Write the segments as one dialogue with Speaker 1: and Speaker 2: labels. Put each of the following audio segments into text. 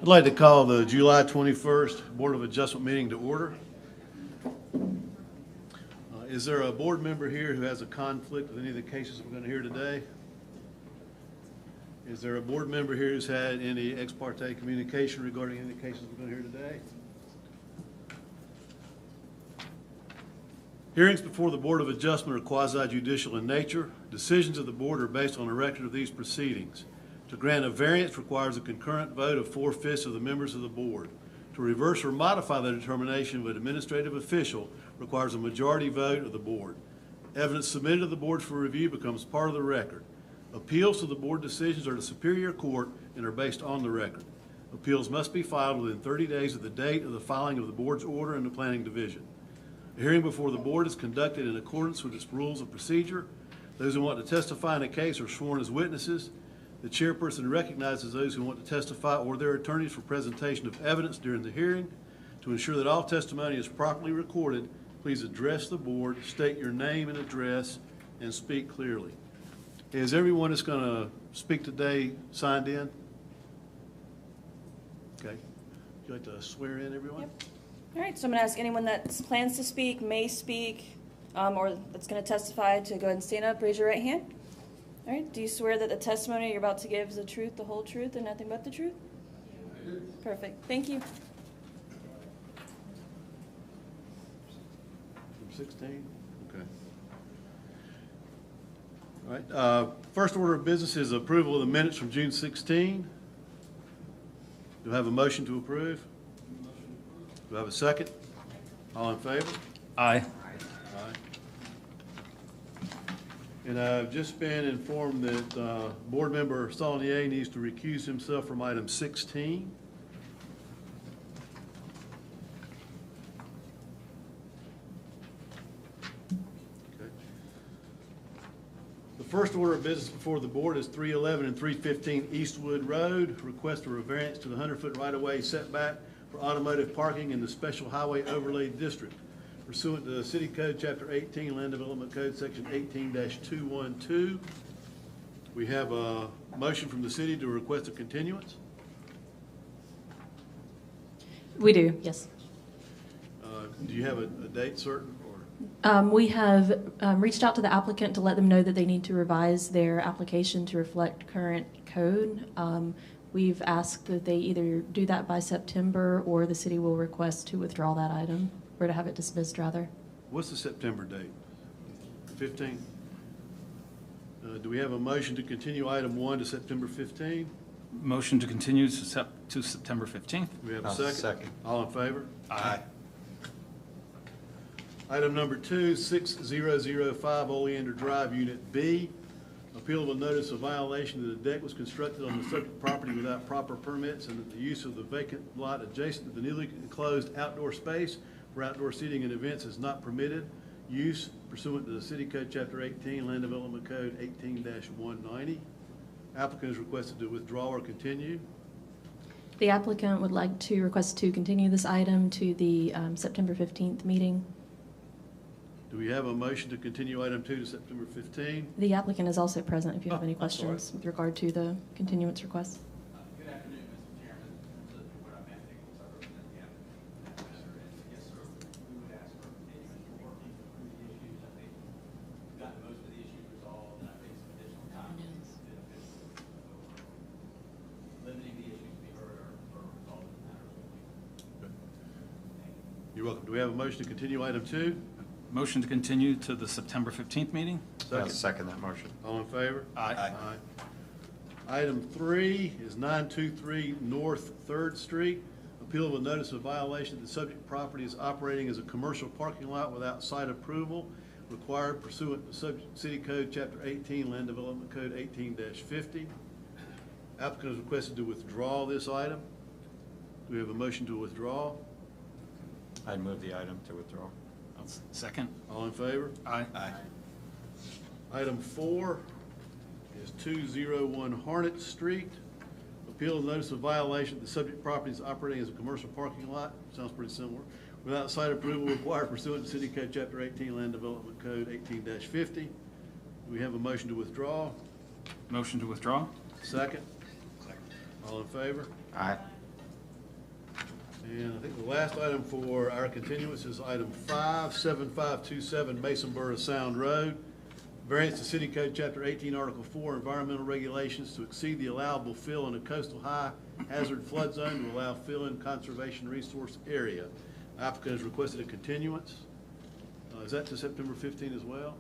Speaker 1: like to call the July 21st Board of Adjustment meeting to order. Is there a board member here who has a conflict with any of the cases we're going to hear today? Is there a board member here who's had any ex parte communication regarding any of the cases we're going to hear today? Hearings before the Board of Adjustment are quasi-judicial in nature. Decisions of the board are based on a record of these proceedings. To grant a variance requires a concurrent vote of 4/5 of the members of the board. To reverse or modify the determination of an administrative official requires a majority vote of the board. Evidence submitted to the board for review becomes part of the record. Appeals to the board decisions are to Superior Court and are based on the record. Appeals must be filed within 30 days of the date of the filing of the board's order in the Planning Division. A hearing before the board is conducted in accordance with its rules of procedure. Those who want to testify in a case are sworn as witnesses. The chairperson recognizes those who want to testify or their attorneys for presentation of evidence during the hearing. To ensure that all testimony is properly recorded, please address the board, state your name and address, and speak clearly. Is everyone that's going to speak today signed in? Okay. Would you like to swear in everyone?
Speaker 2: Yep. All right, so I'm going to ask anyone that plans to speak, may speak, or that's going to testify to go ahead and stand up, raise your right hand. All right, do you swear that the testimony you're about to give is the truth, the whole truth, and nothing but the truth? I do. Perfect. Thank you.
Speaker 1: 16? Okay. All right. First order of business is approval of the minutes from June 16. Do I have a motion to approve? Do I have a second? All in favor?
Speaker 3: Aye.
Speaker 1: Aye. And I've just been informed that Board Member Saulnier needs to recuse himself from item 16. Okay. The first order of business before the board is 311 and 315 Eastwood Road. Request for a variance to the 100-foot right-of-way setback for automotive parking in the Special Highway Overlay District. Pursuant to the City Code, Chapter 18, Land Development Code, Section 18-212. We have a motion from the city to request a continuance.
Speaker 4: We do, yes.
Speaker 1: Do you have a date certain? Or?
Speaker 4: We have reached out to the applicant to let them know that they need to revise their application to reflect current code. We've asked that they either do that by September or the city will request to withdraw that item, or to have it dismissed, rather.
Speaker 1: What's the September date? 15? Do we have a motion to continue item 1 to September 15?
Speaker 3: Motion to continue to September 15th.
Speaker 1: Do we have a second?
Speaker 5: Second.
Speaker 1: All in favor?
Speaker 3: Aye.
Speaker 1: Item number 2, 6005 Oleander Drive, Unit B. Appeal of a notice of violation that the deck was constructed on the subject property without proper permits and that the use of the vacant lot adjacent to the newly enclosed outdoor space for outdoor seating and events is not permitted. Use pursuant to the City Code, Chapter 18, Land Development Code 18-190. Applicant is requested to withdraw or continue.
Speaker 4: The applicant would like to request to continue this item to the September 15th meeting.
Speaker 1: Do we have a motion to continue item 2 to September 15?
Speaker 4: The applicant is also present if you have any
Speaker 1: I'm
Speaker 4: questions
Speaker 1: sorry.
Speaker 4: with regard to the continuance request.
Speaker 6: Good afternoon, Mr. Chairman. What I'm asking is I represent the applicant. Yes, sir. We would ask for continuance. We're working through the issues. I think we've gotten most of the issues resolved, and I think some additional time is beneficial. Limiting the issues to be heard or resolved in the matter of a week.
Speaker 1: You're welcome. Do we have a motion to continue item 2?
Speaker 3: Motion to continue to the September 15th meeting.
Speaker 5: I'll second that motion.
Speaker 1: All in favor?
Speaker 3: Aye.
Speaker 1: Item 3 is 923 North 3rd Street. Appeal of a notice of violation that the subject property is operating as a commercial parking lot without site approval required pursuant to City Code, Chapter 18, Land Development Code 18-50. Applicant is requested to withdraw this item. Do we have a motion to withdraw?
Speaker 5: I'd move the item to withdraw.
Speaker 3: Second.
Speaker 1: All in favor?
Speaker 3: Aye.
Speaker 1: Item 4 is 201 Harnett Street. Appeal of notice of violation. The subject property is operating as a commercial parking lot. Sounds pretty similar. Without site approval required pursuant to City Code, Chapter 18, Land Development Code 18-50. Do we have a motion to withdraw?
Speaker 3: Motion to withdraw.
Speaker 1: Second? All in favor?
Speaker 5: Aye.
Speaker 1: And I think the last item for our continuance is item 57527 Masonboro Sound Road. Variance to City Code Chapter 18, Article 4, Environmental Regulations to exceed the allowable fill in a coastal high hazard flood zone to allow fill in conservation resource area. Applicant has requested a continuance. Is that to September 15 as well?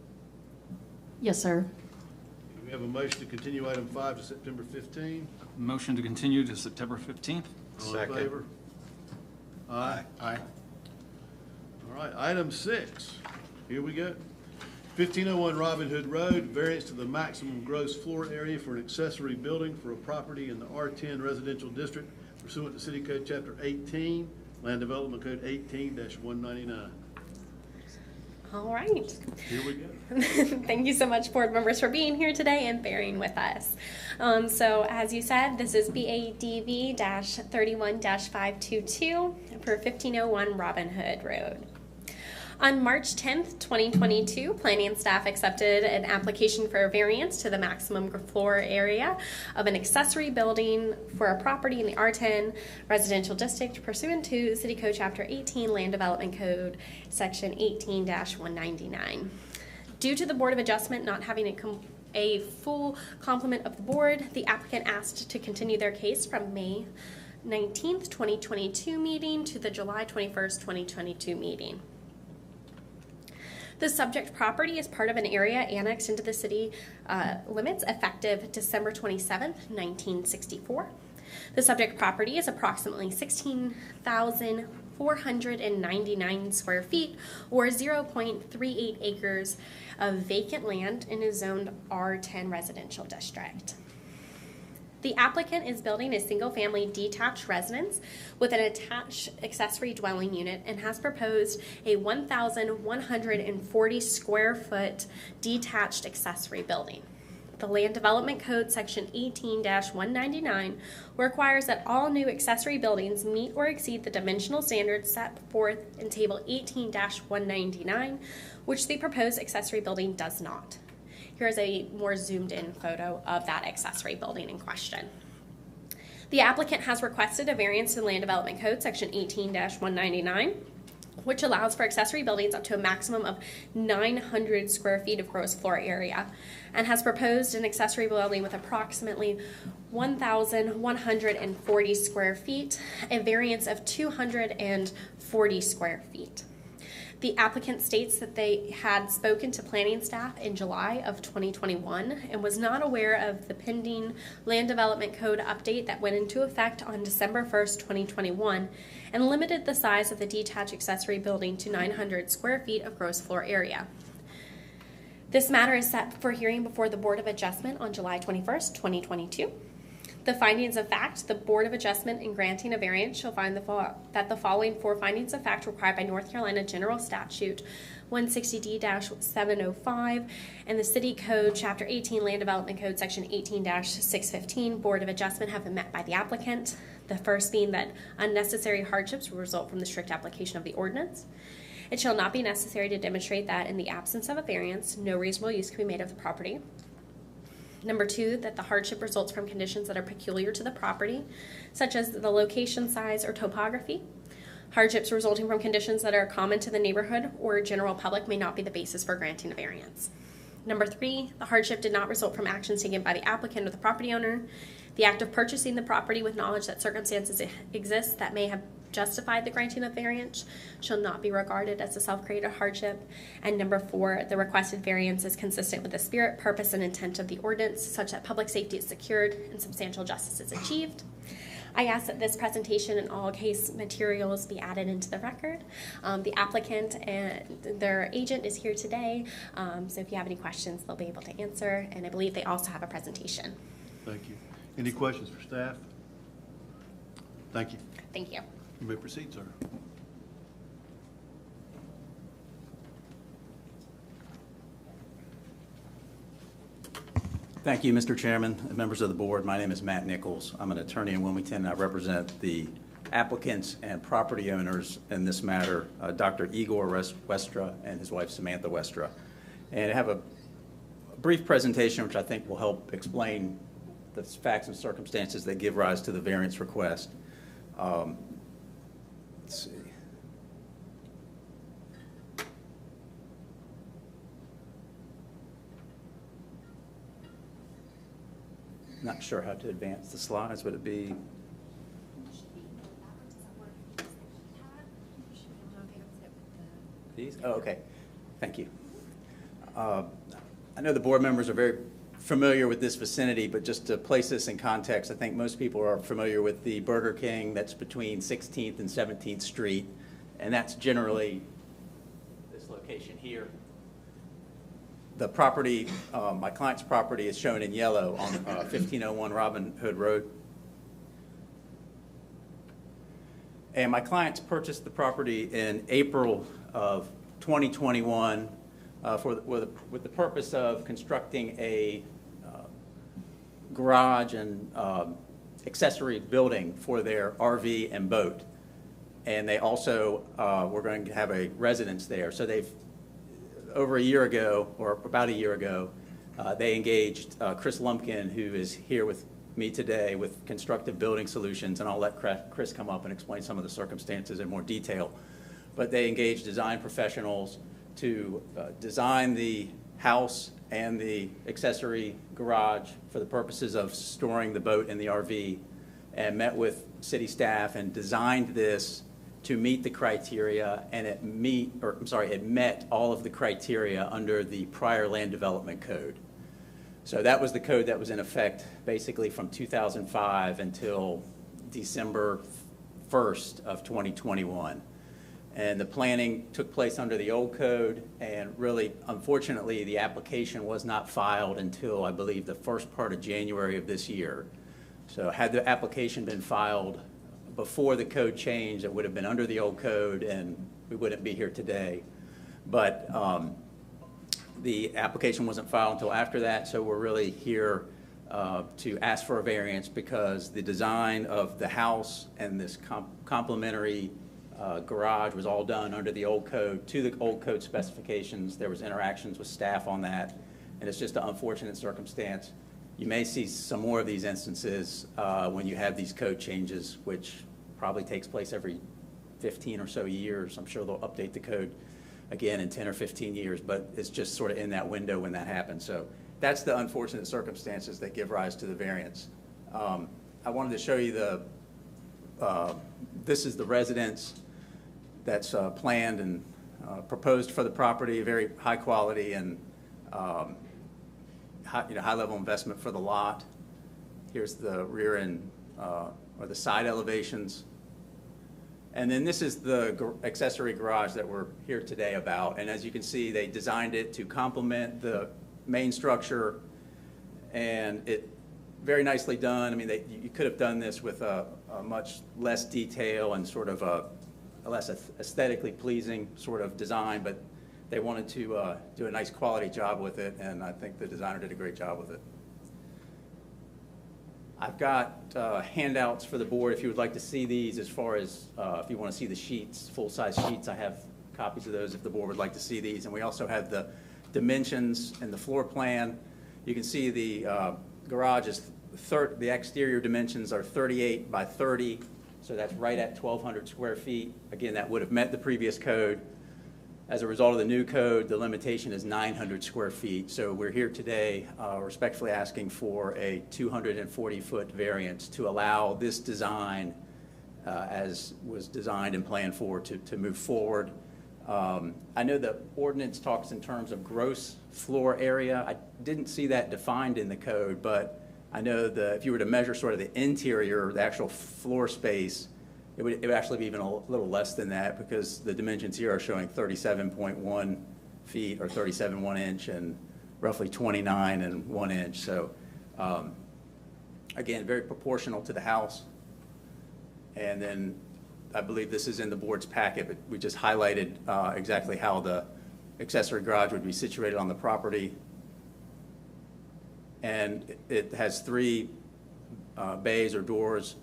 Speaker 4: Yes, sir.
Speaker 1: Do we have a motion to continue item 5 to September 15?
Speaker 3: Motion to continue to September 15th.
Speaker 1: All
Speaker 5: Second.
Speaker 1: in favor? Aye.
Speaker 3: Aye.
Speaker 1: All right, item 6. Here we go. 1501 Robin Hood Road, variance to the maximum gross floor area for an accessory building for a property in the R10 residential district pursuant to City Code Chapter 18, Land Development Code 18-199.
Speaker 7: All right.
Speaker 1: Here we go.
Speaker 7: Thank you so much, board members, for being here today and bearing with us. So as you said, this is BADV-31-522 for 1501 Robin Hood Road. On March 10th, 2022, planning and staff accepted an application for a variance to the maximum floor area of an accessory building for a property in the R10 residential district pursuant to City Code Chapter 18, Land Development Code, Section 18-199. Due to the Board of Adjustment not having a full complement of the board, the applicant asked to continue their case from May 19th, 2022 meeting to the July 21st, 2022 meeting. The subject property is part of an area annexed into the city limits effective December 27th, 1964. The subject property is approximately 16,499 square feet or 0.38 acres of vacant land in a zoned R10 residential district. The applicant is building a single-family detached residence with an attached accessory dwelling unit and has proposed a 1,140 square foot detached accessory building. The Land Development Code Section 18-199 requires that all new accessory buildings meet or exceed the dimensional standards set forth in Table 18-199, which the proposed accessory building does not. Here's a more zoomed in photo of that accessory building in question. The applicant has requested a variance to the Land Development Code Section 18-199, which allows for accessory buildings up to a maximum of 900 square feet of gross floor area, and has proposed an accessory building with approximately 1,140 square feet, a variance of 240 square feet. The applicant states that they had spoken to planning staff in July of 2021 and was not aware of the pending Land Development Code update that went into effect on December 1st, 2021, and limited the size of the detached accessory building to 900 square feet of gross floor area. This matter is set for hearing before the Board of Adjustment on July 21st, 2022. The findings of fact, the Board of Adjustment in granting a variance shall find that the following 4 findings of fact required by North Carolina General Statute 160D-705 and the City Code Chapter 18 Land Development Code Section 18-615 Board of Adjustment have been met by the applicant. The first being that unnecessary hardships will result from the strict application of the ordinance. It shall not be necessary to demonstrate that in the absence of a variance, no reasonable use can be made of the property. Number 2, that the hardship results from conditions that are peculiar to the property, such as the location, size, or topography. Hardships resulting from conditions that are common to the neighborhood or general public may not be the basis for granting a variance. Number 3, the hardship did not result from actions taken by the applicant or the property owner. The act of purchasing the property with knowledge that circumstances exist that may have justified the granting of variance shall not be regarded as a self-created hardship. And number 4, the requested variance is consistent with the spirit, purpose, and intent of the ordinance, such that public safety is secured and substantial justice is achieved. I ask that this presentation and all case materials be added into the record. The applicant and their agent is here today, so if you have any questions, they'll be able to answer, and I believe they also have a presentation.
Speaker 1: Thank you. Any questions for staff? Thank you.
Speaker 7: Thank you.
Speaker 1: You may proceed, sir.
Speaker 8: Thank you, Mr. Chairman, members of the board. My name is Matt Nichols. I'm an attorney in Wilmington, and I represent the applicants and property owners in this matter, Dr. Igor Westra and his wife Samantha Westra. And I have a brief presentation which I think will help explain the facts and circumstances that give rise to the variance request. Let's see. Not sure how to advance the slides. Would it be? These? Oh, okay. Thank you. I know the board members are very familiar with this vicinity, but just to place this in context, I think most people are familiar with the Burger King that's between 16th and 17th Street, and that's generally this location here. The property, my client's property is shown in yellow on 1501 Robin Hood Road. And my clients purchased the property in April of 2021 with the purpose of constructing a garage and accessory building for their RV and boat. And they also were going to have a residence there. So they've, over a year ago, or about a year ago, they engaged Chris Lumpkin, who is here with me today with Constructive Building Solutions, and I'll let Chris come up and explain some of the circumstances in more detail. But they engaged design professionals to design the house and the accessory garage for the purposes of storing the boat and the RV, and met with city staff and designed this to meet the criteria, and it met all of the criteria under the prior land development code. So that was the code that was in effect basically from 2005 until December 1st of 2021. And the planning took place under the old code, and really, unfortunately, the application was not filed until, I believe, the first part of January of this year. So had the application been filed before the code changed, it would have been under the old code, and we wouldn't be here today. But the application wasn't filed until after that, so we're really here to ask for a variance because the design of the house and this complementary garage was all done under the old code, to the old code specifications. There was interactions with staff on that, and it's just an unfortunate circumstance. You may see some more of these instances when you have these code changes, which probably takes place every 15 or so years. I'm sure they'll update the code again in 10 or 15 years, but it's just sort of in that window when that happens. So that's the unfortunate circumstances that give rise to the variance. I wanted to show you this is the residence that's planned and proposed for the property, very high quality and high level investment for the lot. Here's the rear and or the side elevations. And then this is the accessory garage that we're here today about. And as you can see, they designed it to complement the main structure, and it very nicely done. I mean, you could have done this with a much less detail and sort of a less aesthetically pleasing sort of design, but they wanted to do a nice quality job with it, and I think the designer did a great job with it. I've got handouts for the board if you would like to see these, as far as if you want to see the sheets, full-size sheets. I have copies of those if the board would like to see these. And we also have the dimensions and the floor plan. You can see the garage is, the exterior dimensions are 38 by 30, so that's right at 1,200 square feet. Again, that would have met the previous code. As a result of the new code, the limitation is 900 square feet. So we're here today respectfully asking for a 240-foot variance to allow this design as was designed and planned for to move forward. I know the ordinance talks in terms of gross floor area. I didn't see that defined in the code, but I know if you were to measure sort of the interior, the actual floor space, it would actually be even a little less than that, because the dimensions here are showing 37.1 feet or 37 1 inch and roughly 29 and 1 inch. So again, very proportional to the house. And then I believe this is in the board's packet, but we just highlighted exactly how the accessory garage would be situated on the property. And it has 3 bays or doors,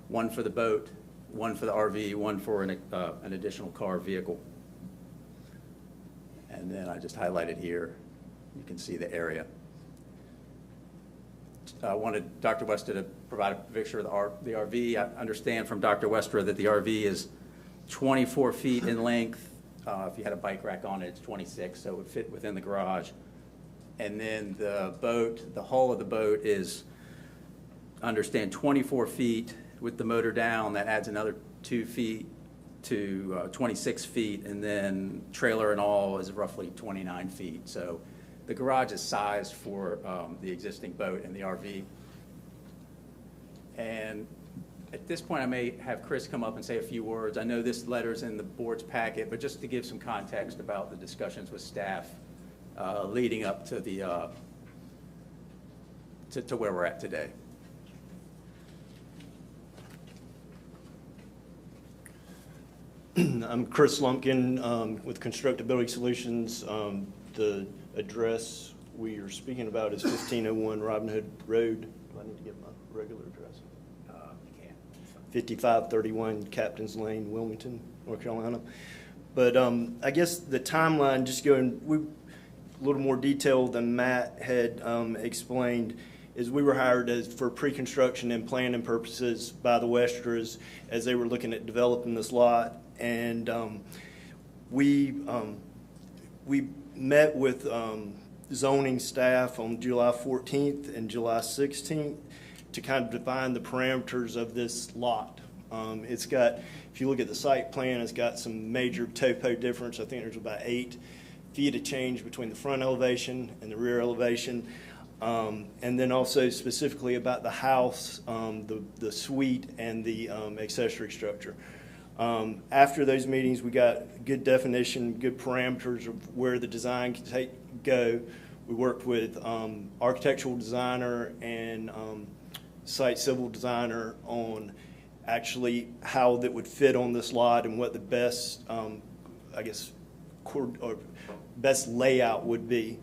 Speaker 8: one for the boat, one for the RV, one for an additional car vehicle. And then I just highlighted here, you can see the area. I wanted Dr. Westra to provide a picture of the RV. I understand from Dr. Westra that the RV is 24 feet in length. If you had a bike rack on it, it's 26, so it would fit within the garage. And then the boat, the hull of the boat is, understand, 24 feet with the motor down. That adds another 2 feet to 26 feet, and then trailer and all is roughly 29 feet. So the garage is sized for the existing boat and the RV. And at this point, I may have Chris come up and say a few words. I know this letter's in the board's packet, but just to give some context about the discussions with staff leading up to the to where we're at today.
Speaker 9: I'm Chris Lumpkin with Constructability Solutions. The address we are speaking about is 1501 Robin Hood Road. Do I need to get my regular address?
Speaker 8: You can.
Speaker 9: 5531 Captain's Lane, Wilmington, North Carolina. But I guess the timeline, just going a little more detail than Matt had explained, is we were hired for pre-construction and planning purposes by the Westras as they were looking at developing this lot. And we met with zoning staff on July 14th and July 16th to kind of define the parameters of this lot. It's got, if you look at the site plan, it's got some major topo difference. I think there's about 8 feet of change between the front elevation and the rear elevation. And then also specifically about the house, the suite, and the accessory structure. After those meetings, we got good definition, good parameters of where the design can go. We worked with architectural designer and site civil designer on actually how that would fit on this lot and what the best, I guess, or best layout would be.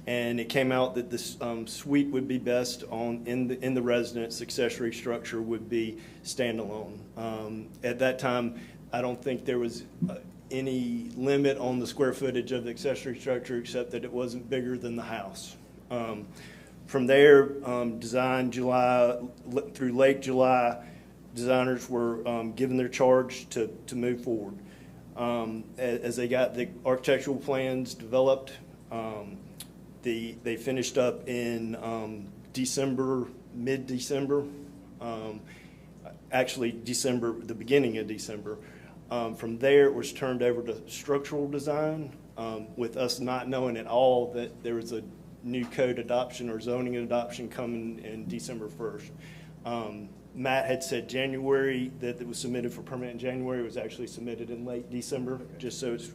Speaker 9: And it came out that this suite would be best in the residence. Accessory structure would be standalone. At that time, I don't think there was any limit on the square footage of the accessory structure except that it wasn't bigger than the house. From there, design July through late July, designers were given their charge to move forward. As they got the architectural plans developed, they finished up in December, mid-December, actually December, the beginning of December. From there, it was turned over to structural design, with us not knowing at all that there was a new code adoption or zoning adoption coming in December 1st. Matt had said January, that it was submitted for permit in January. It was actually submitted in late December, just so it's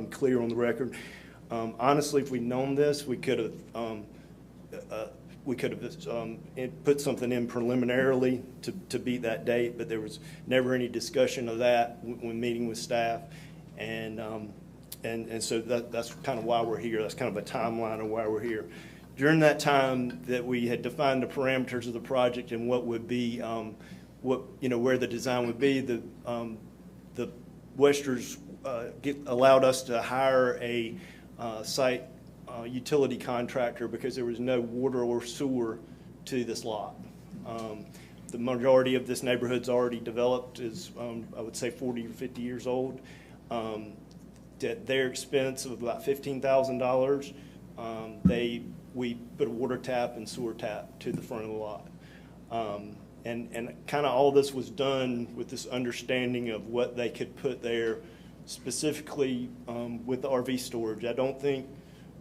Speaker 9: clear on the record. Honestly, if we'd known this, we could have put something in preliminarily to beat that date, but there was never any discussion of that when meeting with staff, and so that's kind of why we're here. That's kind of a timeline of why we're here. During that time that we had defined the parameters of the project and what would be, where the design would be, the Westers allowed us to hire a site utility contractor because there was no water or sewer to this lot. The majority of this neighborhood's already developed, is I would say 40 or 50 years old. At their expense of about $15,000, we put a water tap and sewer tap to the front of the lot. And kind of all this was done with this understanding of what they could put there, specifically with the RV storage. I don't think,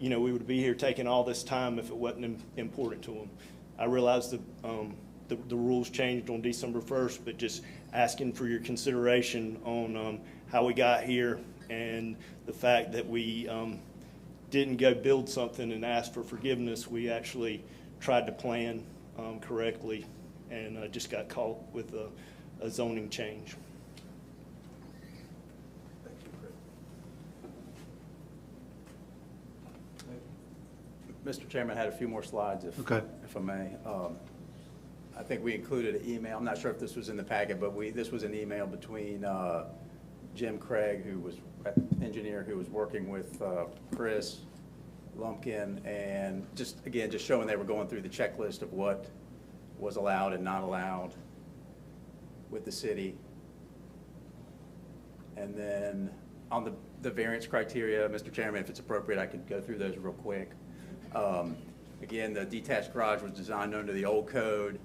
Speaker 9: we would be here taking all this time if it wasn't important to them. I realize the rules changed on December 1st, but just asking for your consideration on how we got here and the fact that we didn't go build something and ask for forgiveness. We actually tried to plan correctly and just got caught with a zoning change.
Speaker 8: Mr. Chairman, I had a few more slides, if I may. I think we included an email. I'm not sure if this was in the packet, but this was an email between Jim Craig, who was engineer, who was working with Chris Lumpkin, and just showing they were going through the checklist of what was allowed and not allowed with the city. And then on the variance criteria, Mr. Chairman, if it's appropriate, I could go through those real quick. Again, the detached garage was designed under the old code.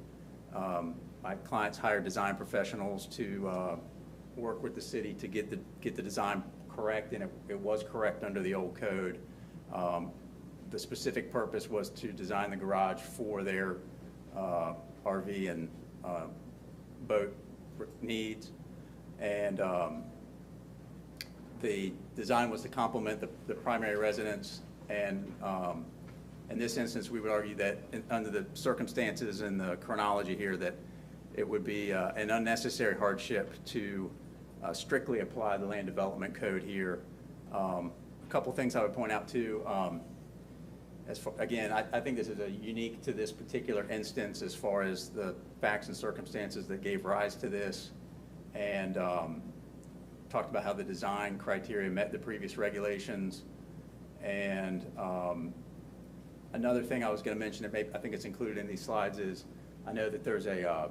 Speaker 8: My clients hired design professionals to work with the city to get the design correct, and it was correct under the old code. The specific purpose was to design the garage for their RV and boat needs, and the design was to complement the primary residence. And in this instance, we would argue that under the circumstances and the chronology here, that it would be an unnecessary hardship to strictly apply the land development code here. A couple things I would point out too. Again, I think this is unique to this particular instance as far as the facts and circumstances that gave rise to this, and talked about how the design criteria met the previous regulations. And another thing I was going to mention, I think it's included in these slides, is I know that there's the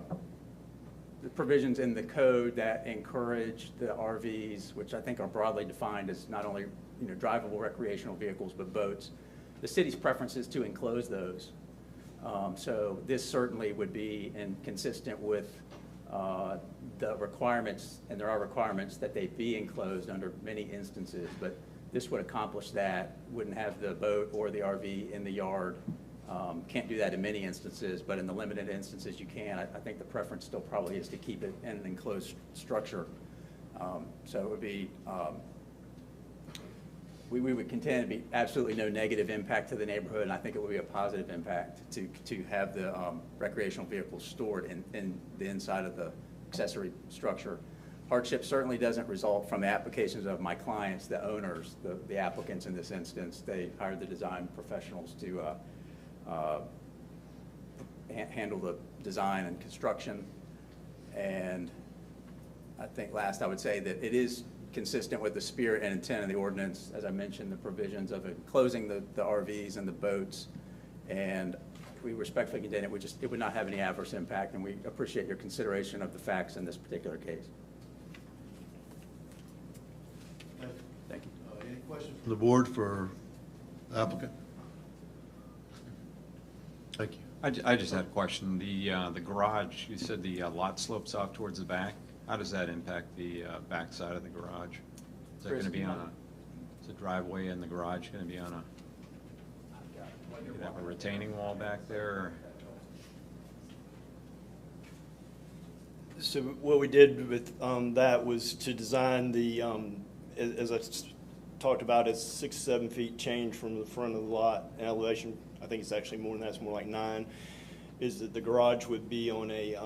Speaker 8: provisions in the code that encourage the RVs, which I think are broadly defined as not only drivable recreational vehicles but boats. The city's preference is to enclose those. So this certainly would be consistent with the requirements, and there are requirements that they be enclosed under many instances, but this would accomplish that. Wouldn't have the boat or the RV in the yard. Can't do that in many instances, but in the limited instances you can. I think the preference still probably is to keep it in an enclosed structure. So it would be, we would contend to be absolutely no negative impact to the neighborhood, and I think it would be a positive impact to have the recreational vehicles stored in the inside of the accessory structure. Hardship certainly doesn't result from the applications of my clients, the owners, the applicants in this instance. They hired the design professionals to handle the design and construction. And I think last I would say that it is consistent with the spirit and intent of the ordinance, as I mentioned, the provisions of enclosing the RVs and the boats. And we respectfully contend it would not have any adverse impact, and we appreciate your consideration of the facts in this particular case. Thank you.
Speaker 1: Any questions from the board for the applicant? Thank you.
Speaker 5: I just had a question. The garage, you said the lot slopes off towards the back. How does that impact the back side of the garage? Is that going to be on is the driveway in the garage going to be on you have a retaining wall back there? Or?
Speaker 9: So what we did with that was to design the, as I talked about, it's 6-7 feet change from the front of the lot and elevation. I think it's actually more than that. It's more like 9. Is that the garage would be on a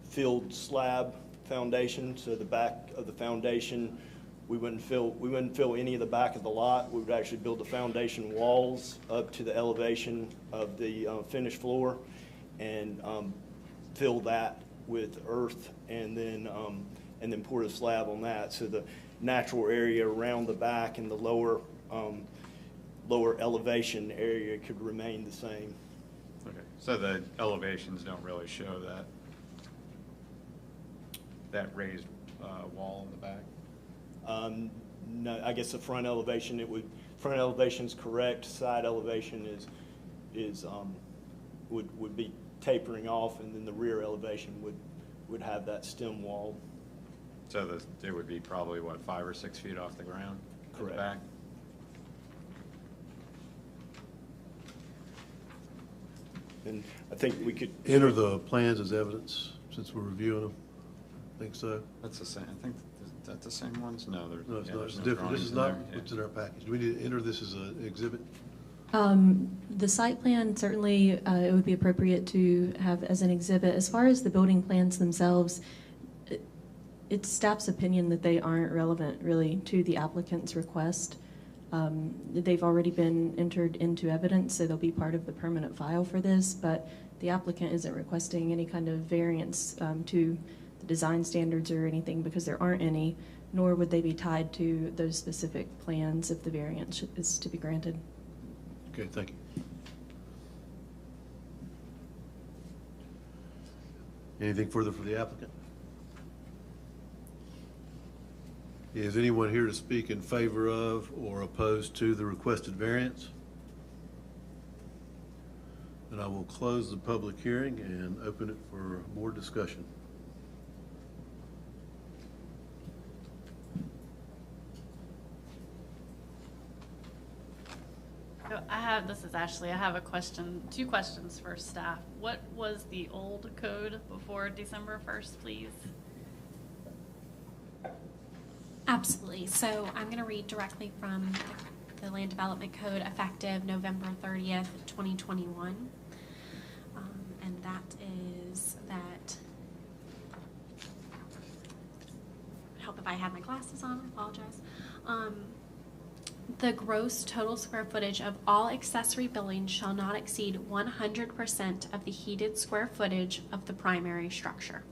Speaker 9: filled slab foundation. So the back of the foundation, we wouldn't fill any of the back of the lot. We would actually build the foundation walls up to the elevation of the finished floor, and fill that with earth, and then pour the slab on that. So the natural area around the back and the lower elevation area could remain the same.
Speaker 5: Okay, so the elevations don't really show that raised wall in the back?
Speaker 9: No, I guess the front elevation, front elevation is correct. Side elevation would be tapering off, and then the rear elevation would have that stem wall.
Speaker 5: So it would be probably, what, 5 or 6 feet off the ground?
Speaker 9: Correct.
Speaker 5: In the back?
Speaker 9: And I think we could
Speaker 1: Enter the plans as evidence, since we're reviewing them. I think so.
Speaker 5: That's the same. I think, is that the same ones? No,
Speaker 1: No, it's
Speaker 5: yeah,
Speaker 1: not.
Speaker 5: there's
Speaker 1: It's
Speaker 5: no
Speaker 1: different. This
Speaker 5: drawings
Speaker 1: is
Speaker 5: in
Speaker 1: not
Speaker 5: there.
Speaker 1: what's in our package. Do we need to enter this as an exhibit?
Speaker 4: The site plan, certainly it would be appropriate to have as an exhibit. As far as the building plans themselves, it's staff's opinion that they aren't relevant really to the applicant's request. They've already been entered into evidence, so they'll be part of the permanent file for this, but the applicant isn't requesting any kind of variance to the design standards or anything, because there aren't any, nor would they be tied to those specific plans if the variance is to be granted.
Speaker 1: Okay, thank you. Anything further for the applicant? Is anyone here to speak in favor of or opposed to the requested variance? And I will close the public hearing and open it for more discussion.
Speaker 10: So I have a question, two questions for staff. What was the old code before December 1st, please?
Speaker 7: Absolutely. So I'm going to read directly from the Land Development Code effective November 30th, 2021. And that is that, help if I had my glasses on, I apologize. The gross total square footage of all accessory buildings shall not exceed 100% of the heated square footage of the primary structure.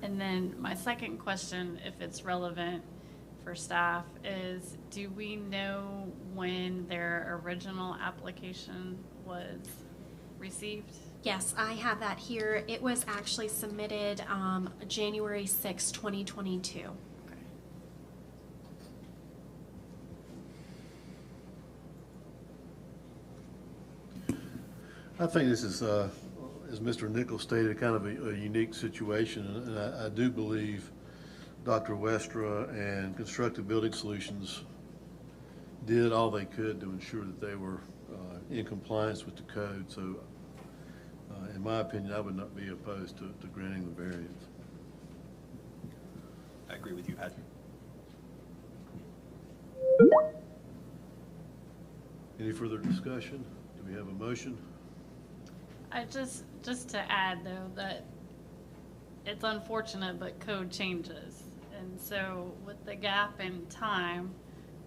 Speaker 10: And then my second question, if it's relevant for staff, is do we know when their original application was received?
Speaker 7: Yes, I have that here. It was actually submitted January 6, 2022.
Speaker 10: Okay.
Speaker 1: I think this is, as Mr. Nichols stated, kind of a unique situation, and I do believe Dr. Westra and Constructive Building Solutions did all they could to ensure that they were in compliance with the code. So, in my opinion, I would not be opposed to granting the variance.
Speaker 11: I agree with you, Ed.
Speaker 1: Any further discussion? Do we have a motion?
Speaker 10: I just to add though that it's unfortunate, but code changes. And so with the gap in time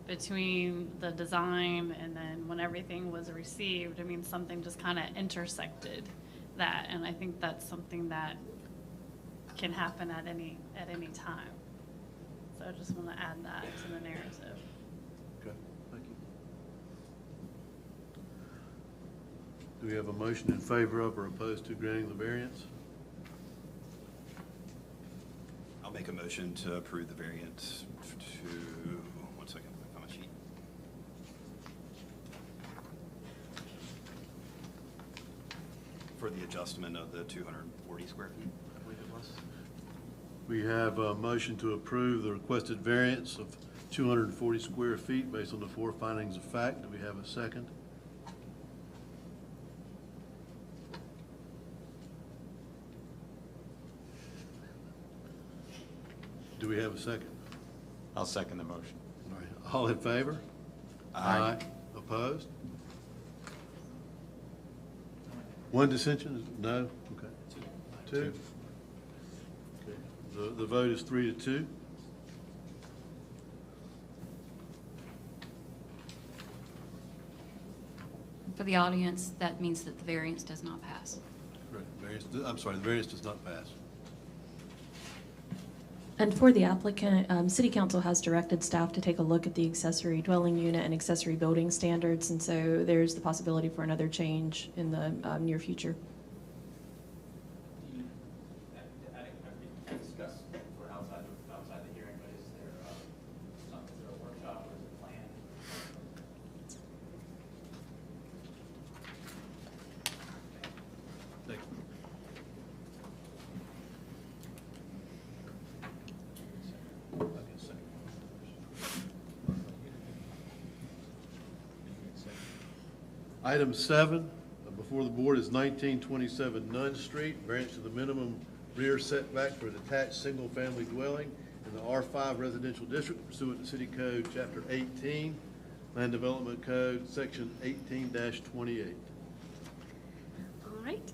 Speaker 10: between the design and then when everything was received, I mean, something just kind of intersected that. And I think that's something that can happen at any time. So I just want to add that to the narrative.
Speaker 1: Okay, thank you. Do we have a motion in favor of or opposed to granting the variance?
Speaker 11: I'll make a motion to approve the variance to, one second, I found my sheet. For the adjustment of the 240 square feet, I believe it was.
Speaker 1: We have a motion to approve the requested variance of 240 square feet based on the four findings of fact. Do we have a second? Do we have a second?
Speaker 5: I'll second the motion.
Speaker 1: All right. All in favor?
Speaker 5: Aye.
Speaker 1: Opposed? One dissension? No? Okay. Two? Okay. The vote is 3-2.
Speaker 12: For the audience, that means that the variance does not pass.
Speaker 1: Correct. I'm sorry, the variance does not pass.
Speaker 4: And for the applicant, City Council has directed staff to take a look at the accessory dwelling unit and accessory building standards, and so there's the possibility for another change in the near future.
Speaker 6: I discussed for outside the hearing, but is there a workshop or is it planned?
Speaker 1: Thank you. Item 7 before the board is 1927 Nunn Street, variance to the minimum rear setback for a detached single-family dwelling in the R5 residential district pursuant to City Code Chapter 18, Land Development Code, Section 18-28.
Speaker 7: All right.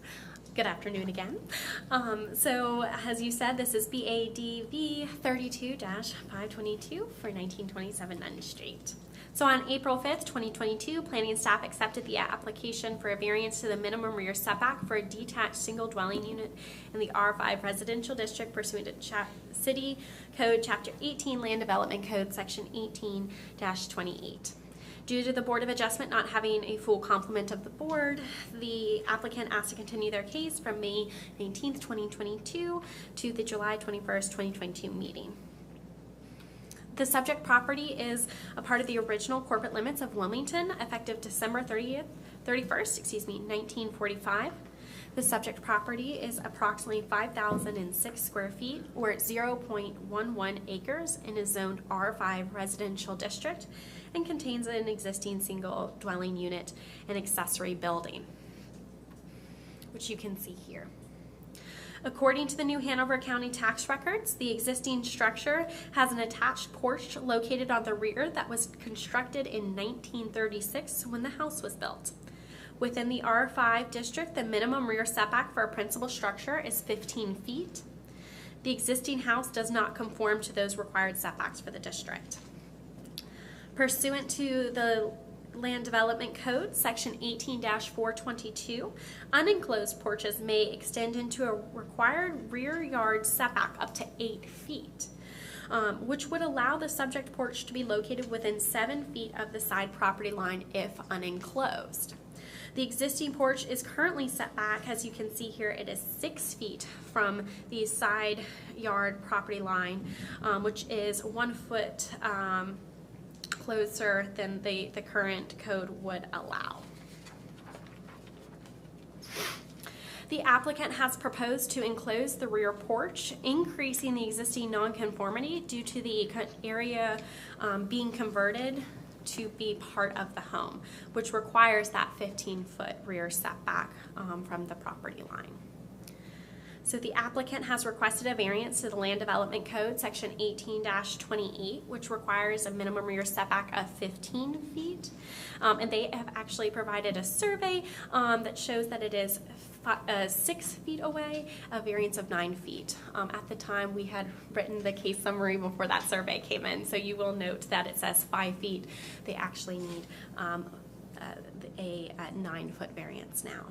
Speaker 7: Good afternoon again. So as you said, this is BADV 32-522 for 1927 Nunn Street. So on April 5th, 2022, planning staff accepted the application for a variance to the minimum rear setback for a detached single dwelling unit in the R5 residential district pursuant to City Code Chapter 18, Land Development Code, Section 18-28. Due to the Board of Adjustment not having a full complement of the board, the applicant asked to continue their case from May 19th, 2022 to the July 21st, 2022 meeting. The subject property is a part of the original corporate limits of Wilmington, effective December 31st, 1945. The subject property is approximately 5,006 square feet, or 0.11 acres, and is zoned R5 residential district, and contains an existing single dwelling unit and accessory building, which you can see here. According to the New Hanover County tax records, the existing structure has an attached porch located on the rear that was constructed in 1936 when the house was built. Within the R5 district, the minimum rear setback for a principal structure is 15 feet. The existing house does not conform to those required setbacks for the district. Pursuant to the Land Development Code, Section 18-422, unenclosed porches may extend into a required rear yard setback up to 8 feet, which would allow the subject porch to be located within 7 feet of the side property line if unenclosed. The existing porch is currently set back, as you can see here, it is 6 feet from the side yard property line, which is 1 foot closer than the current code would allow. The applicant has proposed to enclose the rear porch, increasing the existing nonconformity due to the area being converted to be part of the home, which requires that 15-foot rear setback from the property line. So the applicant has requested a variance to the Land Development Code, Section 18-28, which requires a minimum rear setback of 15 feet. And they have actually provided a survey that shows that it is 6 feet away, a variance of 9 feet. At the time, we had written the case summary before that survey came in, so you will note that it says 5 feet. They actually need a 9-foot variance now.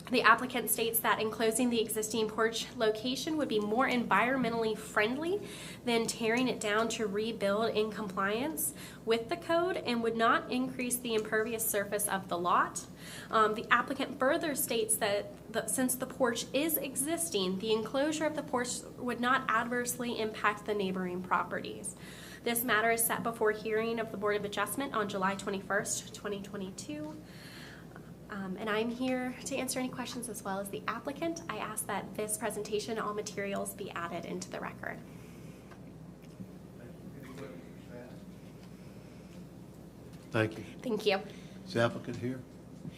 Speaker 7: The applicant states that enclosing the existing porch location would be more environmentally friendly than tearing it down to rebuild in compliance with the code, and would not increase the impervious surface of the lot. The applicant further states that since the porch is existing, the enclosure of the porch would not adversely impact the neighboring properties. This matter is set before hearing of the Board of Adjustment on July 21st, 2022. And I'm here to answer any questions as well as the applicant. I ask that this presentation, all materials, be added into the record.
Speaker 1: Thank you.
Speaker 7: Thank you.
Speaker 1: Is the applicant here?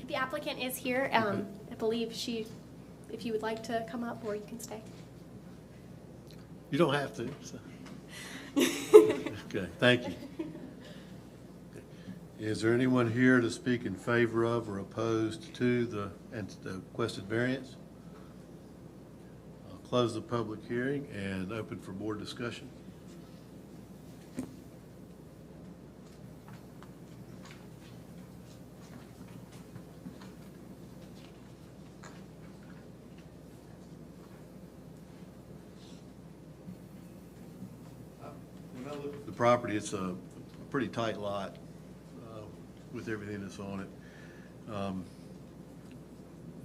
Speaker 7: The applicant is here. I believe if you would like to come up, or you can stay.
Speaker 1: You don't have to. So. Okay, thank you. Is there anyone here to speak in favor of or opposed to the requested variance? I'll close the public hearing and open for board discussion. When I look at the property, it's a pretty tight lot with everything that's on it.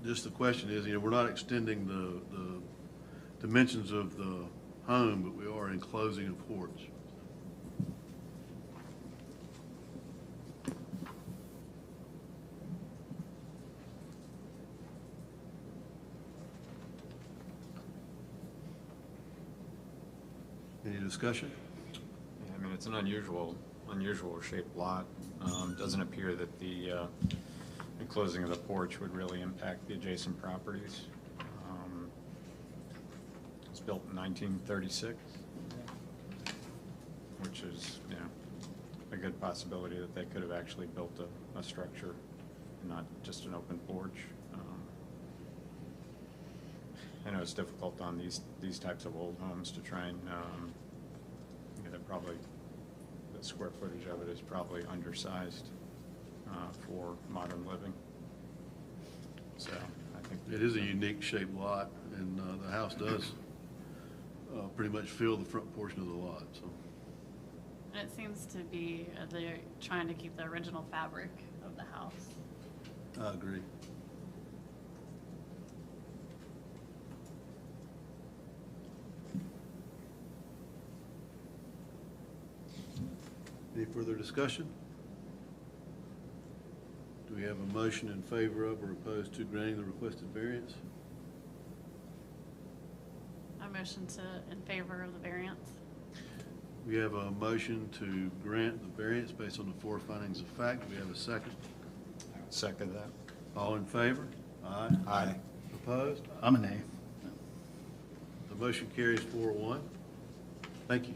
Speaker 1: Just the question is, we're not extending the dimensions of the home, but we are enclosing a porch. Any discussion?
Speaker 5: Yeah, I mean, it's an unusual shaped lot. Doesn't appear that the enclosing of the porch would really impact the adjacent properties. It was built in 1936, which is, a good possibility that they could have actually built a structure, not just an open porch. I know it's difficult on these types of old homes to try and, they're probably, the square footage of it is probably undersized for modern living. So I think
Speaker 1: It is a unique shaped lot, and the house does pretty much fill the front portion of the lot. So
Speaker 10: And it seems to be, they're trying to keep the original fabric of the house.
Speaker 1: I agree. Any further discussion? Do we have a motion in favor of or opposed to granting the requested variance?
Speaker 10: I motion in favor of the variance.
Speaker 1: We have a motion to grant the variance based on the four findings of fact. Do we have a second?
Speaker 5: Second that.
Speaker 1: All in favor? Aye.
Speaker 5: Aye.
Speaker 1: Opposed?
Speaker 3: I'm a nay.
Speaker 1: The motion carries 4-1. Thank you.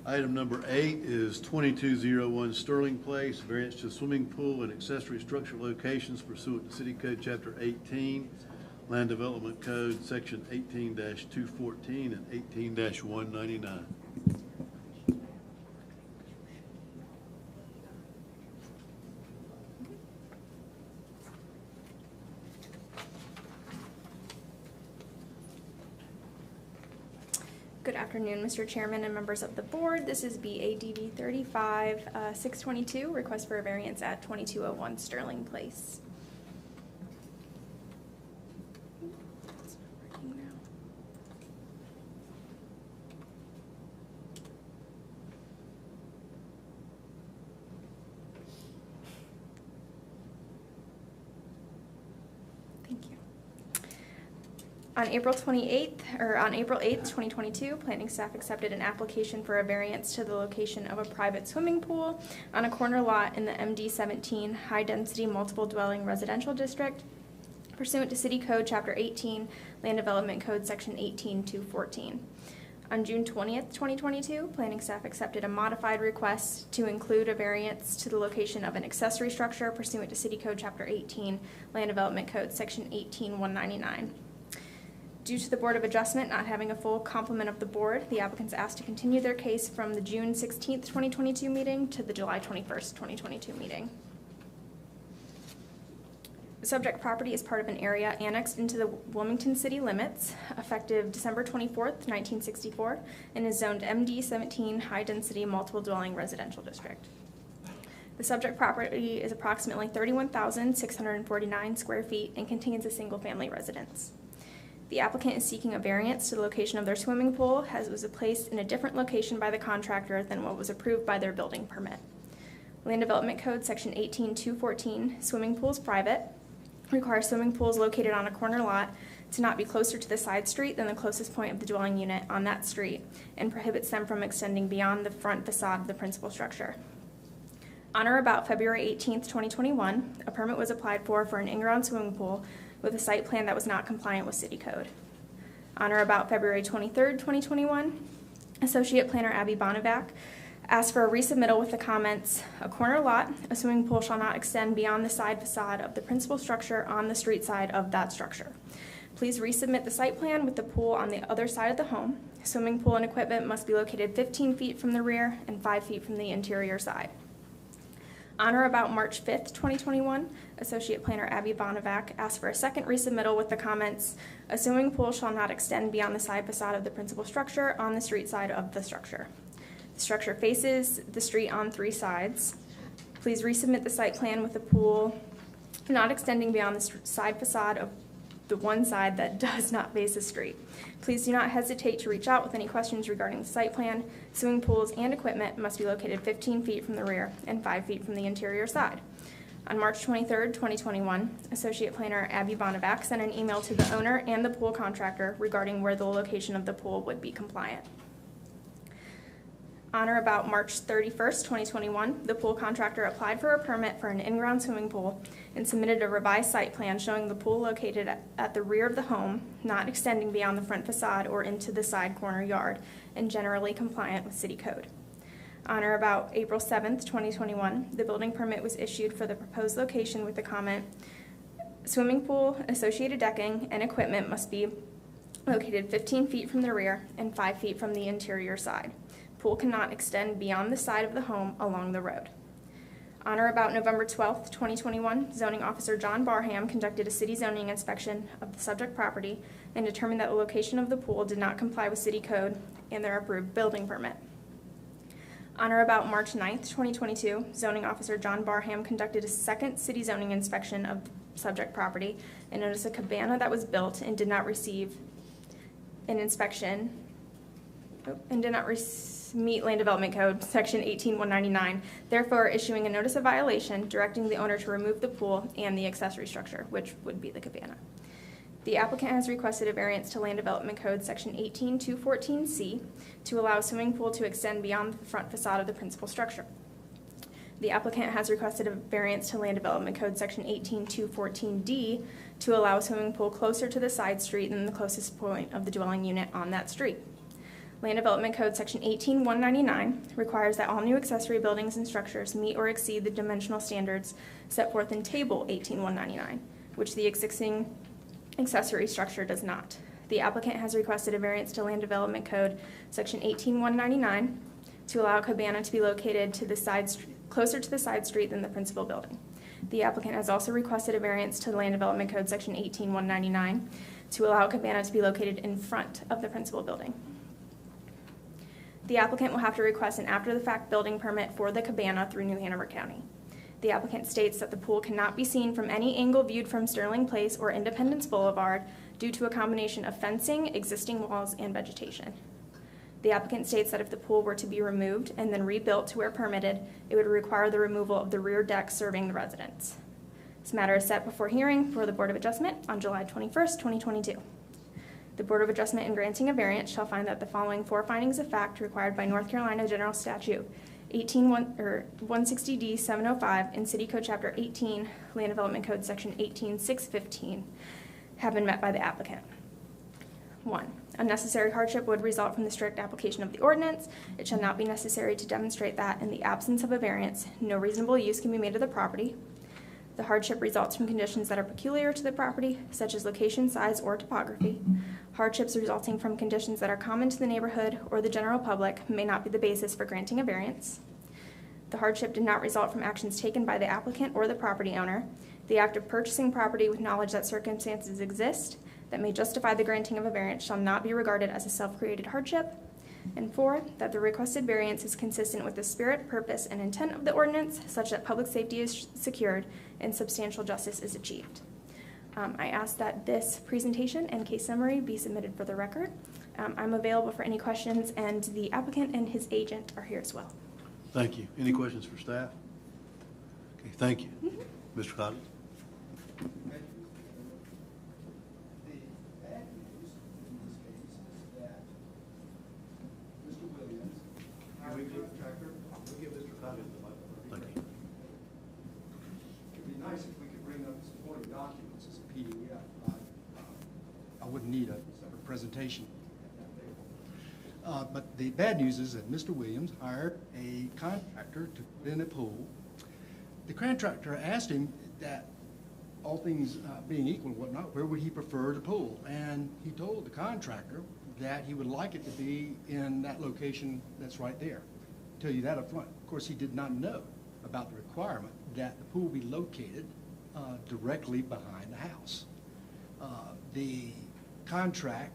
Speaker 1: Item number 8 is 2201 Sterling Place, variance to swimming pool and accessory structure locations pursuant to City Code Chapter 18, Land Development Code, Section 18-214 and 18-199.
Speaker 13: Good afternoon, Mr. Chairman and members of the board. This is BADV 35-622, request for a variance at 2201 Sterling Place. It's not working now. Thank you. On April 8th, 2022, planning staff accepted an application for a variance to the location of a private swimming pool on a corner lot in the MD17 high-density multiple dwelling residential district pursuant to City Code Chapter 18, Land Development Code Section 18-214. On June 20th, 2022, planning staff accepted a modified request to include a variance to the location of an accessory structure pursuant to City Code Chapter 18, Land Development Code Section 18-199. Due to the Board of Adjustment not having a full complement of the board, the applicants asked to continue their case from the June 16th, 2022 meeting to the July 21st, 2022 meeting. The subject property is part of an area annexed into the Wilmington city limits effective December 24th, 1964, and is zoned MD17 high-density multiple dwelling residential district. The subject property is approximately 31,649 square feet and contains a single-family residence. The applicant is seeking a variance to the location of their swimming pool as it was placed in a different location by the contractor than what was approved by their building permit. Land Development Code Section 18-214, swimming pools private, requires swimming pools located on a corner lot to not be closer to the side street than the closest point of the dwelling unit on that street and prohibits them from extending beyond the front facade of the principal structure. On or about February 18th, 2021, a permit was applied for an in-ground swimming pool with a site plan that was not compliant with city code. On or about February 23rd, 2021, Associate Planner Abby Bonnevak asked for a resubmittal with the comments, a corner lot, a swimming pool shall not extend beyond the side facade of the principal structure on the street side of that structure. Please resubmit the site plan with the pool on the other side of the home. Swimming pool and equipment must be located 15 feet from the rear and 5 feet from the interior side. On or about March 5th, 2021, Associate Planner Abby Bonnevak asked for a second resubmittal with the comments, a swimming pool shall not extend beyond the side facade of the principal structure on the street side of the structure. The structure faces the street on 3 sides. Please resubmit the site plan with the pool not extending beyond the side facade of the one side that does not face the street. Please do not hesitate to reach out with any questions regarding the site plan. Swimming pools and equipment must be located 15 feet from the rear and 5 feet from the interior side. On March 23rd, 2021, Associate Planner Abby Bonnevak sent an email to the owner and the pool contractor regarding where the location of the pool would be compliant. On or about March 31st, 2021, the pool contractor applied for a permit for an in-ground swimming pool and submitted a revised site plan showing the pool located at the rear of the home, not extending beyond the front facade or into the side corner yard, and generally compliant with city code. On or about April 7th, 2021, the building permit was issued for the proposed location with the comment, swimming pool, associated decking, and equipment must be located 15 feet from the rear and 5 feet from the interior side. Pool cannot extend beyond the side of the home along the road. On or about November 12th, 2021, zoning officer John Barham conducted a city zoning inspection of the subject property and determined that the location of the pool did not comply with city code and their approved building permit. On or about March 9th, 2022, zoning officer John Barham conducted a second city zoning inspection of the subject property and noticed a cabana that was built and did not receive an inspection and did not meet Land Development Code, Section 18199, therefore issuing a notice of violation directing the owner to remove the pool and the accessory structure, which would be the cabana. The applicant has requested a variance to Land Development Code, Section 18214C, to allow a swimming pool to extend beyond the front facade of the principal structure. The applicant has requested a variance to Land Development Code, Section 18214D, to allow a swimming pool closer to the side street than the closest point of the dwelling unit on that street. Land Development Code Section 18199 requires that all new accessory buildings and structures meet or exceed the dimensional standards set forth in Table 18199, which the existing accessory structure does not. The applicant has requested a variance to Land Development Code Section 18199 to allow a cabana to be located to the closer to the side street than the principal building. The applicant has also requested a variance to Land Development Code Section 18199 to allow a cabana to be located in front of the principal building. The applicant will have to request an after-the-fact building permit for the cabana through New Hanover County. The applicant states that the pool cannot be seen from any angle viewed from Sterling Place or Independence Boulevard due to a combination of fencing, existing walls, and vegetation. The applicant states that if the pool were to be removed and then rebuilt to where permitted, it would require the removal of the rear deck serving the residents. This matter is set before hearing for the Board of Adjustment on July 21st, 2022. The Board of Adjustment in granting a variance shall find that the following four findings of fact required by North Carolina General Statute 160D-705 and City Code Chapter 18, Land Development Code Section 18615 have been met by the applicant. 1. Unnecessary hardship would result from the strict application of the ordinance. It shall not be necessary to demonstrate that in the absence of a variance, no reasonable use can be made of the property. The hardship results from conditions that are peculiar to the property, such as location, size, or topography. Hardships resulting from conditions that are common to the neighborhood or the general public may not be the basis for granting a variance. The hardship did not result from actions taken by the applicant or the property owner. The act of purchasing property with knowledge that circumstances exist that may justify the granting of a variance shall not be regarded as a self-created hardship. And 4, that the requested variance is consistent with the spirit, purpose, and intent of the ordinance, such that public safety is secured and substantial justice is achieved. I ask that this presentation and case summary be submitted for the record. I'm available for any questions, and the applicant and his agent are here as well.
Speaker 1: Thank you. Any questions for staff? Okay, thank you. Mr. Coggins?
Speaker 14: I wouldn't need a separate presentation. But the bad news is that Mr. Williams hired a contractor to put in a pool. The contractor asked him that, all things being equal and whatnot, where would he prefer the pool? And he told the contractor that he would like it to be in that location that's right there. I'll tell you that up front. Of course, he did not know about the requirement that the pool be located directly behind the house. The contract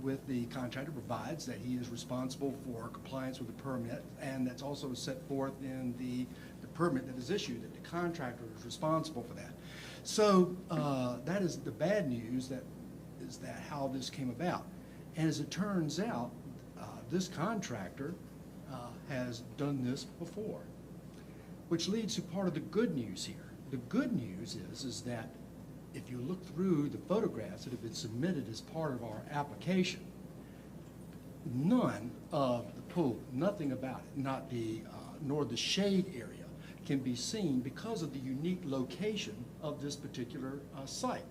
Speaker 14: with the contractor provides that he is responsible for compliance with the permit, and that's also set forth in the permit that is issued, that the contractor is responsible for that. So that is the bad news, that how this came about. And as it turns out, this contractor has done this before, which leads to part of the good news here. The good news is that if you look through the photographs that have been submitted as part of our application, none of the pool, nothing about it, nor the shade area can be seen because of the unique location of this particular site.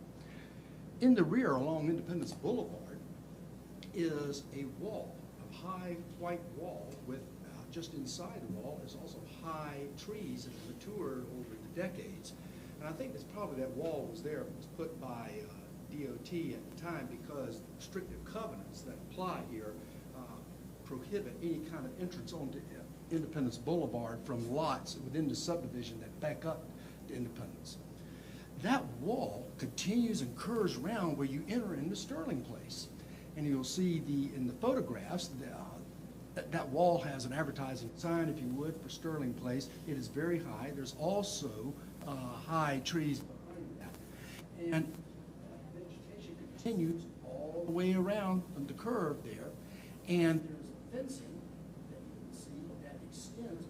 Speaker 14: In the rear along Independence Boulevard is a wall, a high white wall with just inside the wall is also high trees that have matured over the decades. And I think it's probably that wall was there, was put by DOT at the time because restrictive covenants that apply here prohibit any kind of entrance onto Independence Boulevard from lots within the subdivision that back up to Independence. That wall continues and curves around where you enter into Sterling Place. And you'll see in the photographs, that wall has an advertising sign, if you would, for Sterling Place. It is very high. There's also high trees behind that. And vegetation continues all the way around the curve there. And there's a fencing that you can see that extends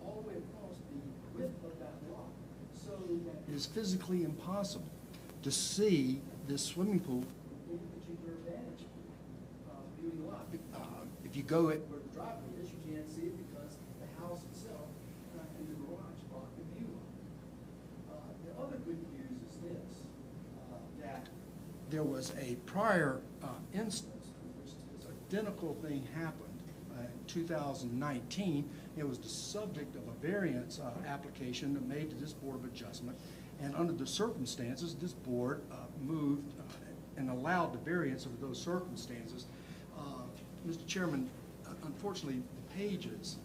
Speaker 14: all the way across the width of that lot. So that it is physically impossible to see this swimming pool from any particular vantage point viewing the lot. If you go at where the driveway is, you can't see it because the house itself and the garage block the view of it. The other good news is this, that there was a prior instance in which this identical thing happened in 2019. It was the subject of a variance application that made to this Board of Adjustment. And under the circumstances, this board moved and allowed the variance of those circumstances. Mr. Chairman, unfortunately, the pages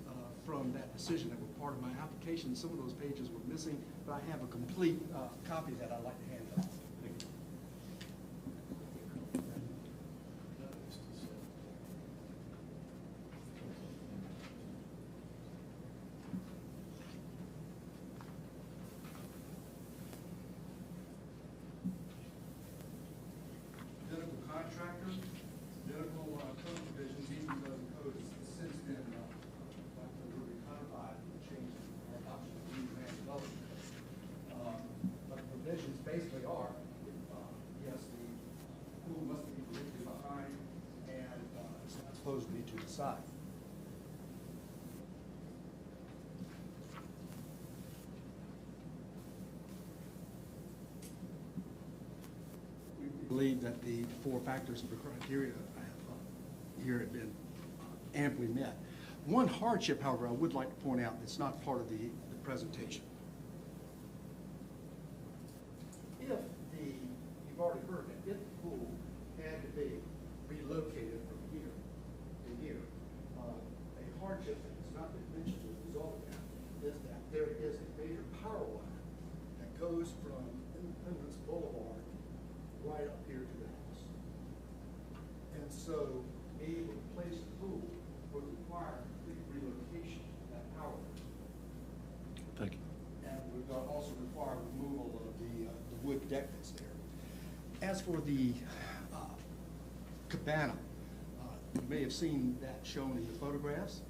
Speaker 14: from that decision that were part of my application, some of those pages were missing, but I have a complete copy that I'd like to hand out. Basically are, yes, the pool must be directly behind, and it's not supposed to be to the side. We believe that the 4 factors of the criteria I have here have been amply met. One hardship, however, I would like to point out that's not part of the presentation. You've already heard that if the pool had to be relocated from here to here, a hardship that has not been mentioned as a result of that is that there is a major power line that goes from Independence Boulevard right up here to the house. And so being able to place the pool would require the relocation of that power line.
Speaker 1: Thank you.
Speaker 14: And would also require removal of the wood deck that's there. As for the cabana, you may have seen that shown in the photographs.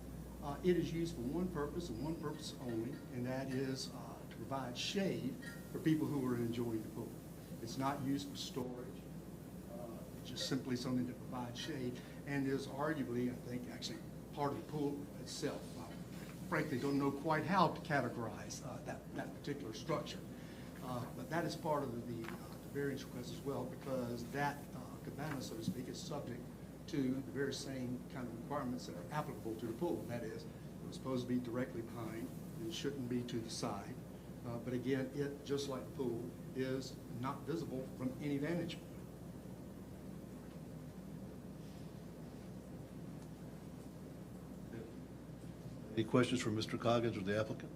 Speaker 14: It is used for one purpose and one purpose only, and that is to provide shade for people who are enjoying the pool. It's not used for storage. It's just simply something to provide shade, and is arguably, I think, actually part of the pool itself. I frankly don't know quite how to categorize that particular structure. But that is part of the variance request as well, because that cabana, so to speak, is subject to the very same kind of requirements that are applicable to the pool. That is, it's supposed to be directly behind, and shouldn't be to the side. But again, it, just like the pool, is not visible from any vantage point.
Speaker 1: Any questions from Mr. Coggins or the applicant?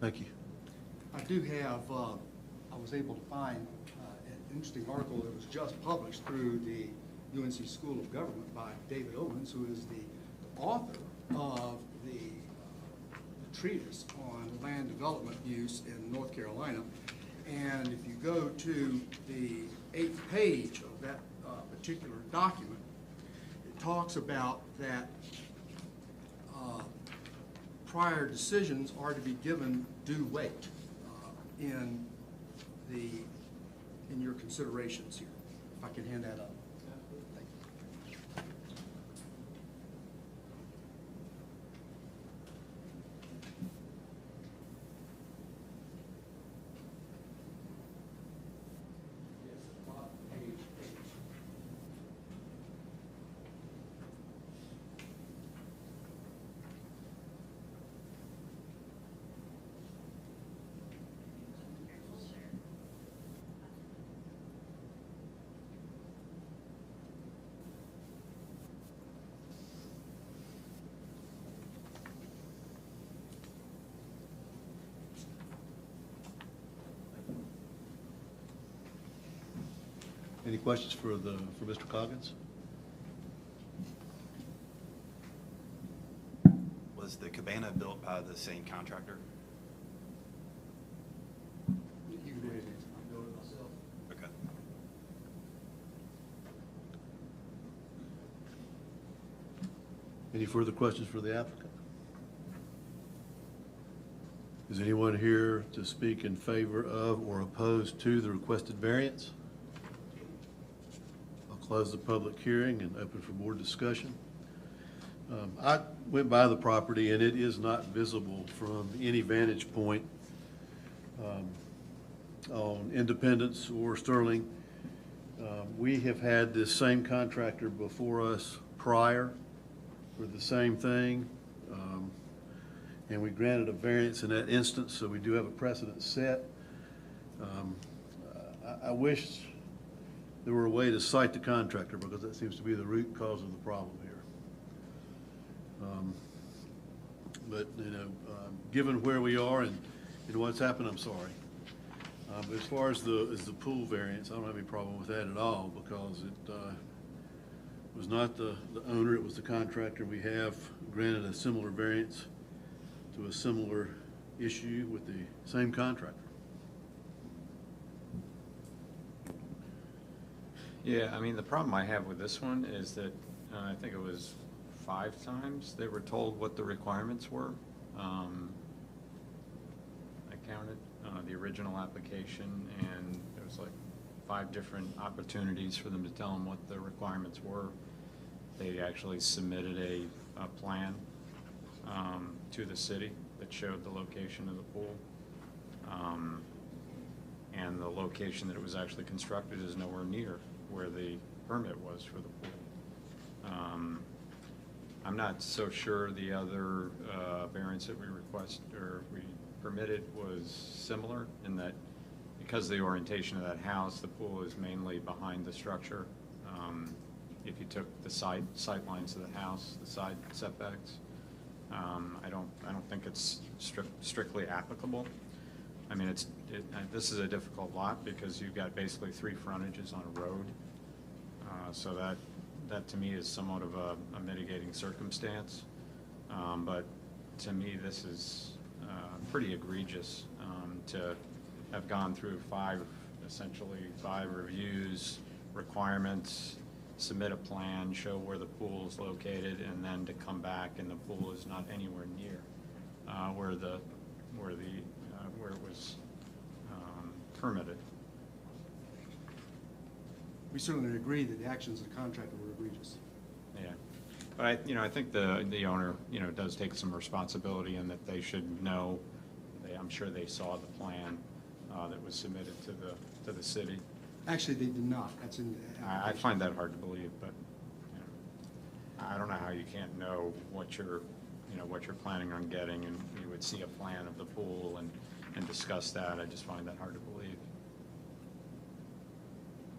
Speaker 1: Thank you.
Speaker 14: I do have, I was able to find an interesting article that was just published through the UNC School of Government by David Owens, who is the author of the treatise on land development use in North Carolina. And if you go to the 8th page of that particular document, it talks about that prior decisions are to be given due weight in your considerations here. If I can hand that up. Thank you.
Speaker 1: Any questions for Mr. Coggins?
Speaker 11: Was the cabana built by the same contractor?
Speaker 14: You can go ahead and answer. I'll build it myself.
Speaker 11: Okay.
Speaker 1: Any further questions for the applicant? Is anyone here to speak in favor of or opposed to the requested variance? I'll close the public hearing and open for board discussion. I went by the property and it is not visible from any vantage point on Independence or Sterling. We have had this same contractor before us prior for the same thing. And we granted a variance in that instance, so we do have a precedent set. I wish there were a way to cite the contractor because that seems to be the root cause of the problem here. But, you know, given where we are and what's happened, I'm sorry. But as far as the pool variance, I don't have any problem with that at all because it was not the owner, it was the contractor. We have granted a similar variance to a similar issue with the same contractor.
Speaker 5: Yeah, I mean, the problem I have with this one is that I think it was 5 times they were told what the requirements were. I counted the original application, and there was like 5 different opportunities for them to tell them what the requirements were. They actually submitted a plan to the city that showed the location of the pool. And the location that it was actually constructed is nowhere near where the permit was for the pool. I'm not so sure the other variance that we permitted was similar in that because of the orientation of that house, the pool is mainly behind the structure. If you took the sight lines of the house, the side setbacks, I don't think it's strictly applicable. I mean, this is a difficult lot because you've got basically 3 frontages on a road. So that to me is somewhat of a mitigating circumstance. But to me, this is pretty egregious to have gone through essentially five reviews, requirements, submit a plan, show where the pool is located, and then to come back and the pool is not anywhere near where it was permitted.
Speaker 14: We certainly agree that the actions of the contractor were egregious.
Speaker 5: Yeah, but I think the owner, does take some responsibility in that they should know. I'm sure they saw the plan that was submitted to the city.
Speaker 14: Actually, they did not. That's in the
Speaker 5: I find that hard to believe, but I don't know how you can't know what you're planning on getting, and you would see a plan of the pool and discuss that. I just find that hard to believe.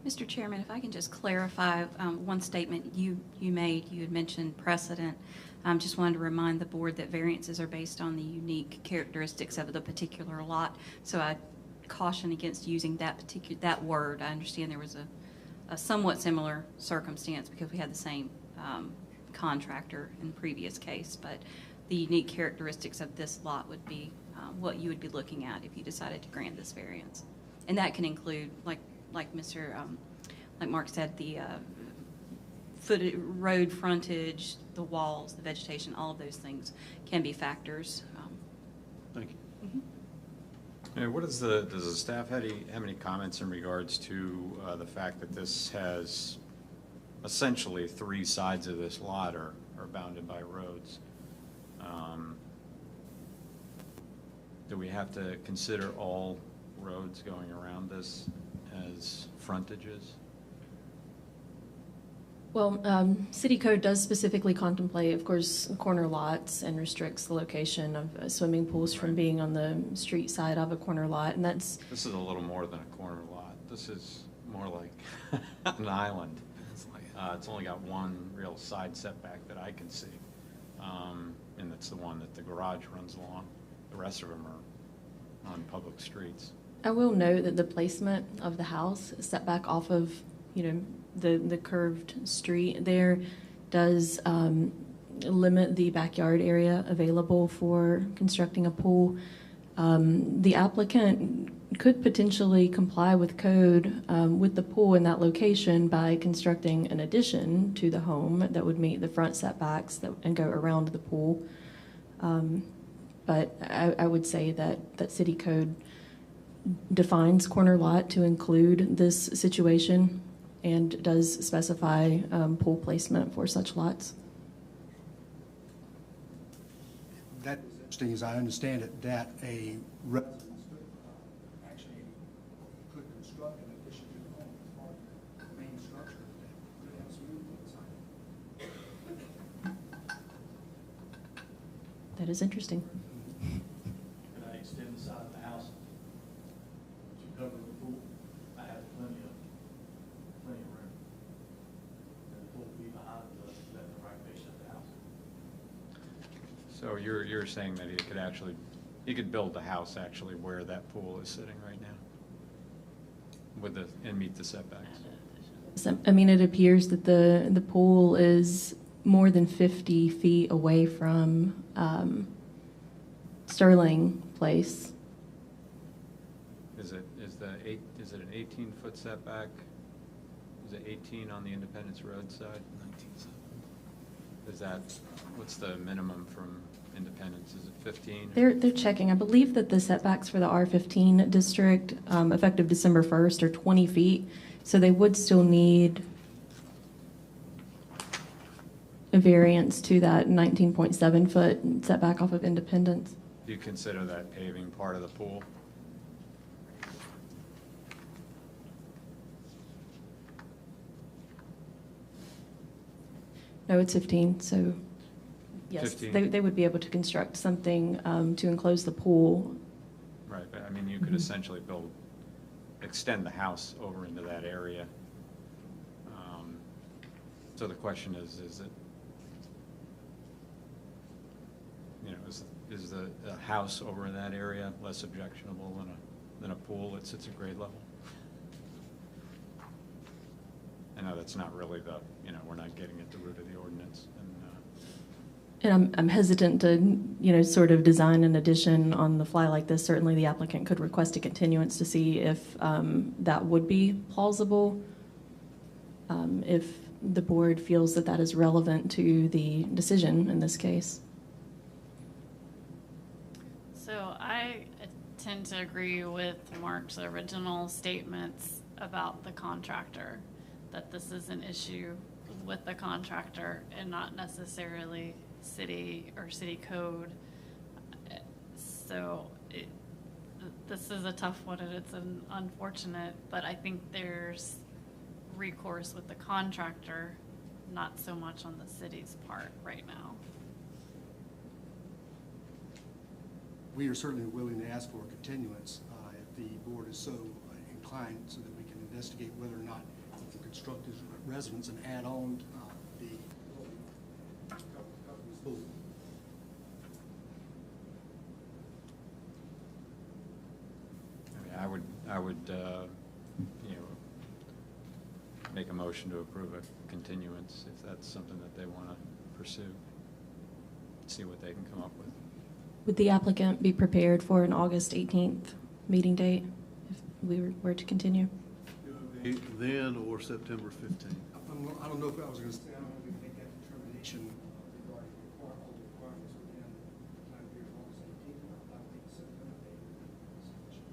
Speaker 12: Mr. Chairman, if I can just clarify one statement you made. You had mentioned precedent. Just wanted to remind the board that variances are based on the unique characteristics of the particular lot. So I caution against using that word. I understand there was a somewhat similar circumstance because we had the same contractor in the previous case, but the unique characteristics of this lot would be what you would be looking at if you decided to grant this variance. And that can include, like Mark said, the road frontage, the walls, the vegetation, all of those things can be factors.
Speaker 1: Thank you.
Speaker 5: Mm-hmm. Does the staff have any comments in regards to the fact that this has essentially 3 sides of this lot are bounded by roads? Do we have to consider all roads going around this as frontages?
Speaker 4: Well, city code does specifically contemplate, of course, corner lots and restricts the location of swimming pools from being on the street side of a corner lot, and that's...
Speaker 5: This is a little more than a corner lot. This is more like an island. It's only got one real side setback that I can see, and it's the one that the garage runs along. The rest of them are on public streets.
Speaker 4: I will note that the placement of the house is set back off of the curved street there does limit the backyard area available for constructing a pool. The applicant could potentially comply with code with the pool in that location by constructing an addition to the home that would meet the front setbacks and go around the pool. But I would say that city code defines corner lot to include this situation and does specify pool placement for such lots.
Speaker 14: That is interesting, as I understand it, that a residence actually could construct an addition to the home as part of the main structure that could have some movement inside.
Speaker 4: That is interesting.
Speaker 1: Can I extend the side of the house to cover the pool? I have plenty of room. And the pool will be behind the left and right face of the house.
Speaker 5: So you're saying that he could build the house actually where that pool is sitting right now? And meet the setbacks?
Speaker 4: So, I mean, it appears that the pool is more than 50 feet away from Sterling Place.
Speaker 5: Is it an 18-foot setback? Is it 18 on the Independence Road side? 19. What's the minimum from Independence? Is it 15?
Speaker 4: They're checking. I believe that the setbacks for the R15 district, effective December 1st, are 20 feet. So they would still need a variance to that 19.7 foot setback off of Independence.
Speaker 5: Do you consider that paving part of the pool?
Speaker 4: No, it's 15, so yes,
Speaker 5: 15?
Speaker 4: they would be able to construct something to enclose the pool.
Speaker 5: Right, but I mean, you could essentially extend the house over into that area. So the question is it, is the house over in that area less objectionable than a pool that sits at grade level? I know that's not really we're not getting at the root of the ordinance.
Speaker 4: And I'm hesitant to, sort of design an addition on the fly like this. Certainly the applicant could request a continuance to see if that would be plausible. If the board feels that that is relevant to the decision in this case.
Speaker 10: So I tend to agree with Mark's original statements about the contractor, that this is an issue with the contractor and not necessarily city or city code. So this is a tough one and it's unfortunate, but I think there's recourse with the contractor, not so much on the city's part right now.
Speaker 14: We are certainly willing to ask for a continuance if the board is so inclined, so that we can investigate whether or not we can construct this residence and add on the pool.
Speaker 5: I mean, I would make a motion to approve a continuance if that's something that they want to pursue. See what they can come up with.
Speaker 4: Would the applicant be prepared for an August 18th meeting date if we were to continue?
Speaker 1: Then or September 15th?
Speaker 14: I don't know if I was going to say, I don't know if we can make that determination regarding all the requirements within the time period of August 18th. I don't think September date would be sufficient.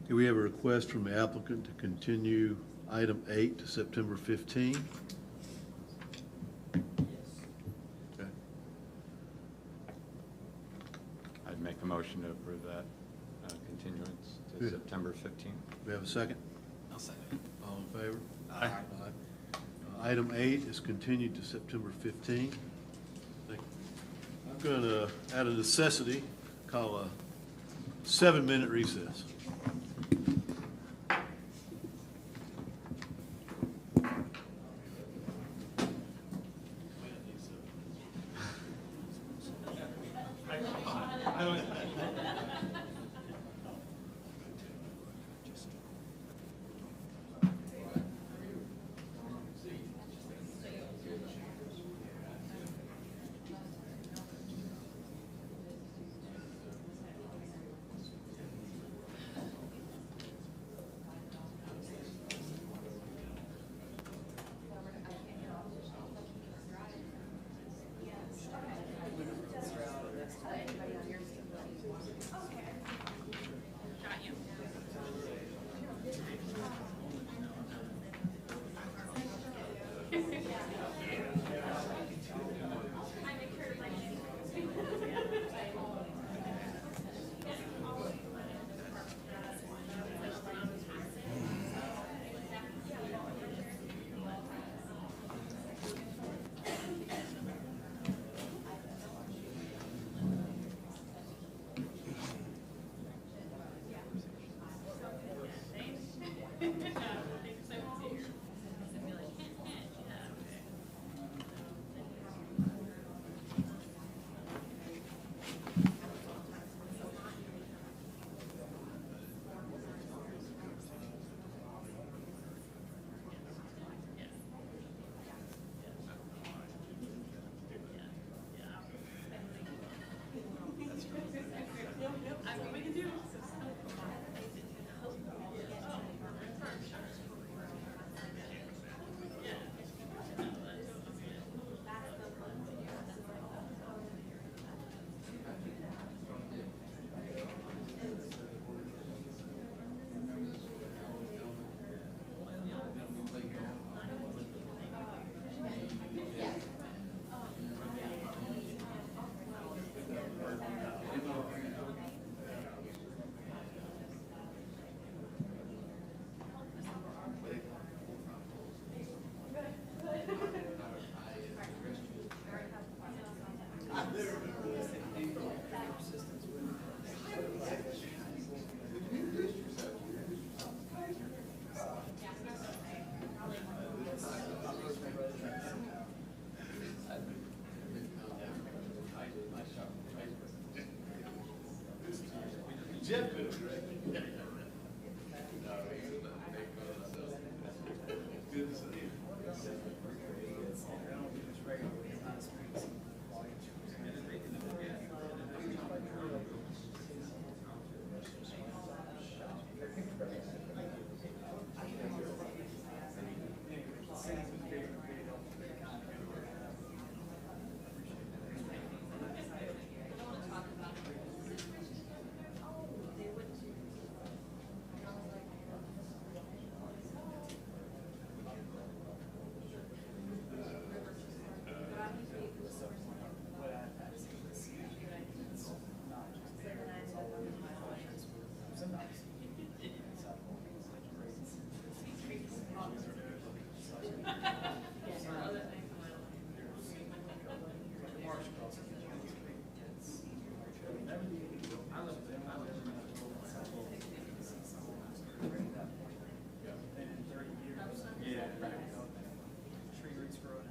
Speaker 1: Do we have a request from the applicant to continue item 8 to September 15? Okay.
Speaker 5: I'd make a motion to approve that continuance to
Speaker 1: Good.
Speaker 5: September 15th.
Speaker 1: We have a second?
Speaker 3: I'll second.
Speaker 1: All in favor?
Speaker 3: Aye.
Speaker 1: Item 8 is continued to September 15. Thank you. I'm going to, out of necessity, call a 7-minute recess.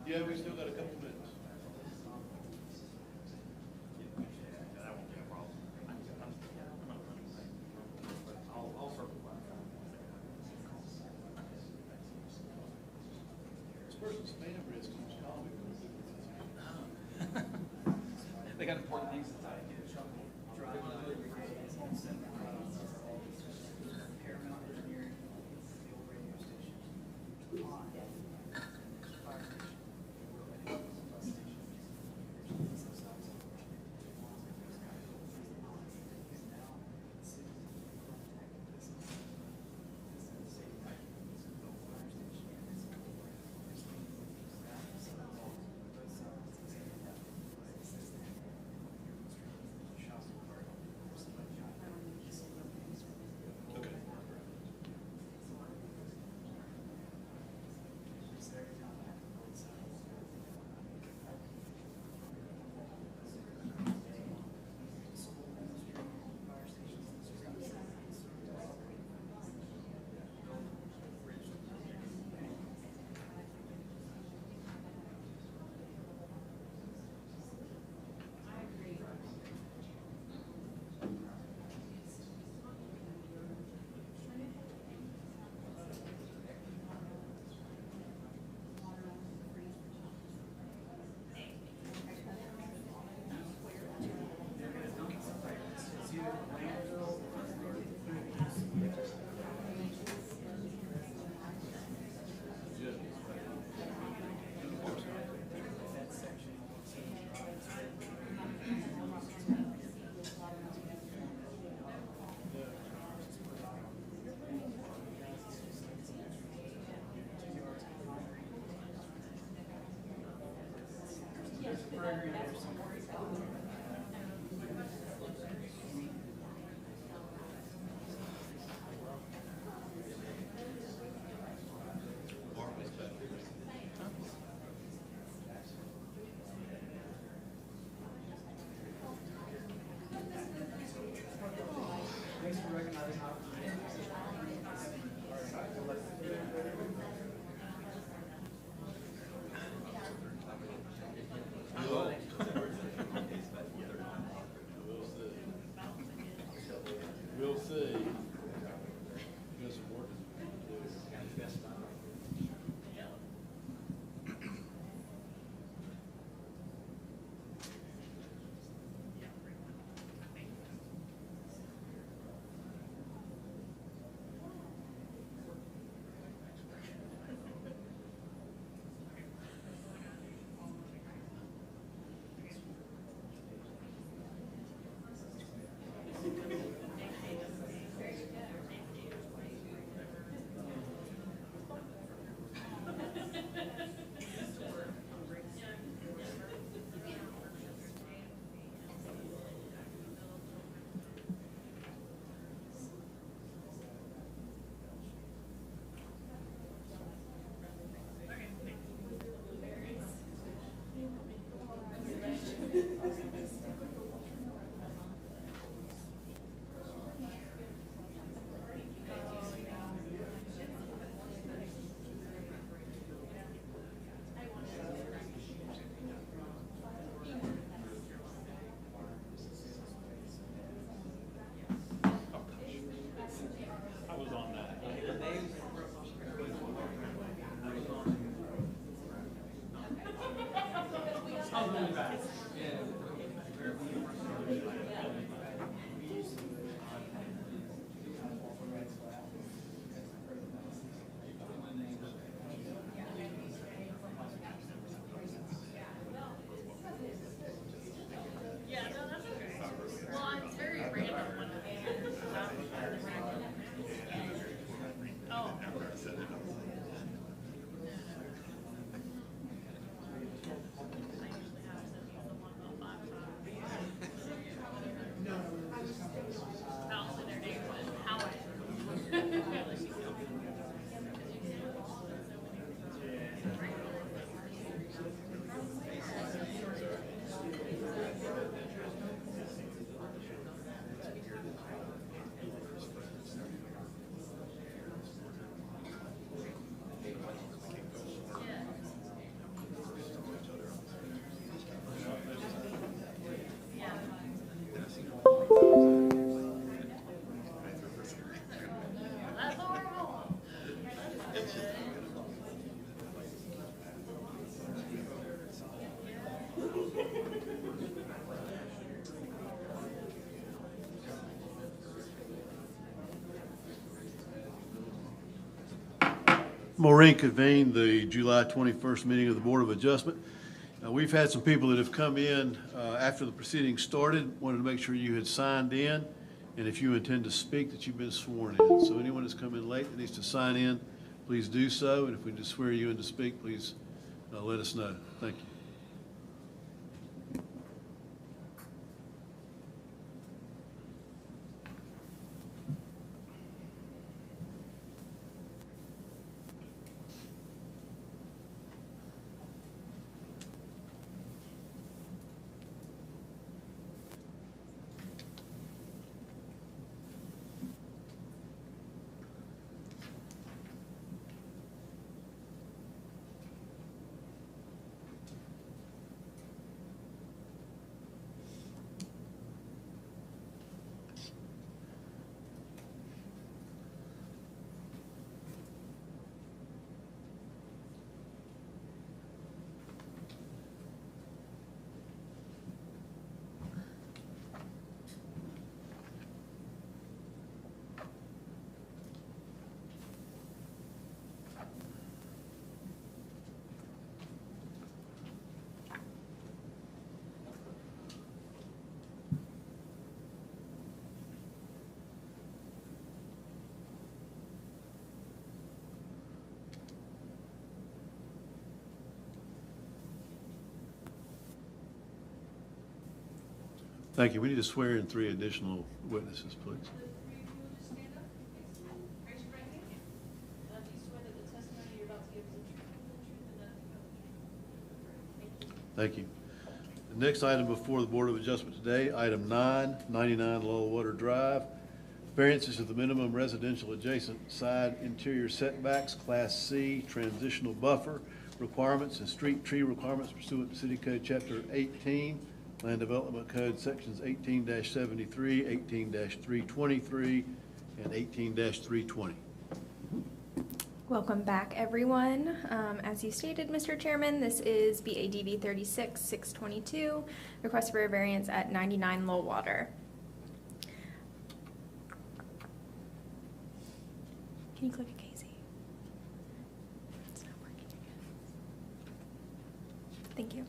Speaker 1: Yeah, we still got a couple minutes. This person's spam risk keeps calling me.
Speaker 3: They got important things to say.
Speaker 1: We'll reconvene the July 21st meeting of the Board of Adjustment. We've had some people that have come in after the proceedings started, wanted to make sure you had signed in, and if you intend to speak, that you've been sworn in. So anyone that's come in late that needs to sign in, please do so, and if we just swear you in to speak, please let us know. Thank you. Thank you. We need to swear in 3 additional witnesses, please. Thank you. The next item before the Board of Adjustment today, item 9, 99 Lowell Water Drive. Variances of the minimum residential adjacent side interior setbacks, Class C, transitional buffer requirements and street tree requirements pursuant to City Code Chapter 18, Land Development Code Sections 18-73, 18-323, and 18-320.
Speaker 13: Welcome back, everyone. As you stated, Mr. Chairman, this is BADV 36-622, request for a variance at 99 Lowell Water. Can you click it, Casey? It's not working again. Thank you.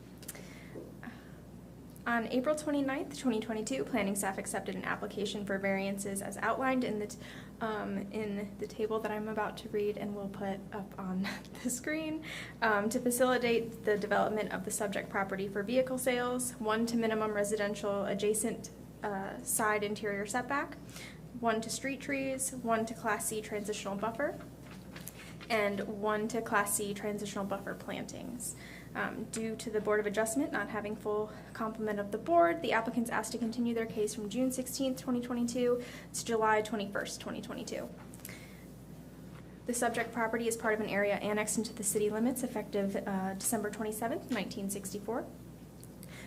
Speaker 13: On April 29th, 2022, planning staff accepted an application for variances as outlined in the table that I'm about to read and will put up on the screen to facilitate the development of the subject property for vehicle sales, 1 to minimum residential adjacent side interior setback, 1 to street trees, 1 to Class C transitional buffer, and 1 to Class C transitional buffer plantings. Due to the Board of Adjustment not having full complement of the board, the applicants asked to continue their case from June 16th, 2022 to July 21st, 2022. The subject property is part of an area annexed into the city limits effective December 27th, 1964.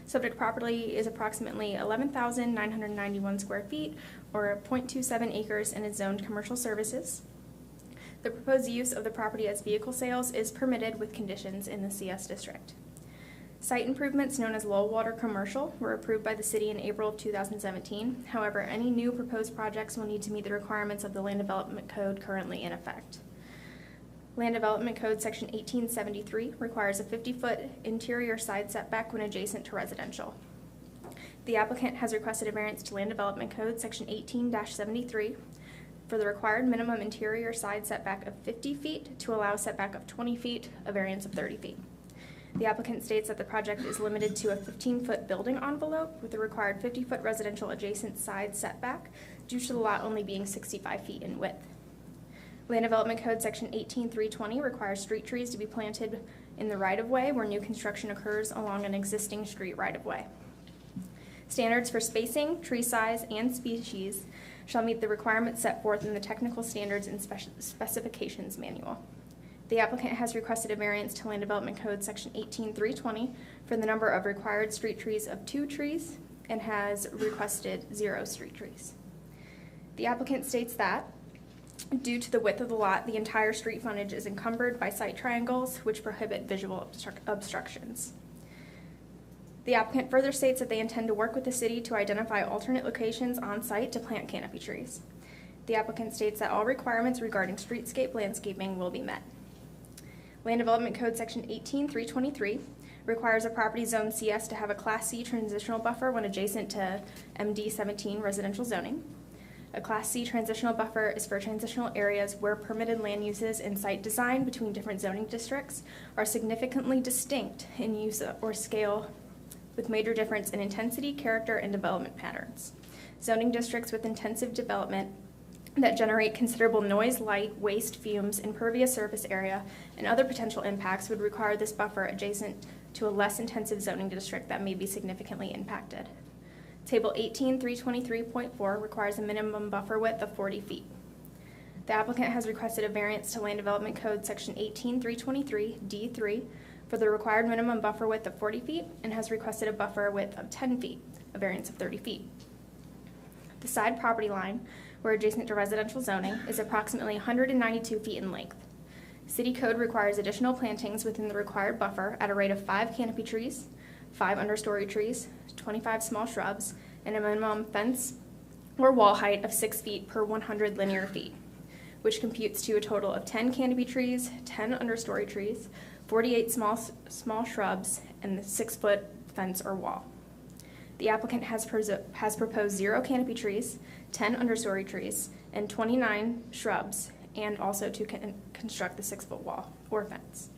Speaker 13: Subject property is approximately 11,991 square feet, or 0.27 acres, and is zoned commercial services. The proposed use of the property as vehicle sales is permitted with conditions in the CS district. Site improvements known as low water commercial were approved by the city in April of 2017. However, any new proposed projects will need to meet the requirements of the Land Development Code currently in effect. Land Development Code Section 1873 requires a 50-foot interior side setback when adjacent to residential. The applicant has requested a variance to Land Development Code Section 18-73 for the required minimum interior side setback of 50 feet to allow a setback of 20 feet, a variance of 30 feet. The applicant states that the project is limited to a 15-foot building envelope with the required 50-foot residential adjacent side setback due to the lot only being 65 feet in width. Land Development Code Section 18320 requires street trees to be planted in the right-of-way where new construction occurs along an existing street right-of-way. Standards for spacing, tree size, and species shall meet the requirements set forth in the Technical Standards and Specifications Manual. The applicant has requested a variance to Land Development Code Section 18320 for the number of required street trees of 2 trees and has requested 0 street trees. The applicant states that, due to the width of the lot, the entire street frontage is encumbered by site triangles which prohibit visual obstructions. The applicant further states that they intend to work with the city to identify alternate locations on site to plant canopy trees. The applicant states that all requirements regarding streetscape landscaping will be met. Land Development Code Section 18323 requires a property zone CS to have a Class C transitional buffer when adjacent to MD 17 residential zoning. A Class C transitional buffer is for transitional areas where permitted land uses and site design between different zoning districts are significantly distinct in use or scale with major difference in intensity, character, and development patterns. Zoning districts with intensive development that generate considerable noise, light, waste, fumes, impervious surface area, and other potential impacts would require this buffer adjacent to a less intensive zoning district that may be significantly impacted. Table 18323.4 requires a minimum buffer width of 40 feet. The applicant has requested a variance to Land Development Code Section 18323 D3 for the required minimum buffer width of 40 feet and has requested a buffer width of 10 feet, a variance of 30 feet. The side property line, where adjacent to residential zoning, is approximately 192 feet in length. City code requires additional plantings within the required buffer at a rate of 5 canopy trees, 5 understory trees, 25 small shrubs, and a minimum fence or wall height of 6 feet per 100 linear feet, which computes to a total of 10 canopy trees, 10 understory trees, 48 small shrubs, and the 6-foot fence or wall. The applicant has proposed 0 canopy trees, 10 understory trees, and 29 shrubs, and also to construct the 6-foot wall or fence.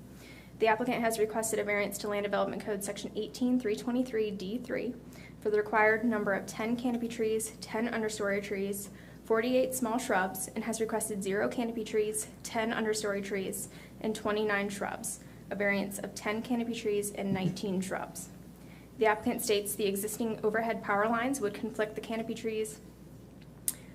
Speaker 13: The applicant has requested a variance to Land Development Code Section 18323 D3 for the required number of 10 canopy trees, 10 understory trees, 48 small shrubs, and has requested 0 canopy trees, 10 understory trees, and 29 shrubs, a variance of 10 canopy trees and 19 shrubs. The applicant states the existing overhead power lines would conflict the canopy trees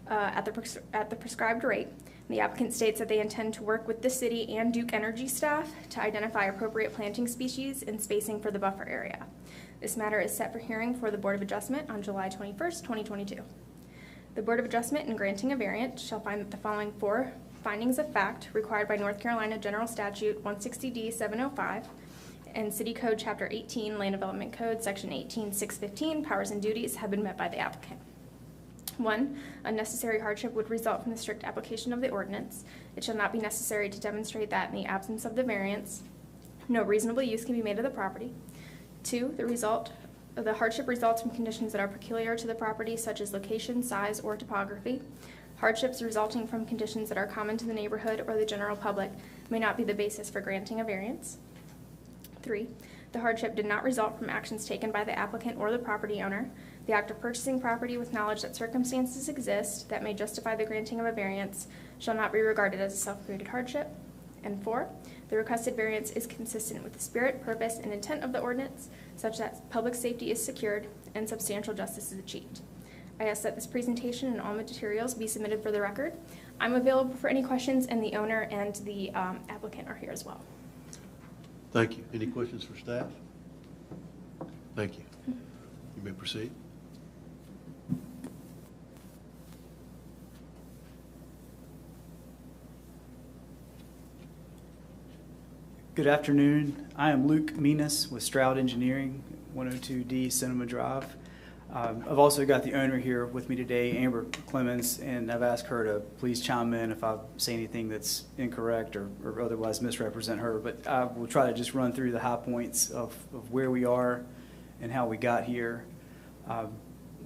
Speaker 13: at the prescribed rate. The applicant states that they intend to work with the city and Duke Energy staff to identify appropriate planting species and spacing for the buffer area. This matter is set for hearing for the Board of Adjustment on July 21st, 2022. The Board of Adjustment, in granting a variance, shall find that the following 4 findings of fact required by North Carolina General Statute 160D 705 and City Code Chapter 18, Land Development Code, Section 18615, Powers and Duties, have been met by the applicant. 1, unnecessary hardship would result from the strict application of the ordinance. It shall not be necessary to demonstrate that in the absence of the variance, no reasonable use can be made of the property. 2, the hardship results from conditions that are peculiar to the property, such as location, size, or topography. Hardships resulting from conditions that are common to the neighborhood or the general public may not be the basis for granting a variance. 3, the hardship did not result from actions taken by the applicant or the property owner. The act of purchasing property with knowledge that circumstances exist that may justify the granting of a variance shall not be regarded as a self-created hardship. And 4, the requested variance is consistent with the spirit, purpose, and intent of the ordinance, such that public safety is secured and substantial justice is achieved. I ask that this presentation and all materials be submitted for the record. I'm available for any questions, and the owner and the applicant are here as well.
Speaker 1: Thank you. Any questions for staff? Thank you. You may proceed.
Speaker 15: Good afternoon. I am Luke Minas with Stroud Engineering, 102D Cinema Drive. I've also got the owner here with me today, Amber Clemens, and I've asked her to please chime in if I say anything that's incorrect or otherwise misrepresent her. But I will try to just run through the high points of where we are and how we got here.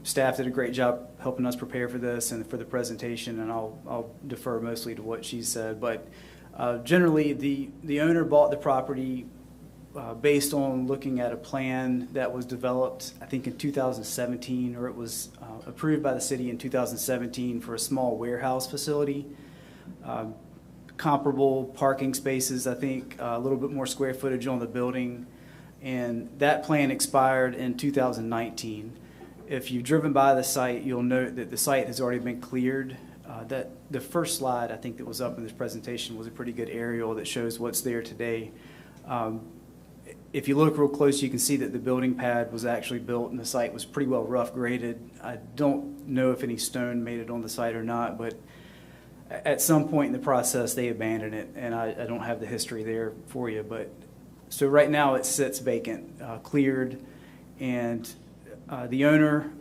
Speaker 15: Staff did a great job helping us prepare for this and for the presentation, and I'll defer mostly to what she said. But generally, the owner bought the property based on looking at a plan that was developed, I think, in 2017, or it was approved by the city in 2017 for a small warehouse facility. Comparable parking spaces, I think, a little bit more square footage on the building, and that plan expired in 2019. If you've driven by the site, you'll note that the site has already been cleared. That the first slide, I think, that was up in this presentation was a pretty good aerial that shows what's there today. If you look real close, you can see that the building pad was actually built and the site was pretty well rough graded. I don't know if any stone made it on the site or not, but at some point in the process, they abandoned it, and I don't have the history there for you. But so right now it sits vacant, cleared, and the owner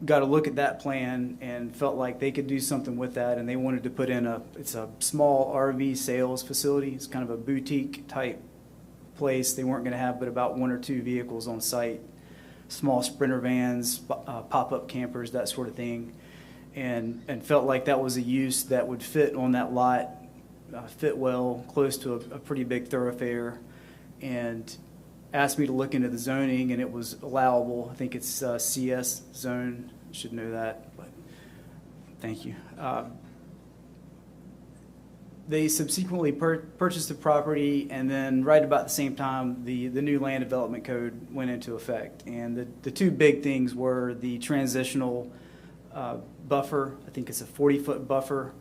Speaker 15: got a look at that plan and felt like they could do something with that, and they wanted to put in it's a small RV sales facility. It's kind of a boutique type place. They weren't going to have but about 1 or 2 vehicles on site, small Sprinter vans, pop-up campers, that sort of thing, and felt like that was a use that would fit on that lot, fit well, close to a pretty big thoroughfare, and asked me to look into the zoning, and it was allowable. I think it's CS zone. Should know that, but thank you. They subsequently purchased the property, and then right about the same time, the new land development code went into effect. And the 2 big things were the transitional buffer. I think it's a 40-foot buffer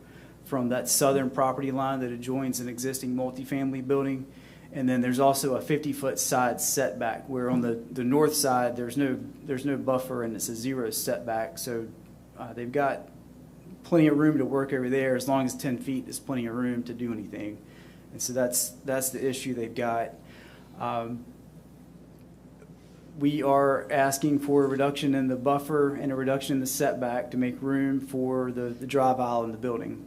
Speaker 15: from that southern property line that adjoins an existing multifamily building. And then there's also a 50-foot side setback, where on the north side there's no buffer and it's a 0 setback. So they've got plenty of room to work over there. As long as 10 feet is plenty of room to do anything. And so that's the issue they've got. We are asking for a reduction in the buffer and a reduction in the setback to make room for the drive aisle in the building.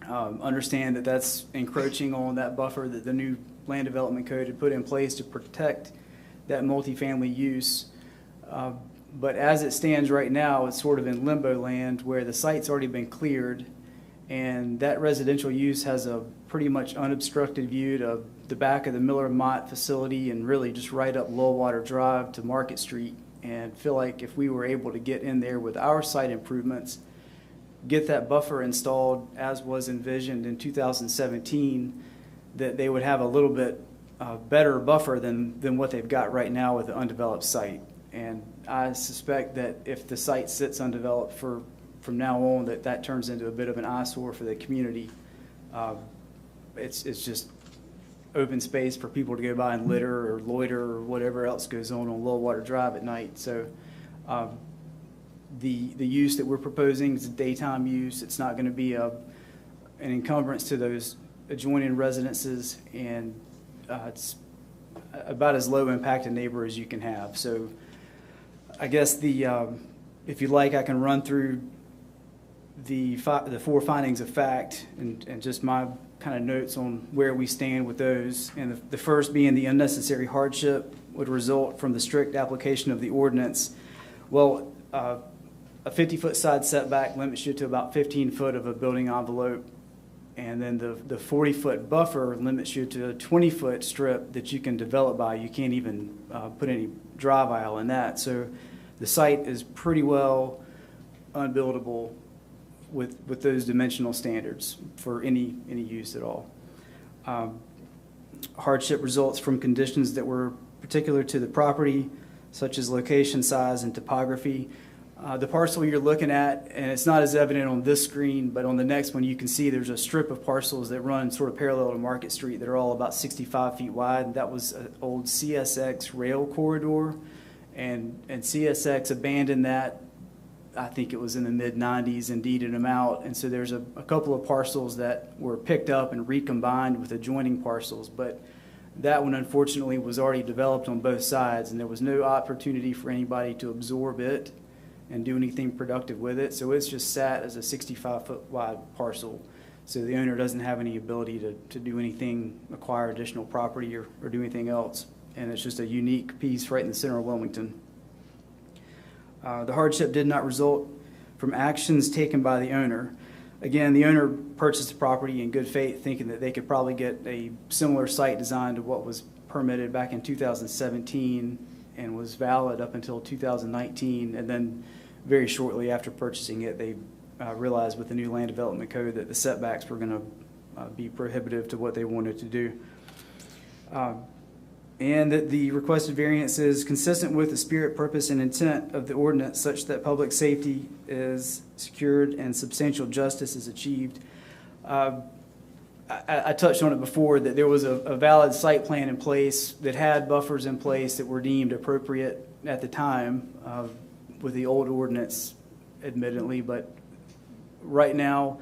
Speaker 15: Understand that that's encroaching on that buffer that the new land development code had put in place to protect that multifamily use. But as it stands right now, it's sort of in limbo land where the site's already been cleared, and that residential use has a pretty much unobstructed view to the back of the Miller Mott facility and really just right up Lowwater Drive to Market Street. And feel like if we were able to get in there with our site improvements, get that buffer installed as was envisioned in 2017, that they would have a little bit better buffer than what they've got right now with the undeveloped site. And I suspect that if the site sits undeveloped from now on, that turns into a bit of an eyesore for the community. It's just open space for people to go by and litter or loiter or whatever else goes on Lowwater Drive at night. So the use that we're proposing is a daytime use. It's not going to be an encumbrance to those adjoining residences, and it's about as low impact a neighbor as you can have. So I guess if you'd like, I can run through the 4 findings of fact and just my kind of notes on where we stand with those. And the first being the unnecessary hardship would result from the strict application of the ordinance. Well, a 50-foot side setback limits you to about 15 foot of a building envelope. And then the 40-foot buffer limits you to a 20-foot strip that you can develop by. You can't even put any drive aisle in that. So the site is pretty well unbuildable with those dimensional standards for any use at all. Hardship results from conditions that were particular to the property, such as location, size, and topography. The parcel you're looking at, and it's not as evident on this screen, but on the next one you can see there's a strip of parcels that run sort of parallel to Market Street that are all about 65 feet wide. That was an old CSX rail corridor, and CSX abandoned that I think it was in the mid-90s, and deeded them out. And so there's a couple of parcels that were picked up and recombined with adjoining parcels. But that one, unfortunately, was already developed on both sides, and there was no opportunity for anybody to absorb it and do anything productive with it. So it's just sat as a 65-foot wide parcel. So the owner doesn't have any ability to do anything, acquire additional property or do anything else. And it's just a unique piece right in the center of Wilmington. The hardship did not result from actions taken by the owner. Again, the owner purchased the property in good faith, thinking that they could probably get a similar site design to what was permitted back in 2017 and was valid up until 2019. And then very shortly after purchasing it, they realized with the new land development code that the setbacks were going to be prohibitive to what they wanted to do. And that the requested variance is consistent with the spirit, purpose, and intent of the ordinance, such that public safety is secured and substantial justice is achieved. I touched on it before, that there was a valid site plan in place that had buffers in place that were deemed appropriate at the time with the old ordinance, admittedly. But right now,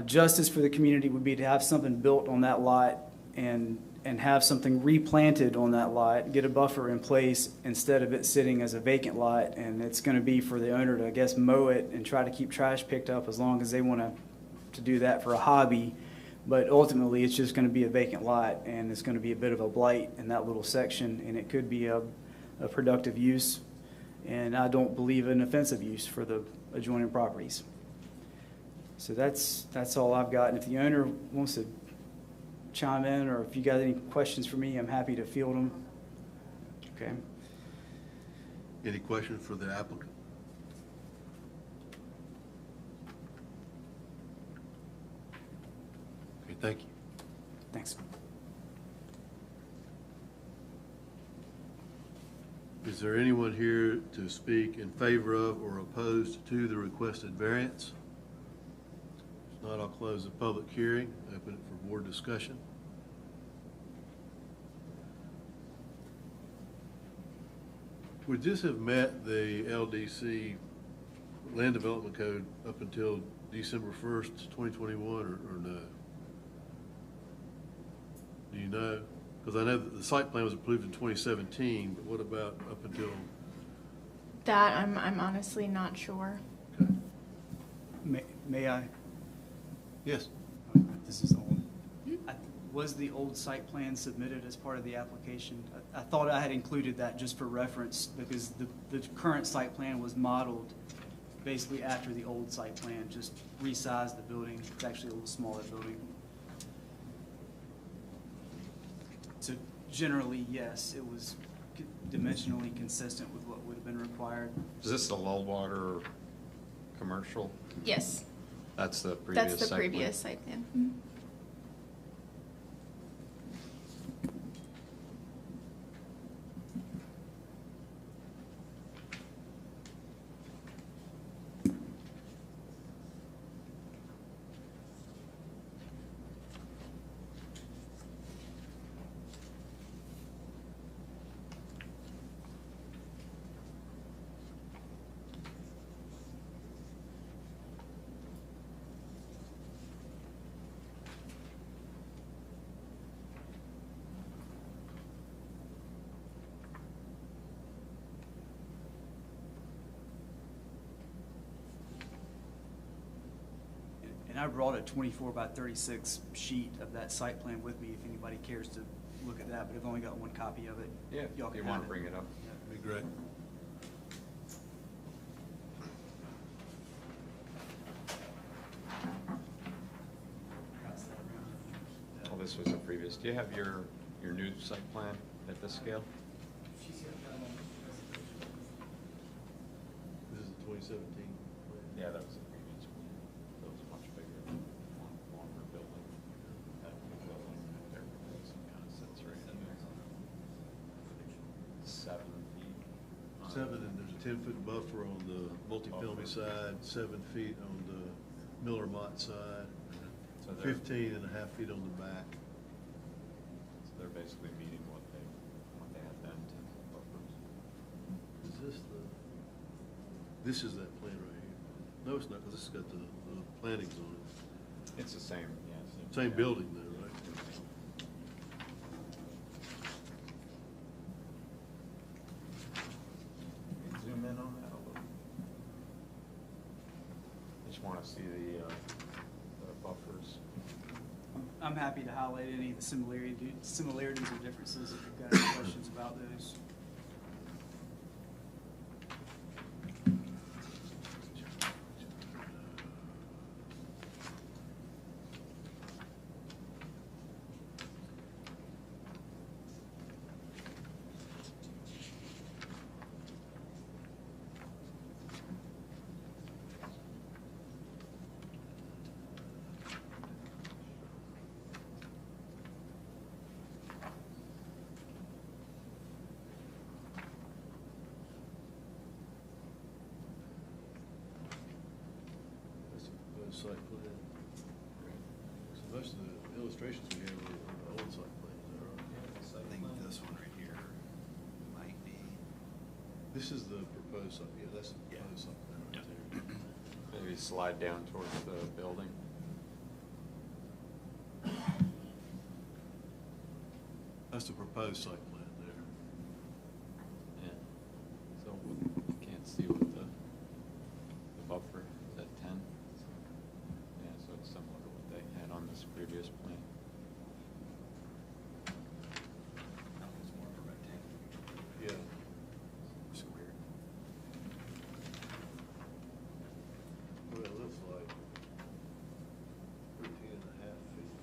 Speaker 15: justice for the community would be to have something built on that lot and have something replanted on that lot, get a buffer in place instead of it sitting as a vacant lot. And it's going to be for the owner to, I guess, mow it and try to keep trash picked up as long as they want to do that for a hobby. But ultimately, it's just going to be a vacant lot, and it's going to be a bit of a blight in that little section, and it could be a productive use. And I don't believe an offensive use for the adjoining properties. So that's all I've got. And if the owner wants to chime in, or if you got any questions for me, I'm happy to field them. Okay.
Speaker 1: Any questions for the applicant? Okay, thank you.
Speaker 15: Thanks.
Speaker 1: Is there anyone here to speak in favor of or opposed to the requested variance? If not, I'll close the public hearing, open it for board discussion. Would this have met the LDC Land Development Code up until December 1st, 2021, or no? Do you know? Because I know that the site plan was approved in 2017, but what about up until?
Speaker 13: That I'm honestly not sure.
Speaker 1: Okay.
Speaker 15: May I?
Speaker 1: Yes.
Speaker 15: This is old. Was the old site plan submitted as part of the application? I thought I had included that just for reference, because the current site plan was modeled basically after the old site plan, just resized the building. It's actually a little smaller building. So generally, yes, it was dimensionally consistent with what would have been required.
Speaker 5: Is this the low water commercial?
Speaker 13: Yes.
Speaker 5: That's the previous
Speaker 13: That's the
Speaker 5: site plan?
Speaker 13: previous site plan. Mm-hmm.
Speaker 15: And I brought a 24 by 36 sheet of that site plan with me if anybody cares to look at that, but I've only got one copy of it.
Speaker 5: Yeah,
Speaker 15: Y'all
Speaker 5: if you
Speaker 15: can
Speaker 5: want
Speaker 15: have
Speaker 5: to bring it up.
Speaker 1: That'd be great.
Speaker 5: Oh, this was the previous. Do you have your new site plan at this scale?
Speaker 1: This is 2017.
Speaker 5: Yeah, that was the previous one. That was a much bigger, longer building. That building there kind of sits right in there. 7 feet.
Speaker 1: 7, and there's a 10-foot buffer on the multifamily side, 7 feet on the Miller-Mott side,
Speaker 5: So they're-
Speaker 1: 15 and a half feet on the back.
Speaker 5: So they're basically meeting what they had then, 10 buffers.
Speaker 1: Is this the? This is that plan right here. No, it's not, because this has got the plantings on it.
Speaker 5: It's the same, yeah.
Speaker 1: Same building though, right?
Speaker 5: Zoom in on that a little. Just want to see the buffers.
Speaker 15: I'm happy to highlight any of the similarities or differences if you've got any questions about those.
Speaker 1: That's the proposed site plan. So most of the illustrations we have are old site plans,
Speaker 11: I think this one right here might be.
Speaker 1: This is the proposed site, yeah, that's the proposed site plan right there.
Speaker 5: Maybe slide down towards the building.
Speaker 1: That's the proposed site plan there.
Speaker 5: Yeah. So you can't see what the buffer is at 10. Yeah, so it's similar to what they had on this previous plan.
Speaker 11: It's more of a rectangle.
Speaker 1: Yeah.
Speaker 11: Square.
Speaker 1: Well, it looks like 13 and a half feet.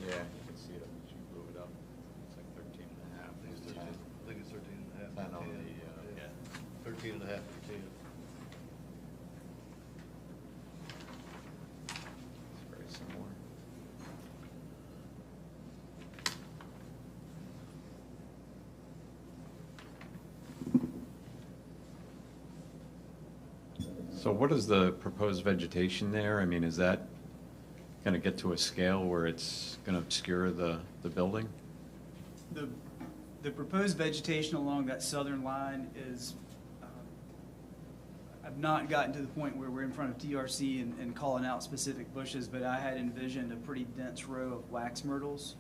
Speaker 5: Yeah, you can see it as you move it up. It's like 13 and a half.
Speaker 1: I think it's 13, I think it's 13 and a half.
Speaker 5: 10
Speaker 1: to
Speaker 5: on
Speaker 1: 10.
Speaker 5: the,
Speaker 1: Yeah. 13 and a half to 10.
Speaker 5: It's very similar. So what is the proposed vegetation there? I mean, is that going to get to a scale where it's going to obscure the building?
Speaker 15: The proposed vegetation along that southern line is, I've not gotten to the point where we're in front of DRC and calling out specific bushes, but I had envisioned a pretty dense row of wax myrtles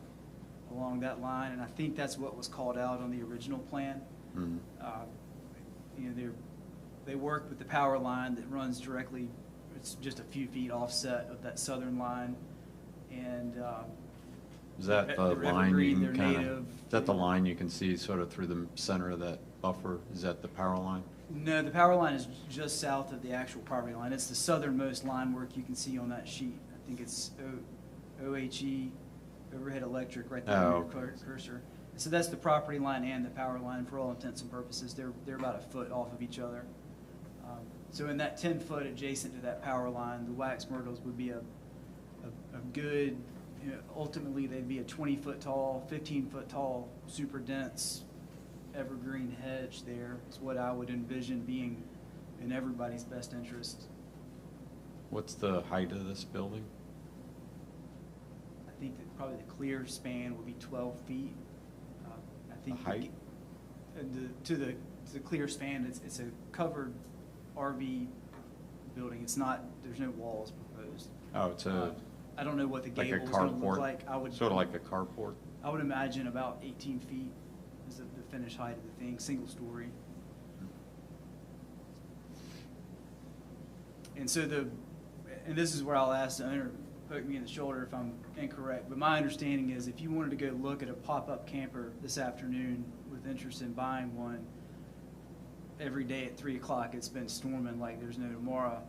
Speaker 15: along that line, and I think that's what was called out on the original plan.
Speaker 5: Mhm.
Speaker 15: You know, they work with the power line that runs directly, it's just a few feet offset of that southern line, and
Speaker 5: Is that the
Speaker 15: they're
Speaker 5: line
Speaker 15: evergreen,
Speaker 5: you
Speaker 15: they're
Speaker 5: can kind of,
Speaker 15: native.
Speaker 5: is that the line you can see sort of through the center of that buffer? Is that the power line?
Speaker 15: No, the power line is just south of the actual property line. It's the southernmost line work you can see on that sheet. I think it's OHE, Overhead Electric, right there
Speaker 5: Oh,
Speaker 15: on your cursor. So that's the property line and the power line for all intents and purposes. They're about a foot off of each other. So in that 10-foot adjacent to that power line, the wax myrtles would be a good, you know, ultimately they'd be a 20-foot tall, 15-foot tall, super dense evergreen hedge there. Is what I would envision being in everybody's best interest.
Speaker 5: What's the height of this building?
Speaker 15: I think that probably the clear span would be 12 feet. I think
Speaker 5: The height?
Speaker 15: to the clear span, it's a covered RV building. It's not, there's no walls proposed.
Speaker 5: Oh, it's a,
Speaker 15: I don't know what the
Speaker 5: like a
Speaker 15: gable is going to look
Speaker 5: carport?
Speaker 15: like.
Speaker 5: Sort of like a carport?
Speaker 15: I would imagine about 18 feet is the finished height of the thing, single story. And so and this is where I'll ask the owner, poke me in the shoulder if I'm incorrect, but my understanding is if you wanted to go look at a pop-up camper this afternoon with interest in buying one, every day at 3 o'clock it's been storming like there's no tomorrow.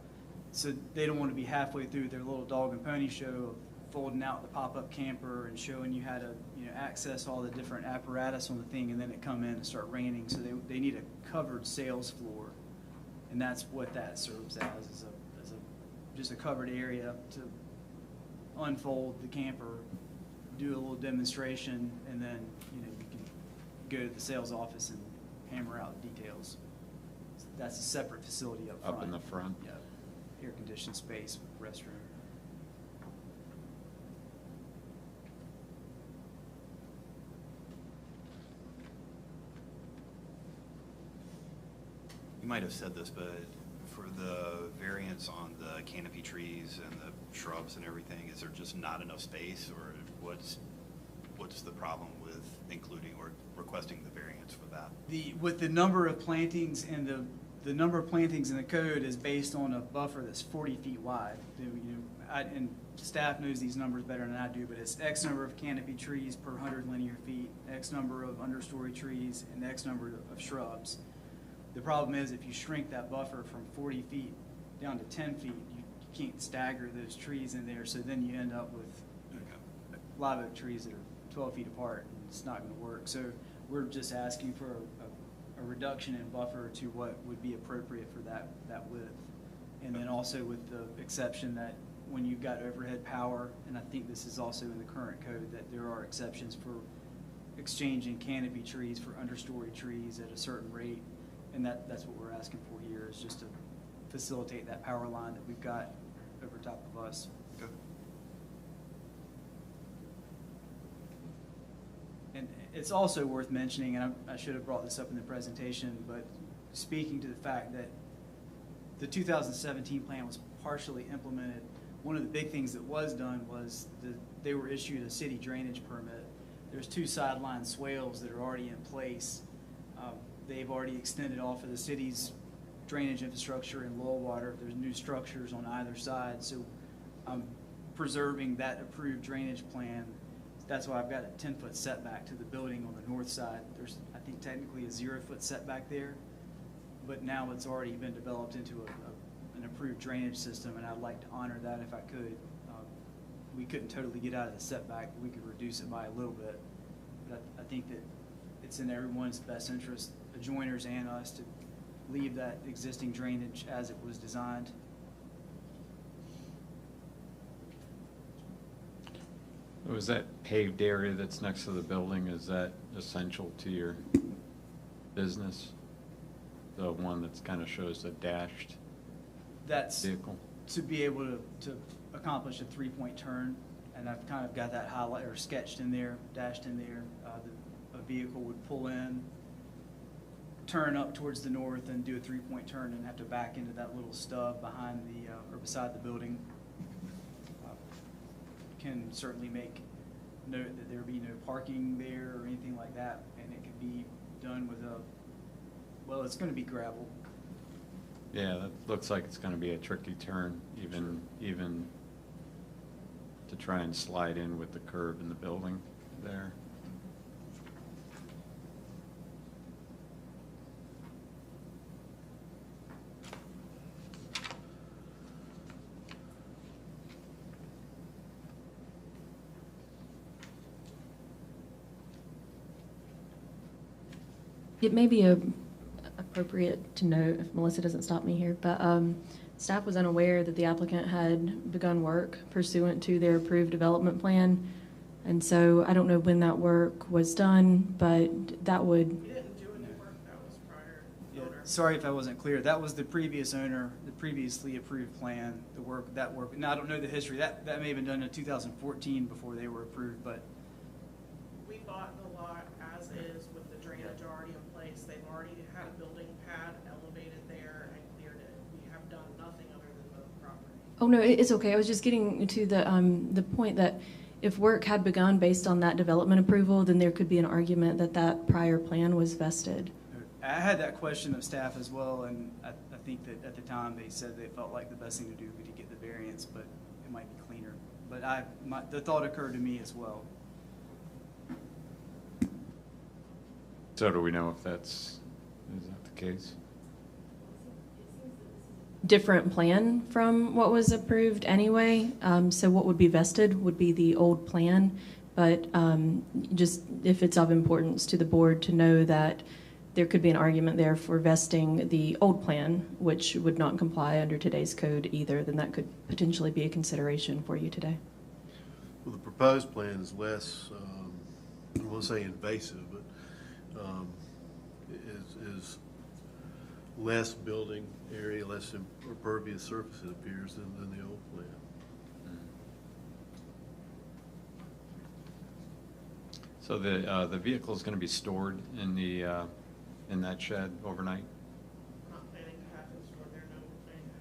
Speaker 15: So they don't want to be halfway through their little dog and pony show of folding out the pop-up camper and showing you how to, you know, access all the different apparatus on the thing, and then it come in and start raining. So they need a covered sales floor, and that's what that serves as, is just a covered area to unfold the camper, do a little demonstration, and then, you know, you can go to the sales office and hammer out details. That's a separate facility up front.
Speaker 5: Up in the front?
Speaker 15: Yeah, air-conditioned space, restroom.
Speaker 11: You might have said this, but for the variance on the canopy trees and the shrubs and everything, is there just not enough space, or what's the problem with including or requesting the variance for that?
Speaker 15: With the number of plantings and the number of plantings in the code is based on a buffer that's 40 feet wide. And staff knows these numbers better than I do, but it's X number of canopy trees per 100 linear feet, X number of understory trees, and X number of shrubs. The problem is if you shrink that buffer from 40 feet down to 10 feet, you can't stagger those trees in there, so then you end up with live oak trees that are 12 feet apart, and it's not going to work. So we're just asking for a reduction in buffer to what would be appropriate for that width. And then also with the exception that when you've got overhead power, and I think this is also in the current code, that there are exceptions for exchanging canopy trees for understory trees at a certain rate. And that's what we're asking for here, is just to facilitate that power line that we've got over top of us.
Speaker 11: Okay.
Speaker 15: And it's also worth mentioning, and I should have brought this up in the presentation, but speaking to the fact that the 2017 plan was partially implemented, one of the big things that was done was they were issued a city drainage permit. There's 2 sideline swales that are already in place. They've already extended off of the city's drainage infrastructure in low water. There's new structures on either side, so I'm preserving that approved drainage plan. That's why I've got a 10-foot setback to the building on the north side. There's, I think, technically a 0-foot setback there, but now it's already been developed into an approved drainage system, and I'd like to honor that if I could. We couldn't totally get out of the setback, but we could reduce it by a little bit. But I think that it's in everyone's best interest, adjoiners and us, to leave that existing drainage as it was designed.
Speaker 5: Was that paved area that's next to the building, is that essential to your business? The one that's kind of shows a dashed vehicle?
Speaker 15: To be able to accomplish a 3-point turn, and I've kind of got that highlight or sketched in there, dashed in there. A vehicle would pull in, turn up towards the north, and do a 3-point turn, and have to back into that little stub behind the or beside the building. Can certainly make note that there be no parking there or anything like that, and it could be done with it's going to be gravel.
Speaker 5: Yeah, that looks like it's going to be a tricky turn, even to try and slide in with the curb in the building there.
Speaker 4: It may be appropriate to note, if Melissa doesn't stop me here, but staff was unaware that the applicant had begun work pursuant to their approved development plan. And so I don't know when that work was done, but that would...
Speaker 16: We didn't do any work, that was prior owner.
Speaker 15: Sorry if I wasn't clear. That was the previous owner, the previously approved plan, that work. Now, I don't know the history. That may have been done in 2014 before they were approved, but...
Speaker 16: We bought the lot as is with the drainage already in place. They've already had a building pad elevated there and cleared it. We have done nothing other than the property.
Speaker 4: Oh, no, it's okay. I was just getting to the point that if work had begun based on that development approval, then there could be an argument that that prior plan was vested.
Speaker 15: I had that question of staff as well, and I think that at the time they said they felt like the best thing to do would be to get the variance, but it might be cleaner. But the thought occurred to me as well.
Speaker 5: So do we know if is that the case?
Speaker 4: Different plan from what was approved anyway. So what would be vested would be the old plan. But just if it's of importance to the board to know that there could be an argument there for vesting the old plan, which would not comply under today's code either, then that could potentially be a consideration for you today.
Speaker 1: Well, the proposed plan is less, I don't want to say invasive, but is less building area, less impervious surface, it appears, than the old plan.
Speaker 5: So the vehicle is going to be stored in that shed overnight?
Speaker 16: We're not planning to have it stored there, no. We're planning to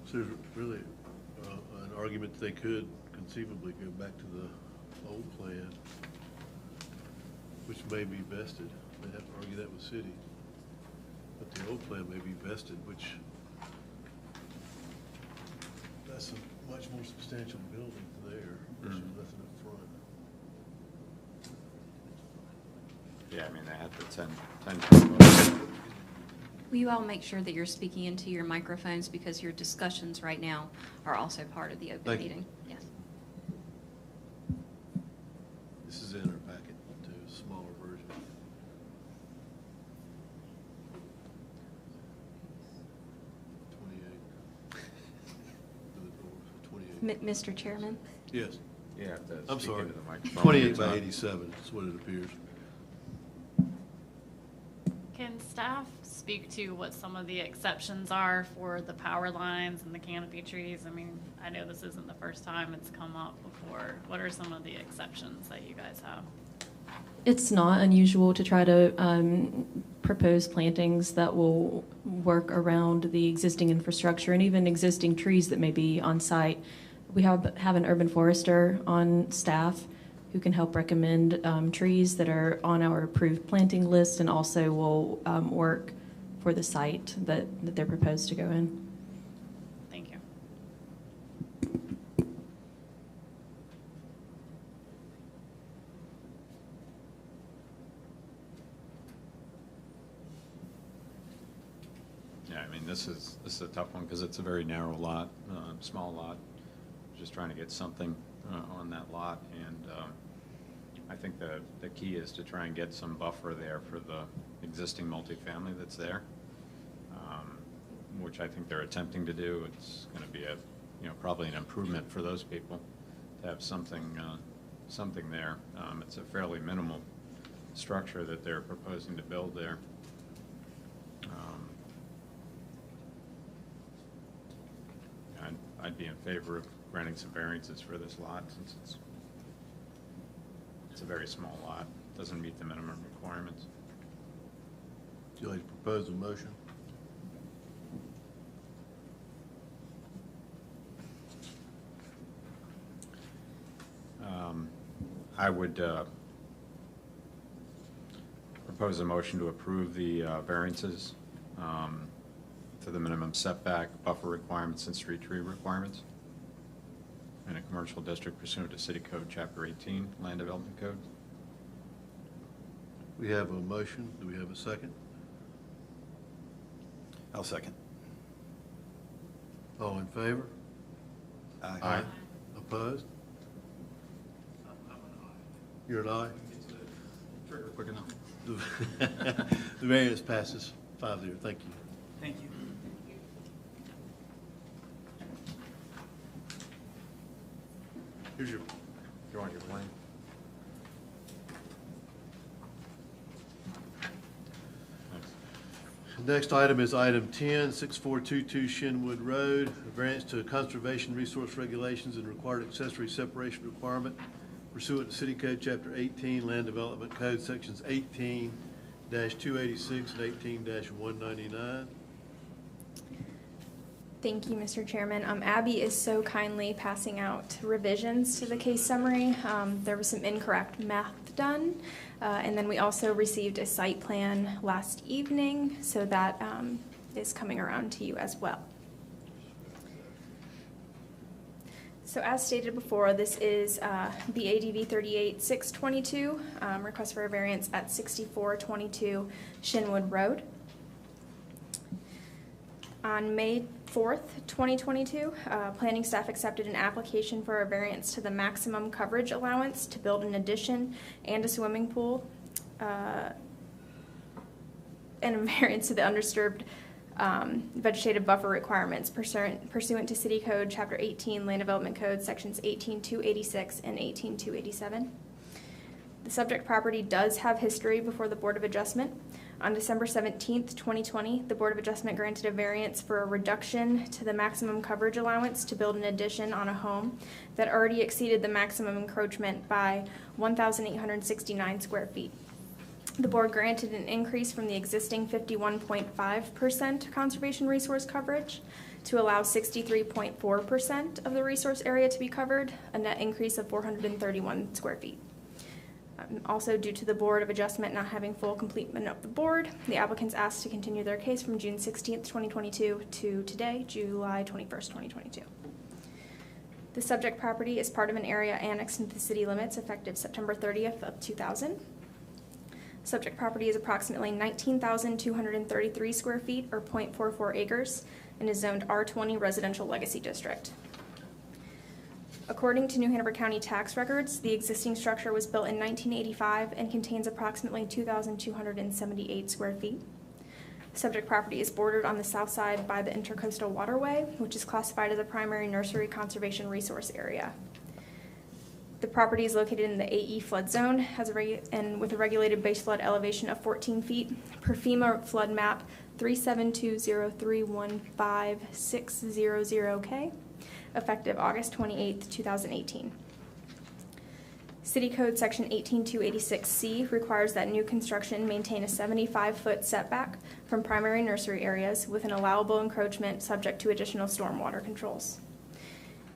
Speaker 1: So there's really an argument that they could conceivably go back to the old plan, which may be vested. They have to argue that with city. But the old plan may be vested, which that's a much more substantial building there. There's nothing up front.
Speaker 5: Yeah, I mean, they had the 10.
Speaker 12: Will you all make sure that you're speaking into your microphones because your discussions right now are also part of the open
Speaker 1: Thank you.
Speaker 12: meeting? Yes.
Speaker 1: This is in our packet too, a smaller version.
Speaker 12: Mr. Chairman?
Speaker 1: Yes.
Speaker 5: You have to
Speaker 1: I'm
Speaker 5: speak
Speaker 1: sorry.
Speaker 5: into the microphone.
Speaker 1: 28 by 87 is what it appears.
Speaker 10: Can staff speak to what some of the exceptions are for the power lines and the canopy trees? I mean, I know this isn't the first time it's come up before. What are some of the exceptions that you guys have?
Speaker 4: It's not unusual to try to propose plantings that will work around the existing infrastructure and even existing trees that may be on site. We have an urban forester on staff who can help recommend trees that are on our approved planting list and also will work for the site that they're proposed to go in.
Speaker 10: Thank you.
Speaker 5: Yeah, I mean, this is a tough one because it's a very narrow lot, small lot. Just trying to get something on that lot, and I think the key is to try and get some buffer there for the existing multifamily that's there, which I think they're attempting to do. It's going to be a, probably an improvement for those people to have something there. It's a fairly minimal structure that they're proposing to build there. I'd be in favor of granting some variances for this lot since it's a very small lot, doesn't meet the minimum requirements.
Speaker 1: Would you like to propose a motion?
Speaker 5: I would propose a motion to approve the variances to the minimum setback, buffer requirements, and street tree requirements in a commercial district pursuant to City Code Chapter 18, Land Development Code.
Speaker 1: We have a motion. Do we have a second?
Speaker 11: I'll second.
Speaker 1: All in favor?
Speaker 11: Aye.
Speaker 1: Opposed? You're an aye?
Speaker 3: Trigger quick enough.
Speaker 1: The variance passes 5-0. Thank you.
Speaker 15: Thank you.
Speaker 1: Here's your,
Speaker 5: You want your plan?
Speaker 1: next item is item 10, 6422 Shenwood Road, a variance to conservation resource regulations and required accessory separation requirement pursuant to City Code Chapter 18, Land Development Code, Sections 18-286 and 18-199.
Speaker 13: Thank you, Mr. Chairman. Abby is so kindly passing out revisions to the case summary. There was some incorrect math done, and then we also received a site plan last evening, so that is coming around to you as well. So as stated before, this is BADV 38-622, request for a variance at 6422 Shenwood Road. On May 4th, 2022, planning staff accepted an application for a variance to the maximum coverage allowance to build an addition and a swimming pool, and a variance to the undisturbed vegetative buffer requirements pursuant to City Code Chapter 18, Land Development Code, Sections 18-286 and 18-287. The subject property does have history before the Board of Adjustment. On December 17th, 2020, the Board of Adjustment granted a variance for a reduction to the maximum coverage allowance to build an addition on a home that already exceeded the maximum encroachment by 1,869 square feet. The board granted an increase from the existing 51.5% conservation resource coverage to allow 63.4% of the resource area to be covered, a net increase of 431 square feet. Also, due to the Board of Adjustment not having full completion of the board, the applicants asked to continue their case from June 16th, 2022 to today, July 21st, 2022. The subject property is part of an area annexed into the city limits effective September 30th of 2000. Subject property is approximately 19,233 square feet or 0.44 acres and is zoned R20 Residential Legacy District. According to New Hanover County tax records, the existing structure was built in 1985 and contains approximately 2,278 square feet. Subject property is bordered on the south side by the Intercoastal Waterway, which is classified as a primary nursery conservation resource area. The property is located in the AE flood zone and with a regulated base flood elevation of 14 feet per FEMA flood map 37203156000K, effective August 28, 2018. City Code Section 18286C requires that new construction maintain a 75-foot setback from primary nursery areas with an allowable encroachment subject to additional stormwater controls.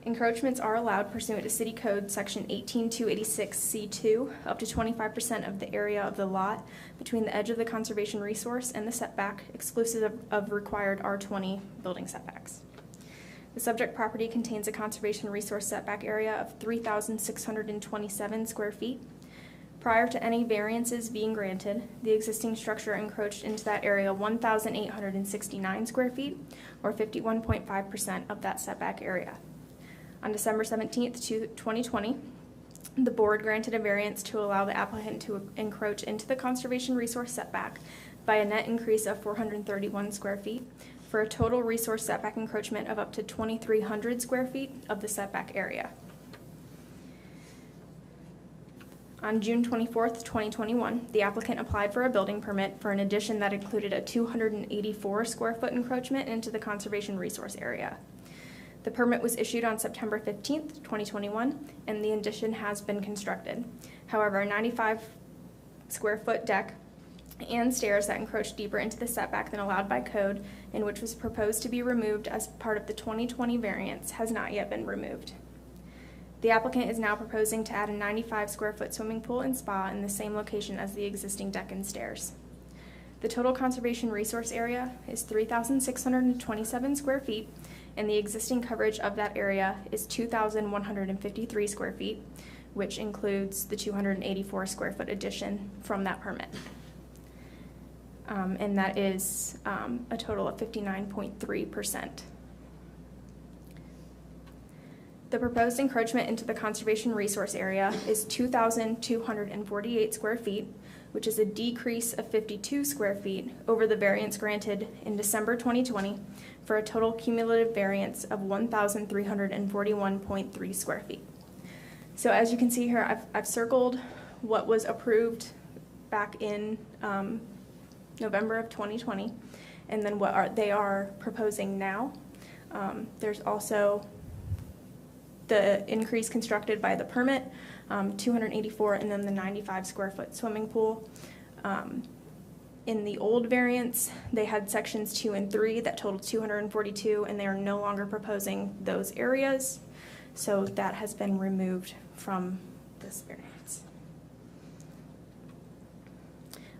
Speaker 13: Encroachments are allowed pursuant to City Code Section 18286C2 up to 25% of the area of the lot between the edge of the conservation resource and the setback, exclusive of required R20 building setbacks. The subject property contains a conservation resource setback area of 3,627 square feet. Prior to any variances being granted, the existing structure encroached into that area 1,869 square feet, or 51.5% of that setback area. On December 17, 2020, the board granted a variance to allow the applicant to encroach into the conservation resource setback by a net increase of 431 square feet, for a total resource setback encroachment of up to 2,300 square feet of the setback area. On June 24th, 2021, the applicant applied for a building permit for an addition that included a 284 square foot encroachment into the conservation resource area. The permit was issued on September 15th, 2021, and the addition has been constructed. However, a 95 square foot deck and stairs that encroach deeper into the setback than allowed by code, and which was proposed to be removed as part of the 2020 variance, has not yet been removed. The applicant is now proposing to add a 95 square foot swimming pool and spa in the same location as the existing deck and stairs. The total conservation resource area is 3,627 square feet, and the existing coverage of that area is 2,153 square feet, which includes the 284 square foot addition from that permit. And that is a total of 59.3%. The proposed encroachment into the conservation resource area is 2,248 square feet, which is a decrease of 52 square feet over the variance granted in December 2020 for a total cumulative variance of 1,341.3 square feet. So as you can see here, I've circled what was approved back in November of 2020, and then what they are proposing now. There's also the increase constructed by the permit, 284, and then the 95 square foot swimming pool. In the old variance, they had sections 2 and 3 that totaled 242, and they are no longer proposing those areas. So that has been removed from this variance.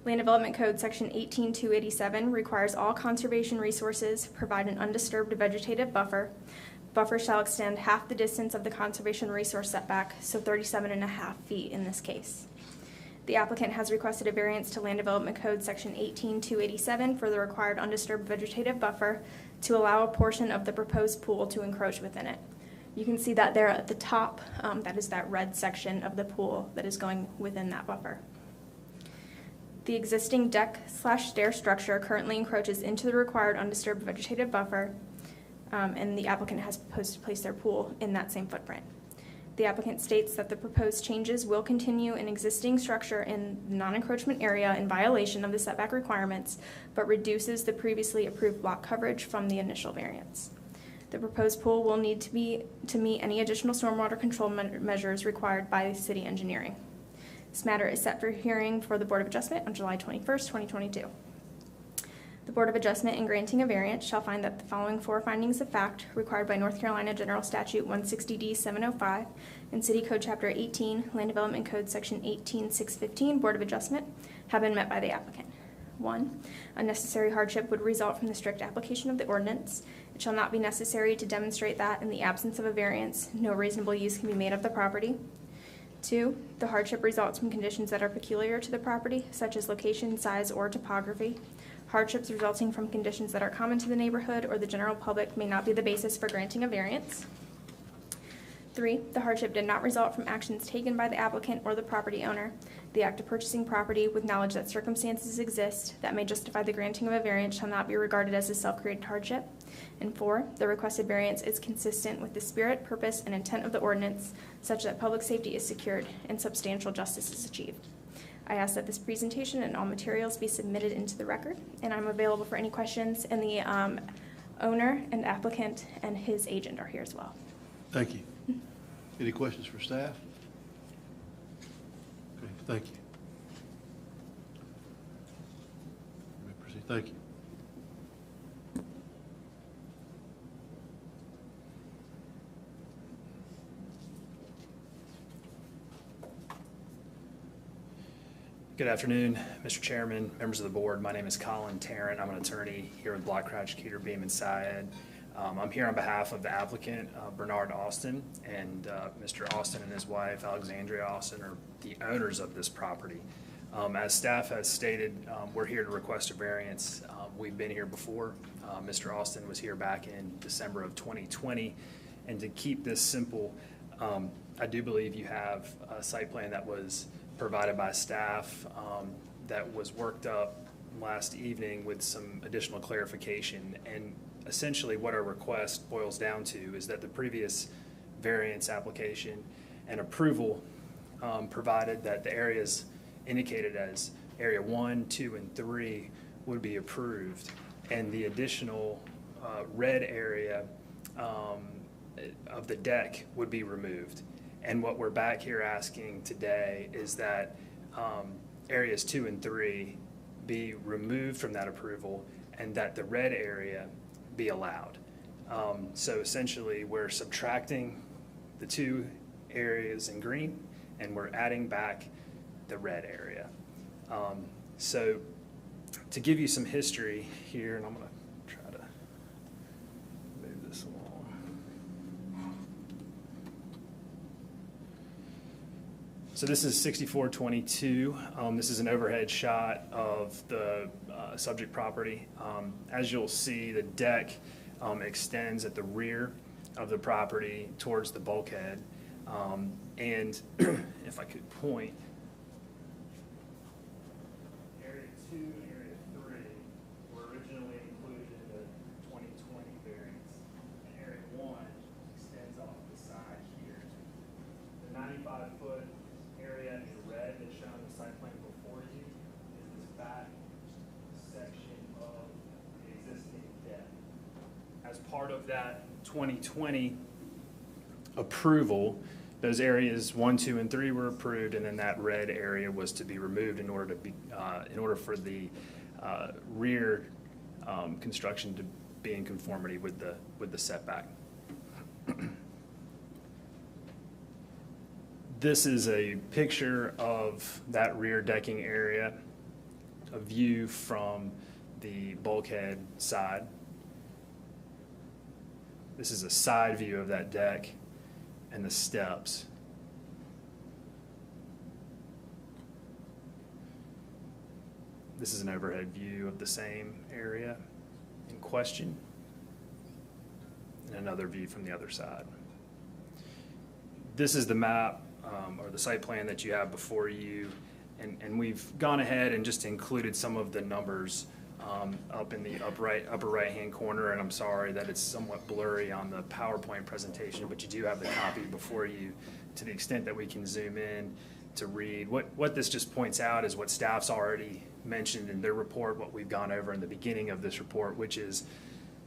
Speaker 13: Land Development Code Section 18287 requires all conservation resources provide an undisturbed vegetative buffer. Buffer shall extend half the distance of the conservation resource setback, so 37.5 feet in this case. The applicant has requested a variance to Land Development Code Section 18287 for the required undisturbed vegetative buffer to allow a portion of the proposed pool to encroach within it. You can see that there at the top, that is that red section of the pool that is going within that buffer. The existing deck/stair structure currently encroaches into the required undisturbed vegetative buffer, and the applicant has proposed to place their pool in that same footprint. The applicant states that the proposed changes will continue an existing structure in the non-encroachment area in violation of the setback requirements, but reduces the previously approved lot coverage from the initial variance. The proposed pool will need to meet any additional stormwater control measures required by city engineering. This matter is set for hearing for the Board of Adjustment on July 21st, 2022. The Board of Adjustment in granting a variance shall find that the following 4 findings of fact required by North Carolina General Statute 160D 705 and City Code Chapter 18, Land Development Code Section 18615, Board of Adjustment, have been met by the applicant. 1. Unnecessary hardship would result from the strict application of the ordinance. It shall not be necessary to demonstrate that, in the absence of a variance, no reasonable use can be made of the property. 2. The hardship results from conditions that are peculiar to the property, such as location, size, or topography. Hardships resulting from conditions that are common to the neighborhood or the general public may not be the basis for granting a variance. 3. The hardship did not result from actions taken by the applicant or the property owner. The act of purchasing property with knowledge that circumstances exist that may justify the granting of a variance shall not be regarded as a self-created hardship. And 4. The requested variance is consistent with the spirit, purpose, and intent of the ordinance, such that public safety is secured and substantial justice is achieved. I ask that this presentation and all materials be submitted into the record, and I'm available for any questions, and the owner and applicant and his agent are here as well.
Speaker 1: Thank you. Any questions for staff? Okay, thank you. You may proceed. Thank you.
Speaker 17: Good afternoon, Mr. Chairman, members of the board. My name is Colin Tarrant. I'm an attorney here with Block Crouch, Keeter, Beam, and Syed. I'm here on behalf of the applicant, Bernard Austin, and Mr. Austin and his wife, Alexandria Austin, are the owners of this property. As staff has stated, we're here to request a variance. We've been here before. Mr. Austin was here back in December of 2020. And to keep this simple, I do believe you have a site plan that was provided by staff that was worked up last evening with some additional clarification. And essentially what our request boils down to is that the previous variance application and approval provided that the areas indicated as area 1, 2, and 3 would be approved, and the additional red area of the deck would be removed. And what we're back here asking today is that areas 2 and 3 be removed from that approval and that the red area be allowed. So essentially we're subtracting the 2 areas in green and we're adding back the red area. So to give you some history here, and I'm going to try to move this along. So this is 6422. This is an overhead shot of the subject property. As you'll see, the deck extends at the rear of the property towards the bulkhead. And if I could point, area 2 and area 3 were originally included in the 2020 variance. And area 1 extends off the side here. The 95-foot area in red that's shown on the site plan before you is this back section of the existing deck. As part of that 2020 approval, those areas 1, 2, and 3 were approved, and then that red area was to be removed in order for the rear construction to be in conformity with the setback. This is a picture of that rear decking area, a view from the bulkhead side. This is a side view of that deck and the steps. This is an overhead view of the same area in question, and another view from the other side. This is the map or the site plan that you have before you, and we've gone ahead and just included some of the numbers up in the upper right hand corner, and I'm sorry that it's somewhat blurry on the PowerPoint presentation, but you do have the copy before you to the extent that we can zoom in to read. What this just points out is what staff's already mentioned in their report, what we've gone over in the beginning of this report, which is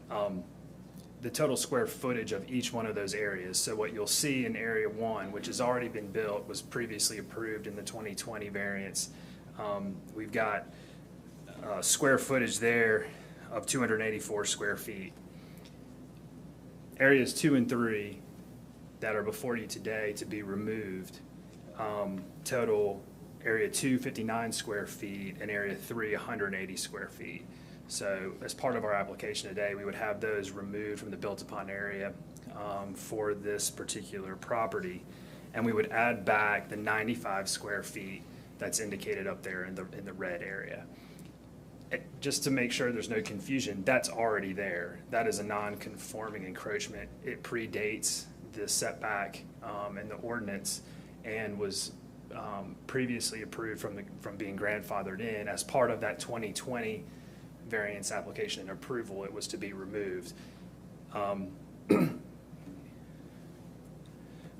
Speaker 17: the total square footage of each one of those areas. So what you'll see in area 1, which has already been built, was previously approved in the 2020 variance. We've got square footage there of 284 square feet. Areas 2 and 3 that are before you today to be removed, total area 2, 59 square feet, and area 3, 180 square feet. So as part of our application today, we would have those removed from the built-upon area for this particular property, and we would add back the 95 square feet that's indicated up there in the red area. Just to make sure there's no confusion, that's already there. That is a non-conforming encroachment. It predates the setback and the ordinance, and was previously approved from being grandfathered in. As part of that 2020 variance application and approval, it was to be removed.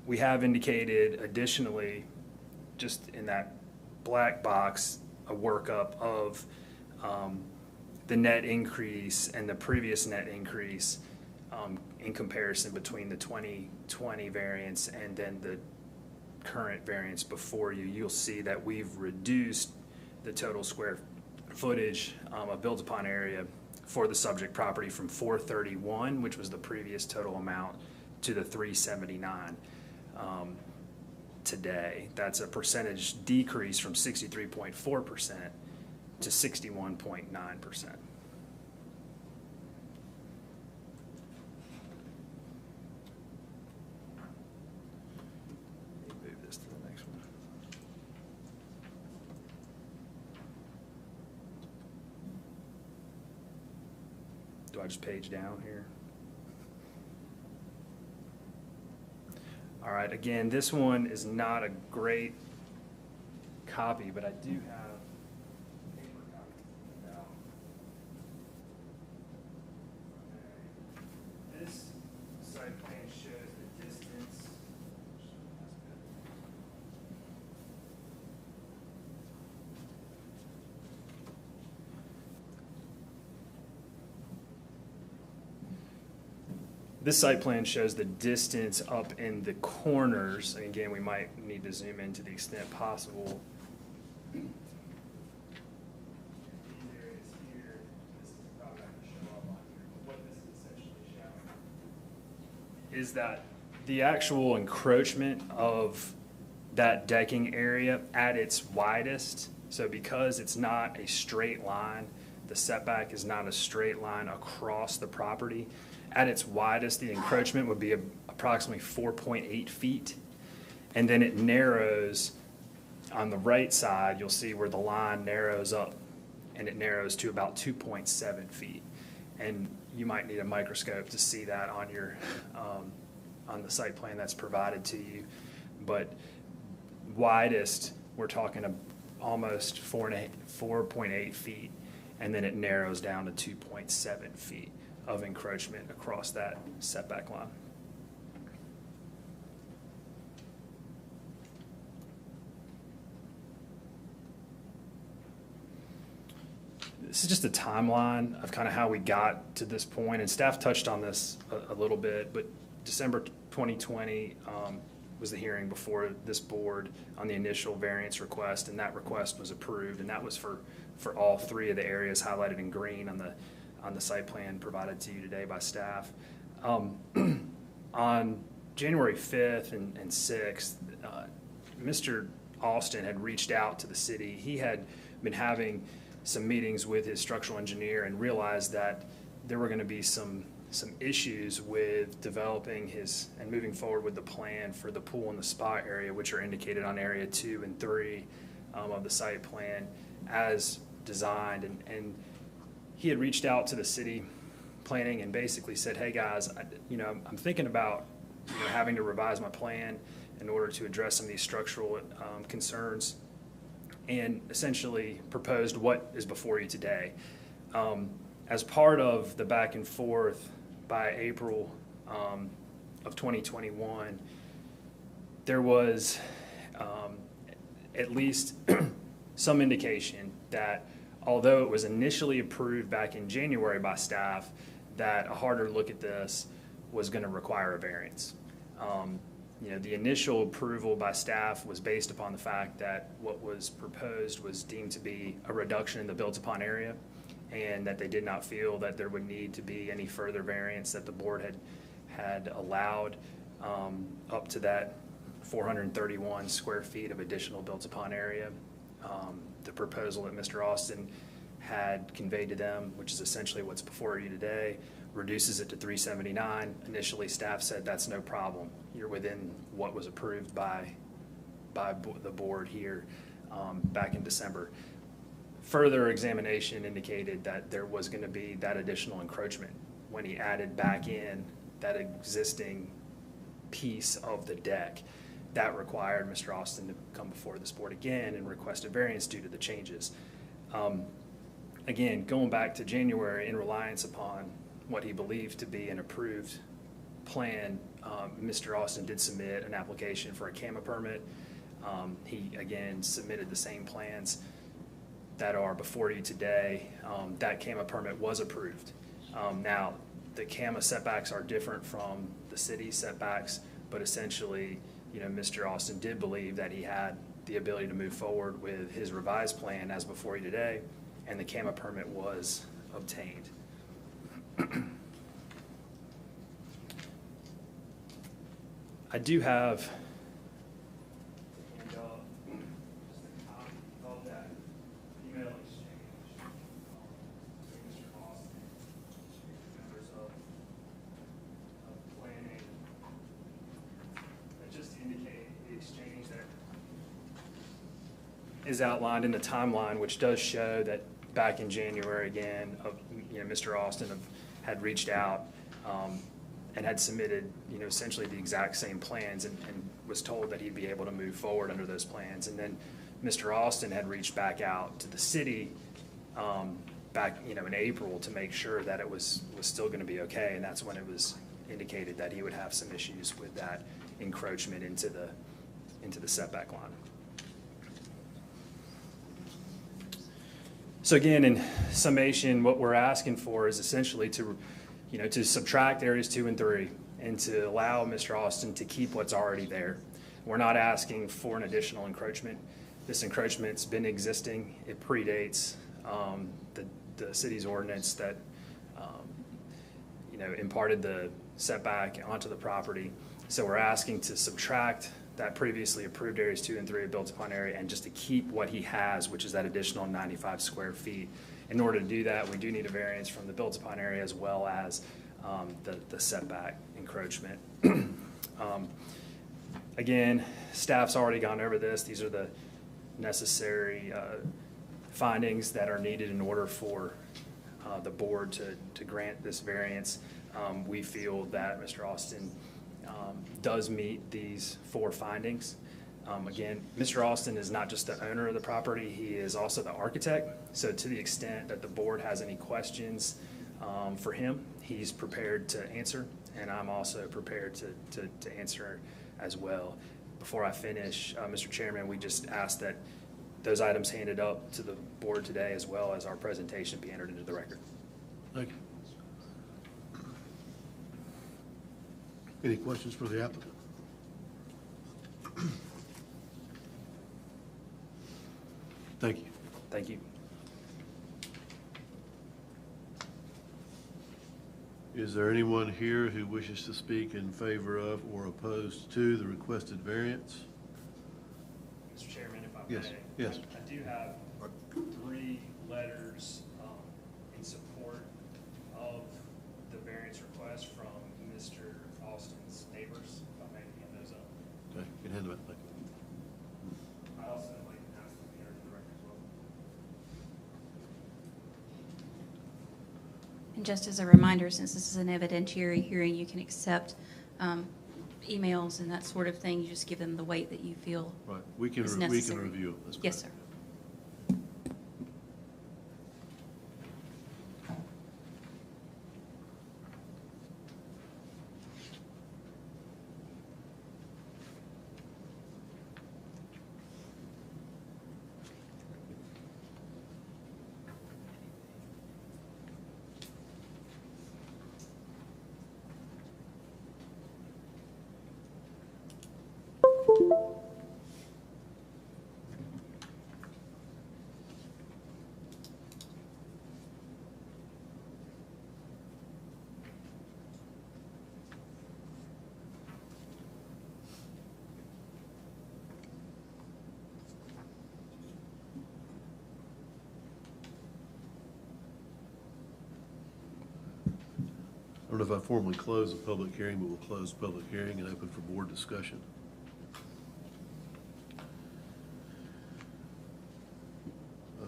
Speaker 17: We have indicated additionally, just in that black box, a workup of the net increase and the previous net increase in comparison between the 2020 variance and then the current variance before you. You'll see that we've reduced the total square footage of built upon area for the subject property from 431, which was the previous total amount, to the 379 today. That's a percentage decrease from 63.4% to 61.9%. Move this to the next one. Do I just page down here? All right, again, this one is not a great copy, but I do have paper copies out. This site plan shows the distance. This site plan shows the distance up in the corners. And again, we might need to zoom in to the extent possible. These areas here, this is probably not going to show up on here, but what this is essentially showing is that the actual encroachment of that decking area at its widest, so because it's not a straight line, the setback is not a straight line across the property. At its widest, the encroachment would be approximately 4.8 feet. And then it narrows on the right side. You'll see where the line narrows up, and it narrows to about 2.7 feet. And you might need a microscope to see that on your on the site plan that's provided to you. But widest, we're talking almost 4.8 feet, and then it narrows down to 2.7 feet of encroachment across that setback line. This is just a timeline of kind of how we got to this point, and staff touched on this a little bit, but December 2020 was the hearing before this board on the initial variance request, and that request was approved, and that was for all three of the areas highlighted in green on the site plan provided to you today by staff. On January 5th and 6th, Mr. Austin had reached out to the city. He had been having some meetings with his structural engineer and realized that there were going to be some issues with developing and moving forward with the plan for the pool and the spa area, which are indicated on area 2 and 3 of the site plan as designed. And he had reached out to the city planning and basically said, hey guys, I'm thinking about having to revise my plan in order to address some of these structural concerns, and essentially proposed what is before you today. As part of the back and forth by April of 2021, there was at least some indication that although it was initially approved back in January by staff, that a harder look at this was going to require a variance. The initial approval by staff was based upon the fact that what was proposed was deemed to be a reduction in the built-upon area, and that they did not feel that there would need to be any further variance, that the board had allowed up to that 431 square feet of additional built-upon area. The proposal that Mr. Austin had conveyed to them, which is essentially what's before you today, reduces it to 379. Initially, staff said that's no problem. You're within what was approved by the board here back in December. Further examination indicated that there was going to be that additional encroachment when he added back in that existing piece of the deck. That required Mr. Austin to come before this board again and request a variance due to the changes. Again, going back to January, in reliance upon what he believed to be an approved plan, Mr. Austin did submit an application for a CAMA permit. He, again, submitted the same plans that are before you today. That CAMA permit was approved. Now, the CAMA setbacks are different from the city setbacks, but essentially, Mr. Austin did believe that he had the ability to move forward with his revised plan as before you today, and the CAMA permit was obtained. I do have just a copy of that email exchange between Mr. Austin and members of planning that just indicate the exchange that is outlined in the timeline, which does show that back in January again, Mr. Austin had reached out and had submitted, essentially the exact same plans and was told that he'd be able to move forward under those plans. And then Mr. Austin had reached back out to the city back, in April to make sure that it was still going to be okay. And that's when it was indicated that he would have some issues with that encroachment into the setback line. So again, in summation, what we're asking for is essentially to subtract areas 2 and 3 and to allow Mr. Austin to keep what's already there. We're not asking for an additional encroachment. This encroachment's been existing. It predates the city's ordinance that imparted the setback onto the property. So we're asking to subtract that previously approved areas 2 and 3 of built upon area and just to keep what he has, which is that additional 95 square feet. In order to do that, we do need a variance from the built upon area as well as the setback encroachment. Again, staff's already gone over this. These are the necessary findings that are needed in order for the board to grant this variance. We feel that Mr. Austin does meet these 4 findings. Again, Mr. Austin is not just the owner of the property, he is also the architect. So to the extent that the board has any questions for him, he's prepared to answer, and I'm also prepared to answer as well. Before I finish, Mr. Chairman, we just ask that those items handed up to the board today as well as our presentation be entered into the record.
Speaker 1: Thank you. Any questions for the applicant? Thank you.
Speaker 17: Thank you.
Speaker 1: Is there anyone here who wishes to speak in favor of or opposed to the requested variance?
Speaker 17: Mr. Chairman, if I
Speaker 1: Yes.
Speaker 17: may.
Speaker 1: Yes.
Speaker 17: I do have 3 letters in support of the variance request from Mr. Austin's neighbors. If I may hand those up.
Speaker 1: Okay, you can hand them out. Thank you.
Speaker 17: I also like to ask them to enter the record as well.
Speaker 12: And just as a reminder, since this is an evidentiary hearing, you can accept emails and that sort of thing. You just give them the weight that you feel
Speaker 1: Right, we can
Speaker 12: is
Speaker 1: review
Speaker 12: necessary.
Speaker 1: them. That's
Speaker 12: Yes,
Speaker 1: correct.
Speaker 12: sir.
Speaker 1: don't know if I formally close the public hearing, but we'll close the public hearing and open for board discussion.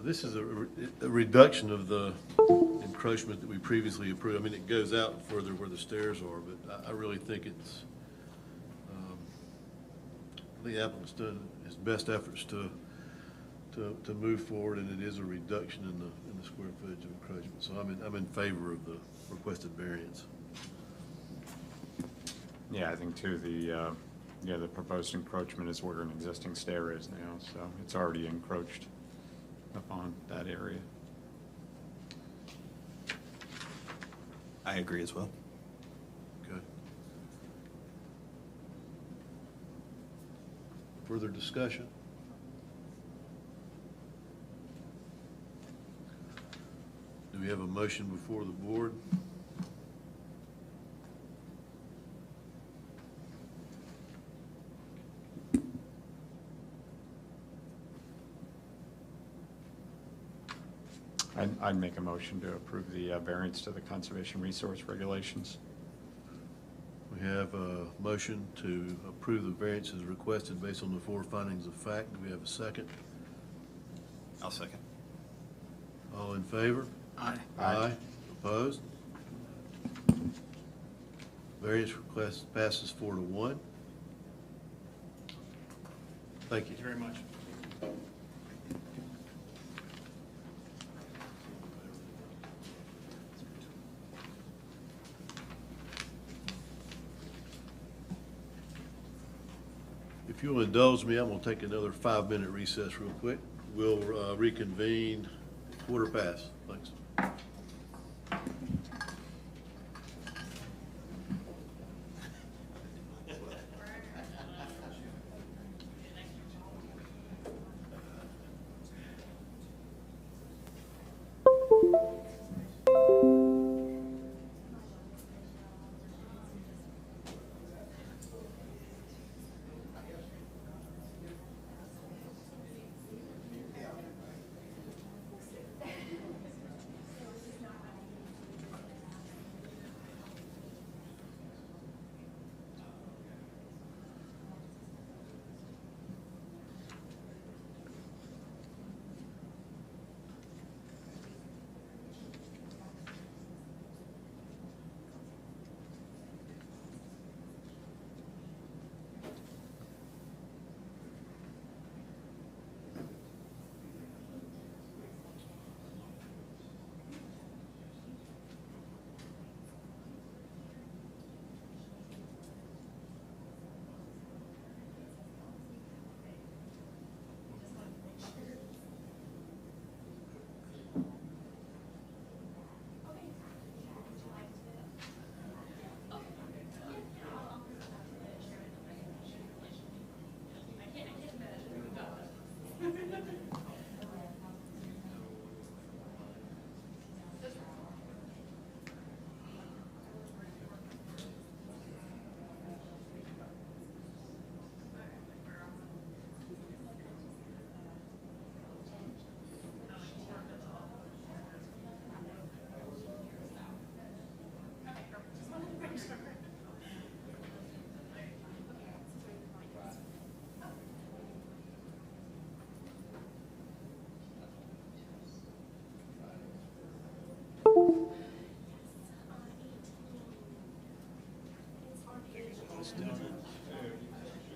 Speaker 1: This is a reduction of the encroachment that we previously approved. I mean, it goes out further where the stairs are, but I really think it's, the applicant's done his best efforts to move forward, and it is a reduction in the square footage of encroachment. So I'm in favor of the requested variance.
Speaker 5: Yeah, I think too, the proposed encroachment is where an existing stair is now, so it's already encroached upon that area.
Speaker 11: I agree as well.
Speaker 1: Okay. Further discussion? Do we have a motion before the board?
Speaker 5: I'd make a motion to approve the variance to the conservation resource regulations.
Speaker 1: We have a motion to approve the variance as requested based on the 4 findings of fact. Do we have a second?
Speaker 11: I'll second.
Speaker 1: All in favor?
Speaker 3: Aye.
Speaker 1: Aye. Opposed? Variance request passes 4-1. Thank you.
Speaker 17: Thank you very much.
Speaker 1: If you'll indulge me, I'm going to take another 5-minute recess real quick. We'll reconvene 1:15. Thanks.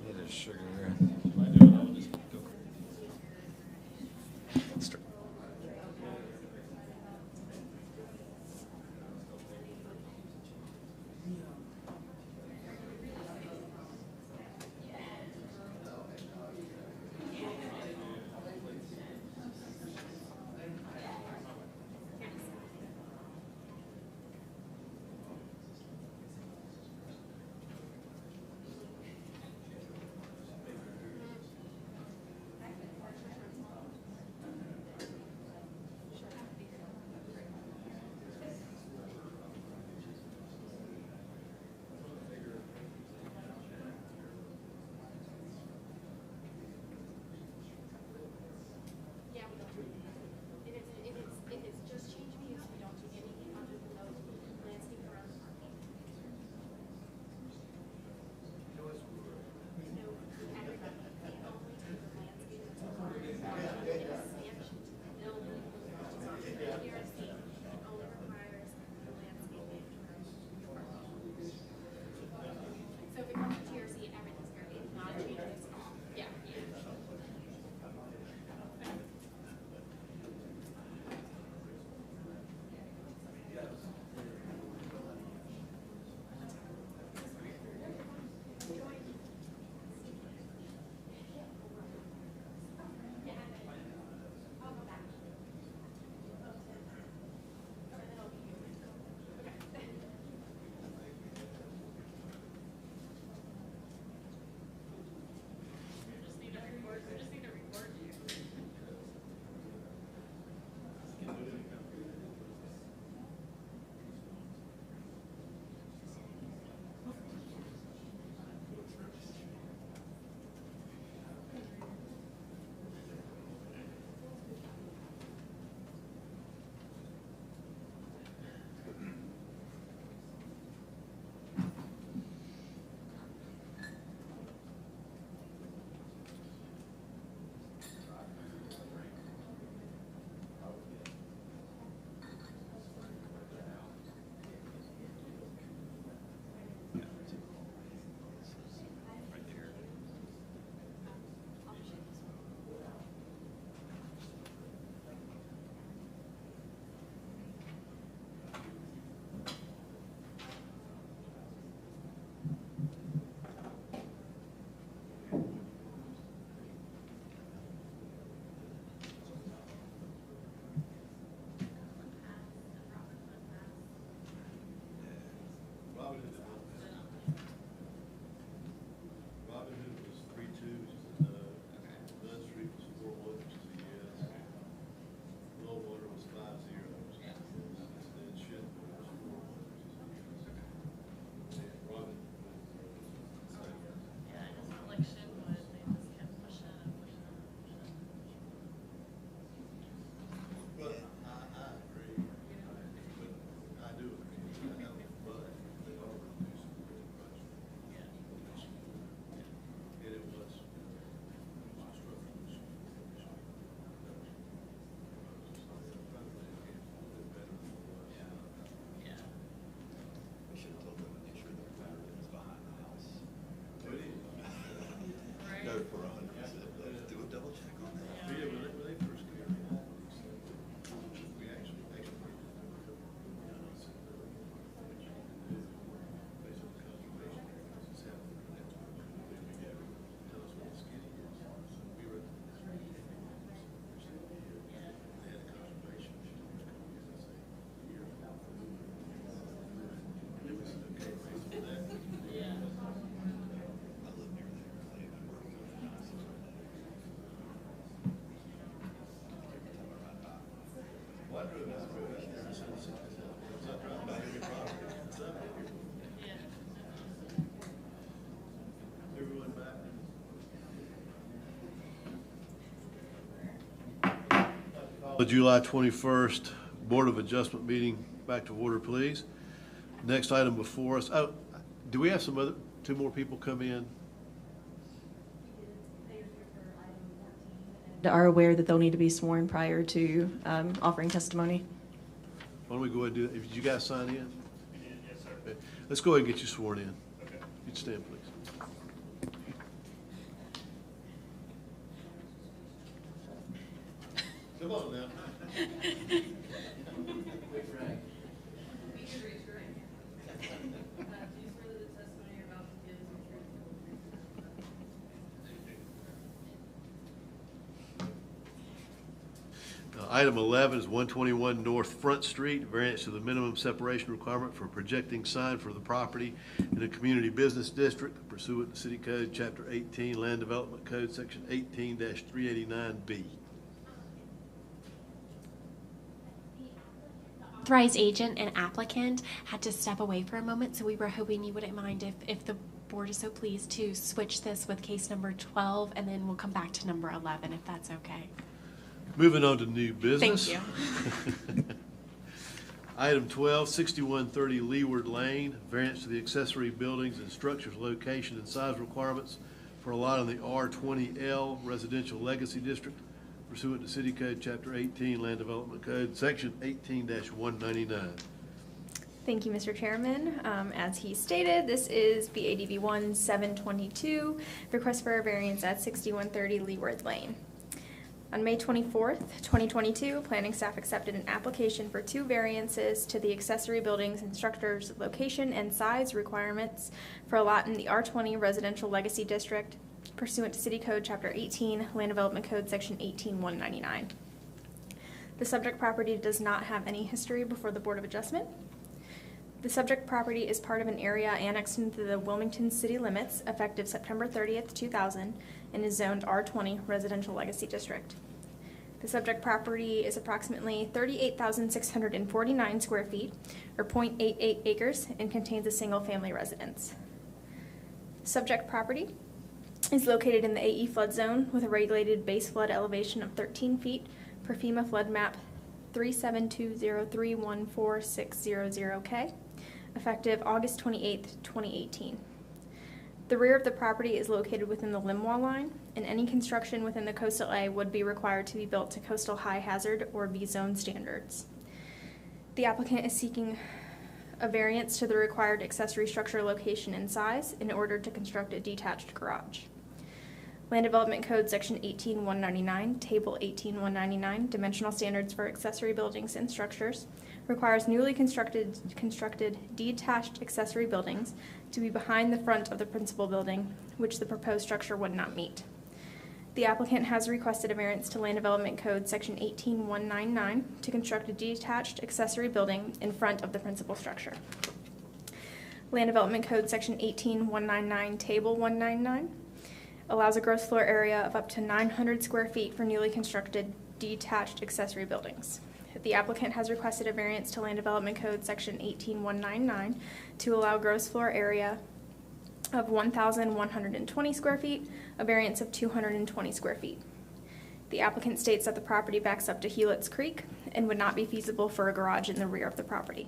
Speaker 5: It is sugar.
Speaker 1: The July 21st Board of Adjustment meeting back to order, please. Next item before us, oh, do we have two more people come in?
Speaker 4: Are aware that they'll need to be sworn prior to offering testimony.
Speaker 1: Why don't we go ahead and do that? Did you guys sign in?
Speaker 6: Yes, sir.
Speaker 1: Okay. Let's go ahead and get you sworn in.
Speaker 6: Okay.
Speaker 1: You'd stand, please. Come on now. Item 11 is 121 North Front Street, variance to the minimum separation requirement for a projecting sign for the property in a community business district pursuant to City Code, Chapter 18, Land Development Code, Section 18-389B.
Speaker 7: Authorized agent and applicant had to step away for a moment, so we were hoping you wouldn't mind if the board is so pleased to switch this with case number 12, and then we'll come back to number 11 if that's okay.
Speaker 1: Moving on to new business.
Speaker 7: Thank you.
Speaker 1: Item 12, 6130 Leeward Lane, variance to the accessory buildings and structures location and size requirements for a lot in the R20L Residential Legacy District pursuant to City Code, Chapter 18, Land Development Code, Section 18-199.
Speaker 13: Thank you, Mr. Chairman. As he stated, this is BADV 1722, request for a variance at 6130 Leeward Lane. On May 24th, 2022, planning staff accepted an application for two variances to the accessory buildings and structures location and size requirements for a lot in the R20 Residential Legacy District pursuant to City Code Chapter 18, Land Development Code Section 18-199. The subject property does not have any history before the Board of Adjustment. The subject property is part of an area annexed into the Wilmington city limits effective September 30th, 2000, and is zoned R20 Residential Legacy District. The subject property is approximately 38,649 square feet, or 0.88 acres, and contains a single-family residence. Subject property is located in the AE flood zone with a regulated base flood elevation of 13 feet per FEMA flood map 372031460K, effective August 28, 2018. The rear of the property is located within the limb wall line, and any construction within the coastal A would be required to be built to coastal high hazard or B-zone standards. The applicant is seeking a variance to the required accessory structure location and size in order to construct a detached garage. Land Development Code Section 18-199, Table 18-199, Dimensional Standards for Accessory Buildings and Structures, requires newly constructed detached accessory buildings to be behind the front of the principal building, which the proposed structure would not meet. The applicant has requested a variance to Land Development Code Section 18-199 to construct a detached accessory building in front of the principal structure. Land Development Code Section 18-199, Table 199, allows a gross floor area of up to 900 square feet for newly constructed detached accessory buildings. The applicant has requested a variance to Land Development Code Section 18-199 to allow gross floor area of 1,120 square feet, a variance of 220 square feet. The applicant states that the property backs up to Helitz Creek and would not be feasible for a garage in the rear of the property.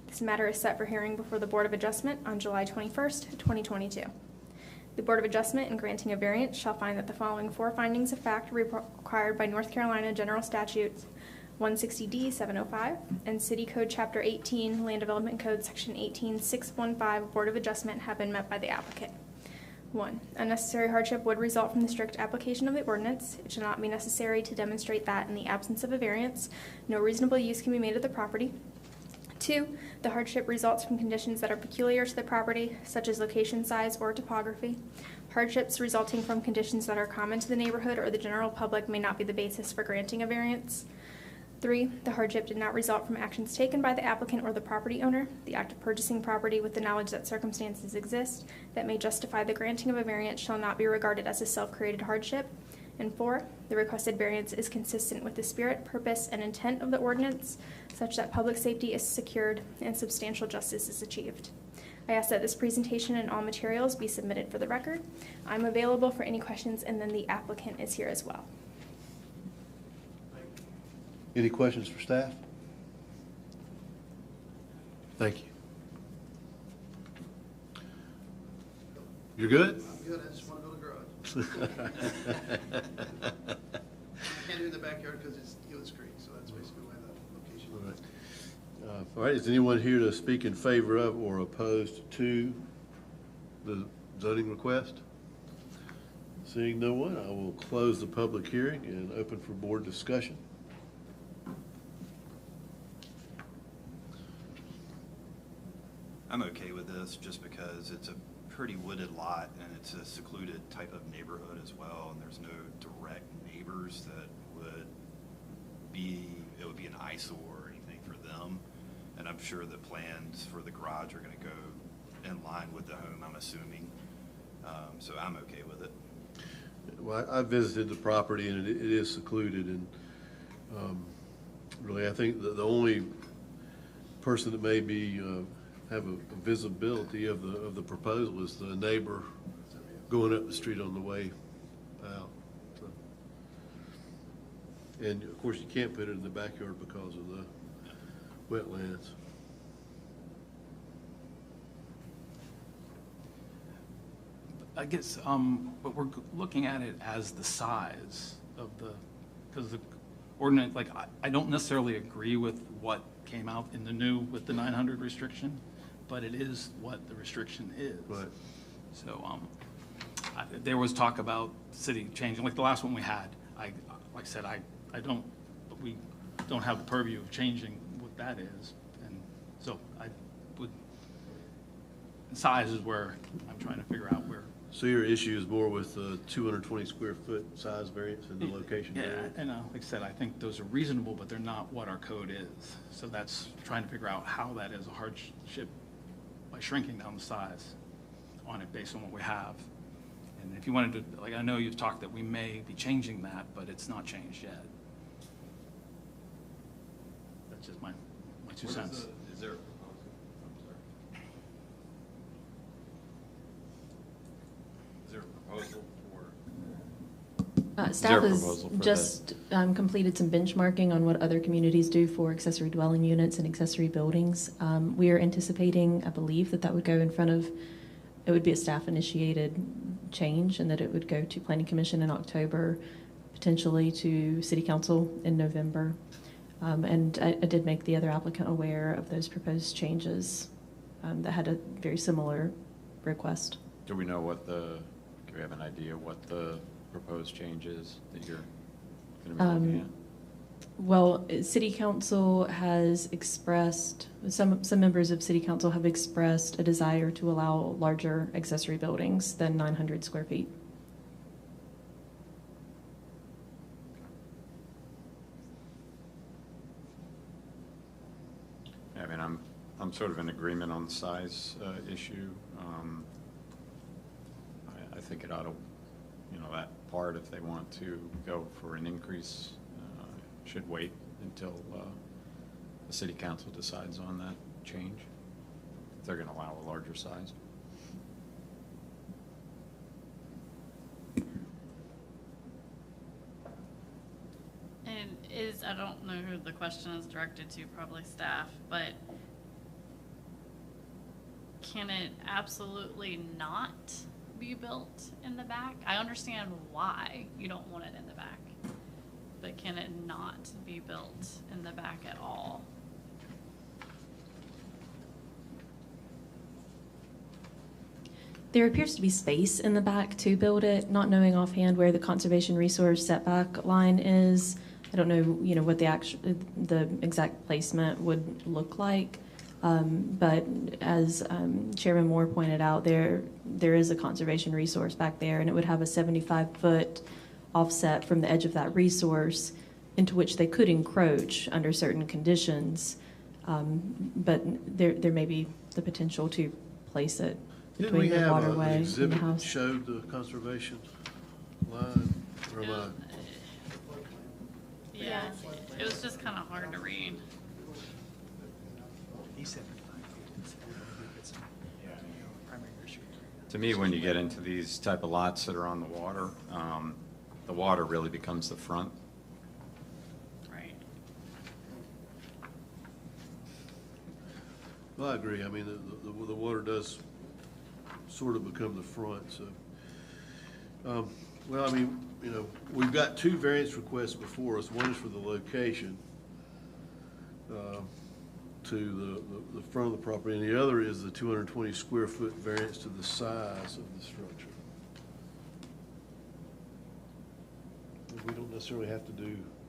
Speaker 13: This matter is set for hearing before the Board of Adjustment on July 21st, 2022. The Board of Adjustment, in granting a variance, shall find that the following four findings of fact required by North Carolina General Statutes 160D 705 and City Code Chapter 18, Land Development Code Section 18-615, Board of Adjustment have been met by the applicant. 1. Unnecessary hardship would result from the strict application of the ordinance. It shall not be necessary to demonstrate that in the absence of a variance, no reasonable use can be made of the property. 2. The hardship results from conditions that are peculiar to the property, such as location, size, or topography. Hardships resulting from conditions that are common to the neighborhood or the general public may not be the basis for granting a variance. 3. The hardship did not result from actions taken by the applicant or the property owner. The act of purchasing property with the knowledge that circumstances exist that may justify the granting of a variance shall not be regarded as a self-created hardship. And 4. The requested variance is consistent with the spirit, purpose, and intent of the ordinance, such that public safety is secured and substantial justice is achieved. I ask that this presentation and all materials be submitted for the record. I'm available for any questions, and then the applicant is here as well.
Speaker 1: Any questions for staff? Thank you. You're good?
Speaker 18: I'm good, I just want to build a garage. I can't do it in the backyard because it's Hewitt's Creek, so that's basically why the location.
Speaker 1: All right. All right, is anyone here to speak in favor of or opposed to the zoning request? Seeing no one, I will close the public hearing and open for board discussion.
Speaker 11: I'm okay with this just because it's a pretty wooded lot and it's a secluded type of neighborhood as well, and there's no direct neighbors that would it would be an eyesore or anything for them. And I'm sure the plans for the garage are going to go in line with the home, I'm assuming. So I'm okay with it.
Speaker 1: Well, I visited the property and it is secluded, and really I think the only person that may be have a visibility of the proposal is the neighbor going up the street on the way out. So. And of course you can't put it in the backyard because of the wetlands.
Speaker 3: I guess, but we're looking at it as the size of because the ordinance, like, I don't necessarily agree with what came out in the new with the 900 restriction, but it is what the restriction is.
Speaker 1: Right.
Speaker 3: So, there was talk about city changing, like the last one we had. Like I said, we don't have the purview of changing what that is, and so size is where I'm trying to figure out where.
Speaker 1: So your issue is more with the 220 square foot size variance and the location variance?
Speaker 3: Yeah, and like I said, I think those are reasonable, but they're not what our code is. So that's trying to figure out how that is a hardship by shrinking down the size on it based on what we have. And if you wanted to, like, I know you've talked that we may be changing that, but it's not changed yet. That's just my 2 cents.
Speaker 5: Is there a proposal for?
Speaker 4: Staff has just completed some benchmarking on what other communities do for accessory dwelling units and accessory buildings. We are anticipating, I believe, that would go in front of, it would be a staff-initiated change, and that it would go to Planning Commission in October, potentially to City Council in November. And I did make the other applicant aware of those proposed changes that had a very similar request.
Speaker 5: Do we know do we have an idea what the proposed changes that you're going to be looking at?
Speaker 4: Well, City Council has expressed, some members of City Council have expressed a desire to allow larger accessory buildings than 900 square feet.
Speaker 5: I mean, I'm sort of in agreement on the size issue. I think it ought to, that part, if they want to go for an increase, should wait until the city council decides on that change, if they're going to allow a larger size.
Speaker 10: And I don't know who the question is directed to, probably staff, but can it absolutely not be built in the back? I understand why you don't want it in the back, but can it not be built in the back at all?
Speaker 4: There appears to be space in the back to build it, not knowing offhand where the conservation resource setback line is. I don't know, what the exact placement would look like. But as Chairman Moore pointed out, there is a conservation resource back there, and it would have a 75-foot offset from the edge of that resource into which they could encroach under certain conditions. But there may be the potential to place it between the waterway and the
Speaker 1: Didn't we have an
Speaker 4: house.
Speaker 1: exhibit that showed the conservation line? Or am I
Speaker 10: Yeah, it was just kind of hard to read.
Speaker 18: He said 5 feet. It's primary issue.
Speaker 5: To me, when you get into these type of lots that are on the water really becomes the front.
Speaker 10: Right.
Speaker 1: Well, I agree. I mean, the water does sort of become the front, so. Well, I mean, you know, we've got 2 variance requests before us. One is for the location to the front of the property, and the other is the 220 square foot variance to the size of the structure. We don't necessarily have to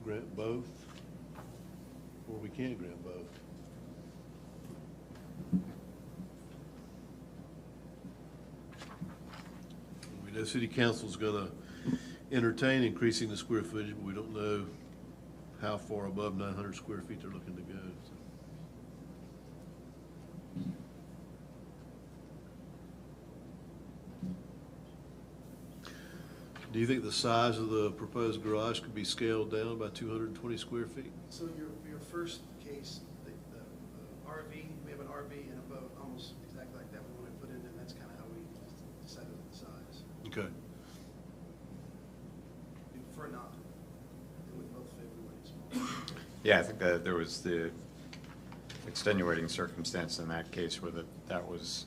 Speaker 1: grant both, or we can grant both. We know City Council's gonna entertain increasing the square footage, but we don't know how far above 900 square feet they're looking to go. So. Do you think the size of the proposed garage could be scaled down by 220 square feet?
Speaker 18: So your first case, the RV, we have an RV and a boat, almost exactly like that we want to put in, and that's kind of how we decided on the size.
Speaker 1: Okay.
Speaker 18: We prefer not, and we both favor when it's small.
Speaker 5: Yeah, I think that there was the extenuating circumstance in that case where that was,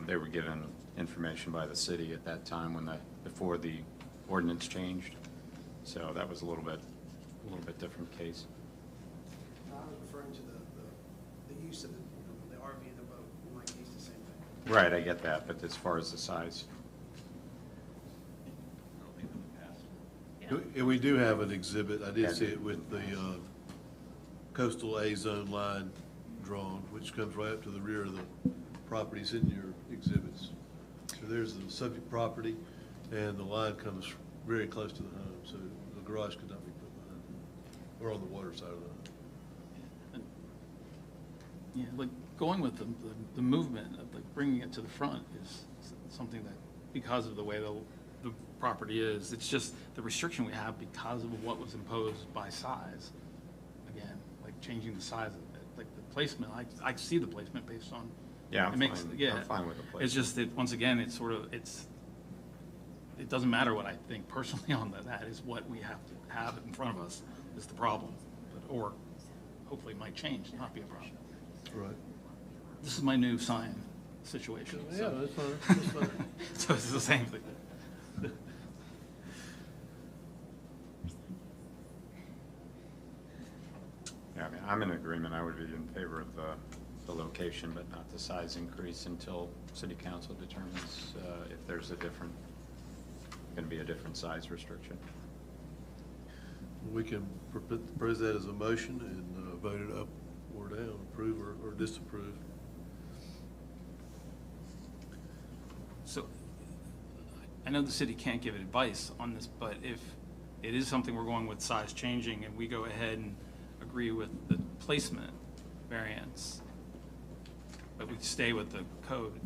Speaker 5: they were given information by the city at that time before the ordinance changed. So that was a little bit different case.
Speaker 18: No, I was referring to the use of the RV and the boat. In my case, the same thing.
Speaker 5: Right, I get that, but as far as the size.
Speaker 1: And we do have an exhibit. I did see it with the coastal A zone line drawn, which comes right up to the rear of the properties in your exhibits. So there's the subject property, and the line comes very close to the home, so the garage could not be put behind it, or on the water side of the home.
Speaker 3: Yeah, like going with the movement of like bringing it to the front is something that, because of the way the property is, it's just the restriction we have because of what was imposed by size. Again, like changing the size of it, like the placement. I see the placement based on.
Speaker 5: Yeah,
Speaker 3: I'm fine
Speaker 5: with the placement.
Speaker 3: It's just that once again, it's sort of it doesn't matter what I think personally on that is what we have to have in front of us is the problem, or hopefully it might change, not be a problem.
Speaker 1: Right.
Speaker 3: This is my new sign situation.
Speaker 1: Yeah,
Speaker 3: so.
Speaker 1: that's fine. That's fine.
Speaker 3: So it's the same thing.
Speaker 5: Yeah, I mean, I'm in agreement. I would be in favor of the location, but not the size increase until City Council determines if there's going to be a different size restriction.
Speaker 1: We can propose that as a motion and vote it up or down, approve or disapprove.
Speaker 3: So I know the city can't give advice on this, but if it is something we're going with size changing and we go ahead and agree with the placement variance, but we stay with the code,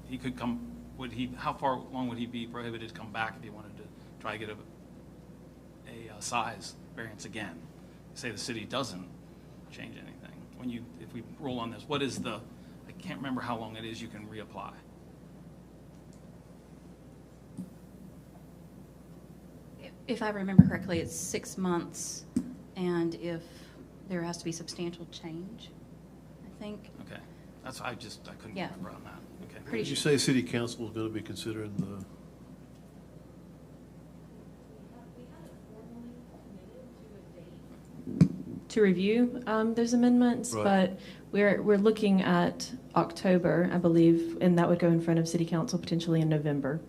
Speaker 3: he could come, how far long would he be prohibited to come back if he wanted to try to get a size variance again? Say the city doesn't change anything. If we roll on this, what is I can't remember how long it is you can reapply.
Speaker 12: If I remember correctly, it's 6 months, and if there has to be substantial change, I think.
Speaker 3: Okay, that's I couldn't remember on that. Okay.
Speaker 12: Pretty
Speaker 1: Did you
Speaker 12: sure.
Speaker 1: say City Council is going to be considering the?
Speaker 4: To review those amendments,
Speaker 1: Right.
Speaker 4: but we're looking at October, I believe, and that would go in front of City Council potentially in November.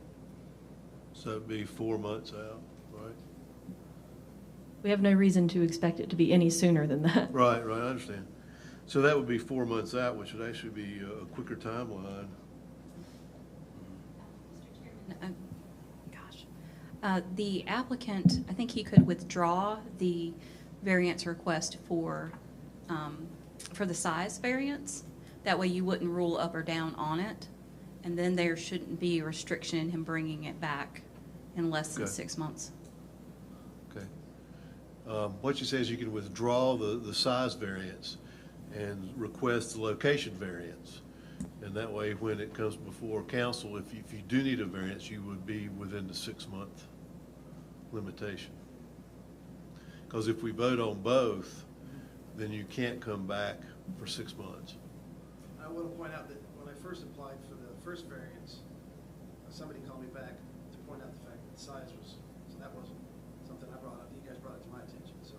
Speaker 1: So it'd be 4 months out, right?
Speaker 4: We have no reason to expect it to be any sooner than that.
Speaker 1: Right, I understand. So that would be 4 months out, which would actually be a quicker timeline.
Speaker 12: The applicant, I think he could withdraw the variance request for the size variance. That way you wouldn't rule up or down on it, and then there shouldn't be a restriction in him bringing it back in less than
Speaker 1: Okay.
Speaker 12: 6 months.
Speaker 1: Okay. What you say is you can withdraw the size variance and request the location variance. And that way, when it comes before council, if you do need a variance, you would be within the 6-month limitation. Because if we vote on both, then you can't come back for 6 months.
Speaker 18: I want to point out that when I first applied for the first variance, somebody called me back to point out the fact that the size was, so that wasn't something I brought up. You guys brought it to my attention, so.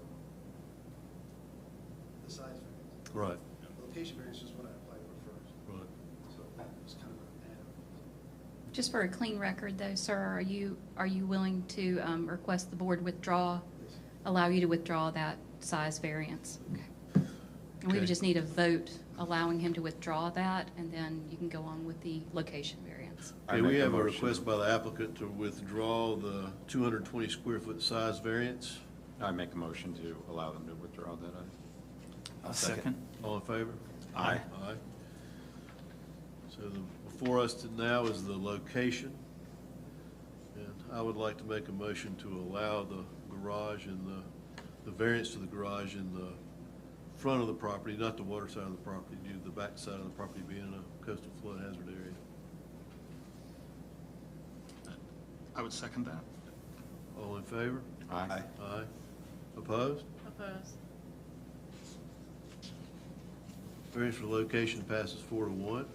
Speaker 18: The size variance.
Speaker 1: Right.
Speaker 18: The location variance is what I applied for first.
Speaker 1: Right.
Speaker 18: So that was kind of an add-on.
Speaker 12: Just for a clean record though, sir, are you willing to request the board allow you to withdraw that size variance? Okay. And we would just need a vote allowing him to withdraw that, and then you can go on with the location variance.
Speaker 1: Okay, we have a request by the applicant to withdraw the 220 square foot size variance.
Speaker 5: I make a motion to allow them to withdraw that item.
Speaker 3: I'll second.
Speaker 1: All in favor?
Speaker 5: Aye.
Speaker 1: Aye. So before us now is the location. And I would like to make a motion to allow the garage and the variance to the garage in the front of the property, not the water side of the property, due to the back side of the property being in a coastal flood hazard area.
Speaker 3: I would second that.
Speaker 1: All in favor?
Speaker 5: Aye.
Speaker 1: Aye. Opposed?
Speaker 10: Opposed.
Speaker 1: Variance for location passes 4-1.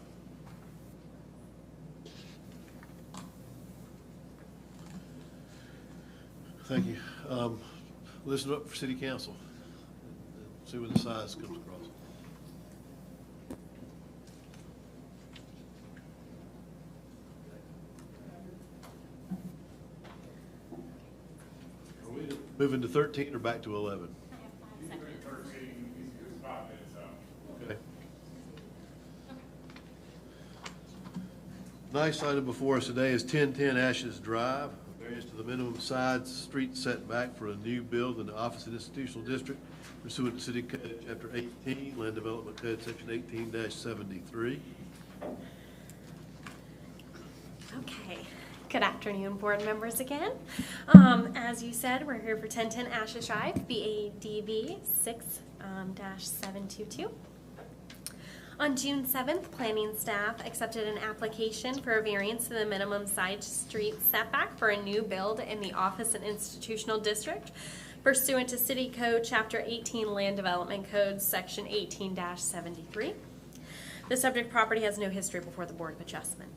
Speaker 1: Thank you. Listen up for city council. See when the size comes across. Are we moving to 13 or back to 11? Okay. Nice item before us today is 1010 Ashes Drive, variance to the minimum side street setback for a new build in the office and institutional district pursuant to City Code Chapter 18, Land Development Code Section 18-73.
Speaker 7: Okay. Good afternoon, board members again. As you said, we're here for 1010 Ashes Drive, BADV 6-722. On June 7th, planning staff accepted an application for a variance to the minimum side street setback for a new build in the office and institutional district pursuant to City Code Chapter 18, Land Development Code Section 18-73. The subject property has no history before the Board of Adjustment.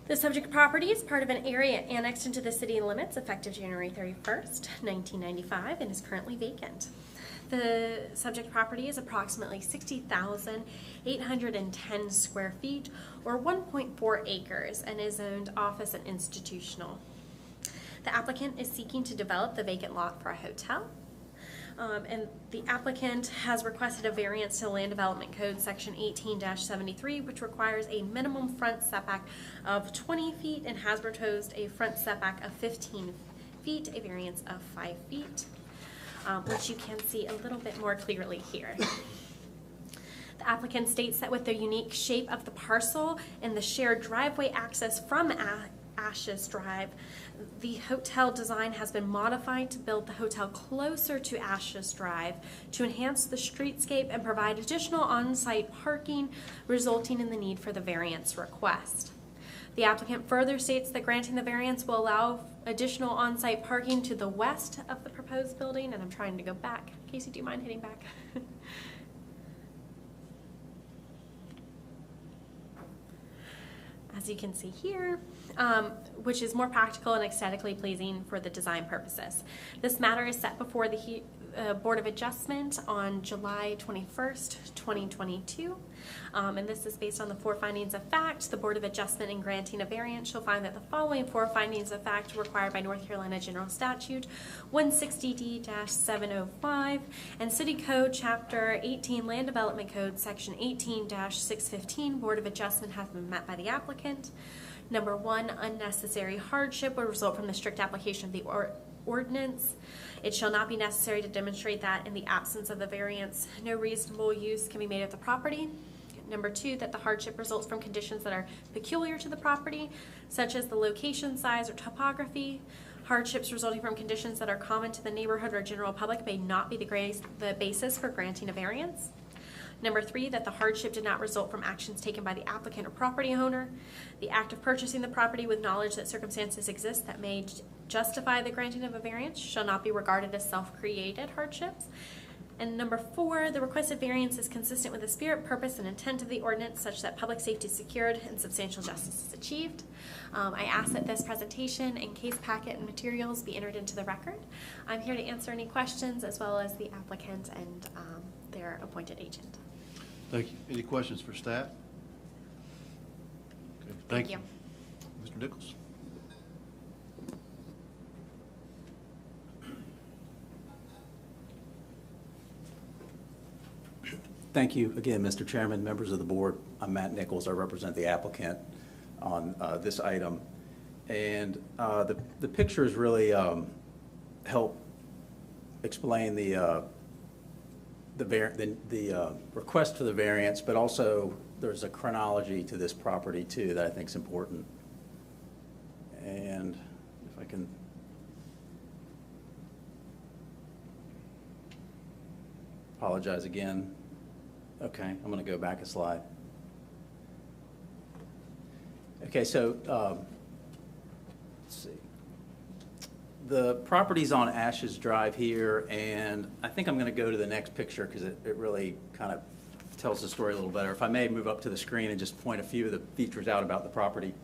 Speaker 7: The subject property is part of an area annexed into the city limits effective January 31st, 1995, and is currently vacant. The subject property is approximately 60,810 square feet, or 1.4 acres, and is owned office and institutional. The applicant is seeking to develop the vacant lot for a hotel. And the applicant has requested a variance to Land Development Code Section 18-73, which requires a minimum front setback of 20 feet and has proposed a front setback of 15 feet, a variance of 5 feet, which you can see a little bit more clearly here. The applicant states that with the unique shape of the parcel and the shared driveway access from Ashes Drive, the hotel design has been modified to build the hotel closer to Ashes Drive to enhance the streetscape and provide additional on-site parking, resulting in the need for the variance request. The applicant further states that granting the variance will allow additional on-site parking to the west of the proposed building, and I'm trying to go back. Casey, do you mind hitting back? As you can see here, which is more practical and aesthetically pleasing for the design purposes. This matter is set before the Board of Adjustment on July 21st, 2022. And this is based on the 4 findings of fact. The Board of Adjustment in granting a variance shall find that the following 4 findings of fact required by North Carolina General Statute 160D-705 and City Code Chapter 18 Land Development Code Section 18-615. Board of Adjustment has been met by the applicant. Number 1, unnecessary hardship will result from the strict application of the ordinance. It shall not be necessary to demonstrate that in the absence of the variance, no reasonable use can be made of the property. Number 2, that the hardship results from conditions that are peculiar to the property, such as the location, size, or topography. Hardships resulting from conditions that are common to the neighborhood or general public may not be the basis for granting a variance. Number 3, that the hardship did not result from actions taken by the applicant or property owner. The act of purchasing the property with knowledge that circumstances exist that may justify the granting of a variance shall not be regarded as self-created hardships. And number 4, the requested variance is consistent with the spirit, purpose, and intent of the ordinance such that public safety is secured and substantial justice is achieved. I ask that this presentation and case packet and materials be entered into the record. I'm here to answer any questions as well as the applicant and their appointed agent.
Speaker 1: Thank you. Any questions for staff? Okay, thank you. Mr. Nichols?
Speaker 8: Thank you again, Mr. Chairman, members of the board. I'm Matt Nichols. I represent the applicant on this item. And the pictures really help explain the request for the variance, but also there's a chronology to this property too that I think is important. And if I can. Apologize again. Okay, I'm going to go back a slide. Okay, so let's see. The property's on Ashes Drive here, and I think I'm going to go to the next picture because it really kind of tells the story a little better. If I may move up to the screen and just point a few of the features out about the property.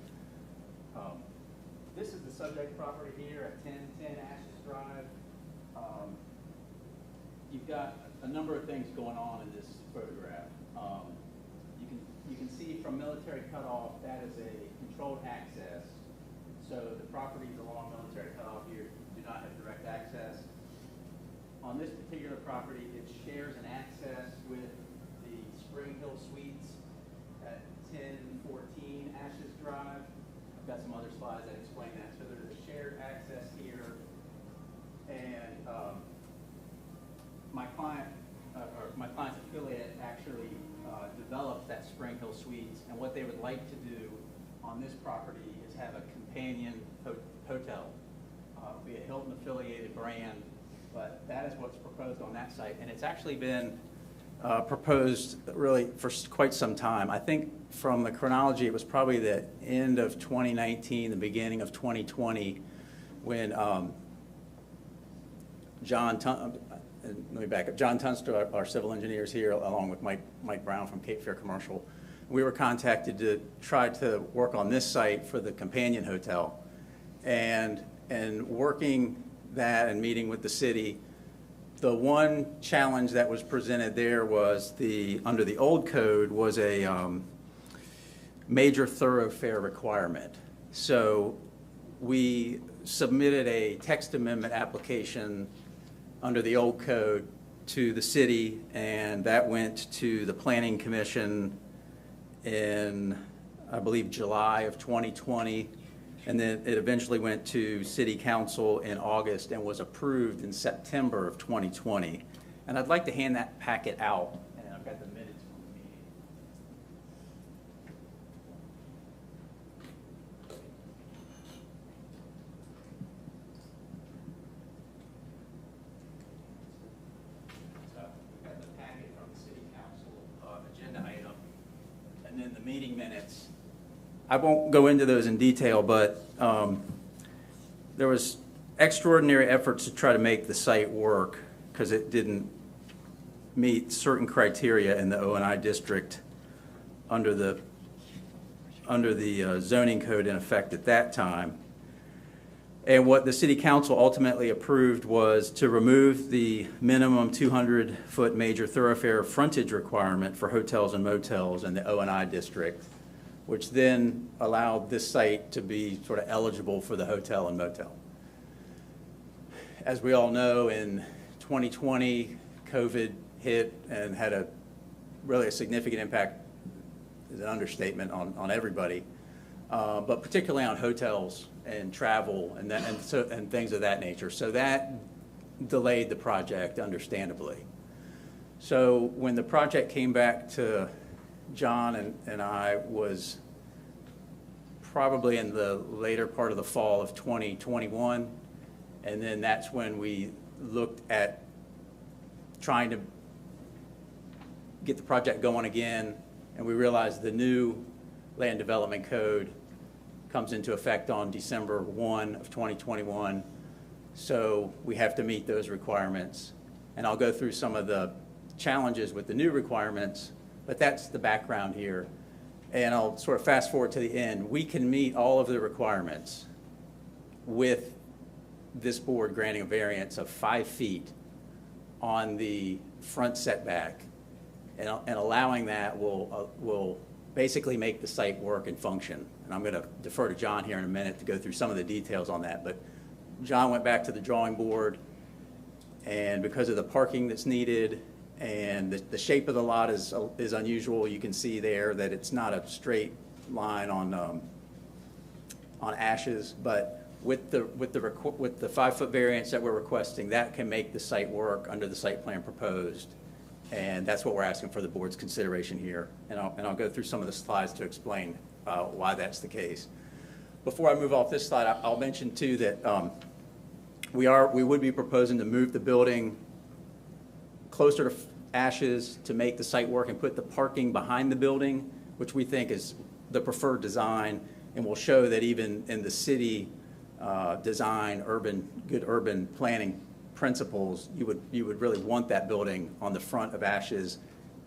Speaker 8: This is the subject property here at 1010 Ashes Drive. You've got a number of things going on in this photograph. You can see from military cutoff, that is a controlled access. So the properties along military cutoff here do not have direct access. On this particular property, it shares an access with the Spring Hill Suites at 1014 Ashes Drive. I've got some other slides that explain that. So there's a shared access here. And my client's affiliate actually developed that Spring Hill Suites, and what they would like to do on this property is have a companion hotel, be a Hilton affiliated brand, but that is what's proposed on that site, and it's actually been proposed really for quite some time. I think from the chronology, it was probably the end of 2019, the beginning of 2020, when let me back up. John Tunster, our civil engineer, is here, along with Mike Brown from Cape Fear Commercial. We were contacted to try to work on this site for the companion hotel, and working that and meeting with the city. The one challenge that was presented there was under the old code was a major thoroughfare requirement. So we submitted a text amendment application under the old code to the city, and that went to the Planning Commission in, I believe, July of 2020, and then it eventually went to City Council in August and was approved in September of 2020. And I'd like to hand that packet out, and I've got the minutes from the meeting. In the meeting minutes. I won't go into those in detail, but there was extraordinary efforts to try to make the site work because it didn't meet certain criteria in the O&I district under the zoning code in effect at that time. And what the City Council ultimately approved was to remove the minimum 200-foot major thoroughfare frontage requirement for hotels and motels in the O&I district, which then allowed this site to be sort of eligible for the hotel and motel. As we all know, in 2020, COVID hit and had really a significant impact, is an understatement, on everybody, but particularly on hotels and travel and things of that nature. So that delayed the project, understandably. So when the project came back to John and I, was probably in the later part of the fall of 2021, And then that's when we looked at trying to get the project going again, and we realized the new land development code comes into effect on December 1 of 2021. So we have to meet those requirements. And I'll go through some of the challenges with the new requirements, but that's the background here. And I'll sort of fast forward to the end. We can meet all of the requirements with this board granting a variance of 5 feet on the front setback. And allowing that will basically make the site work and function. And I'm going to defer to John here in a minute to go through some of the details on that. But John went back to the drawing board, and because of the parking that's needed and the shape of the lot is unusual, you can see there that it's not a straight line on Ashes, but with the 5-foot variance that we're requesting, that can make the site work under the site plan proposed. And that's what we're asking for the board's consideration here. And I'll go through some of the slides to explain why that's the case. Before I move off this slide, I'll mention too that we would be proposing to move the building closer to Ashes to make the site work and put the parking behind the building, which we think is the preferred design, and will show that even in the city design, good urban planning principles, you would really want that building on the front of Ashes,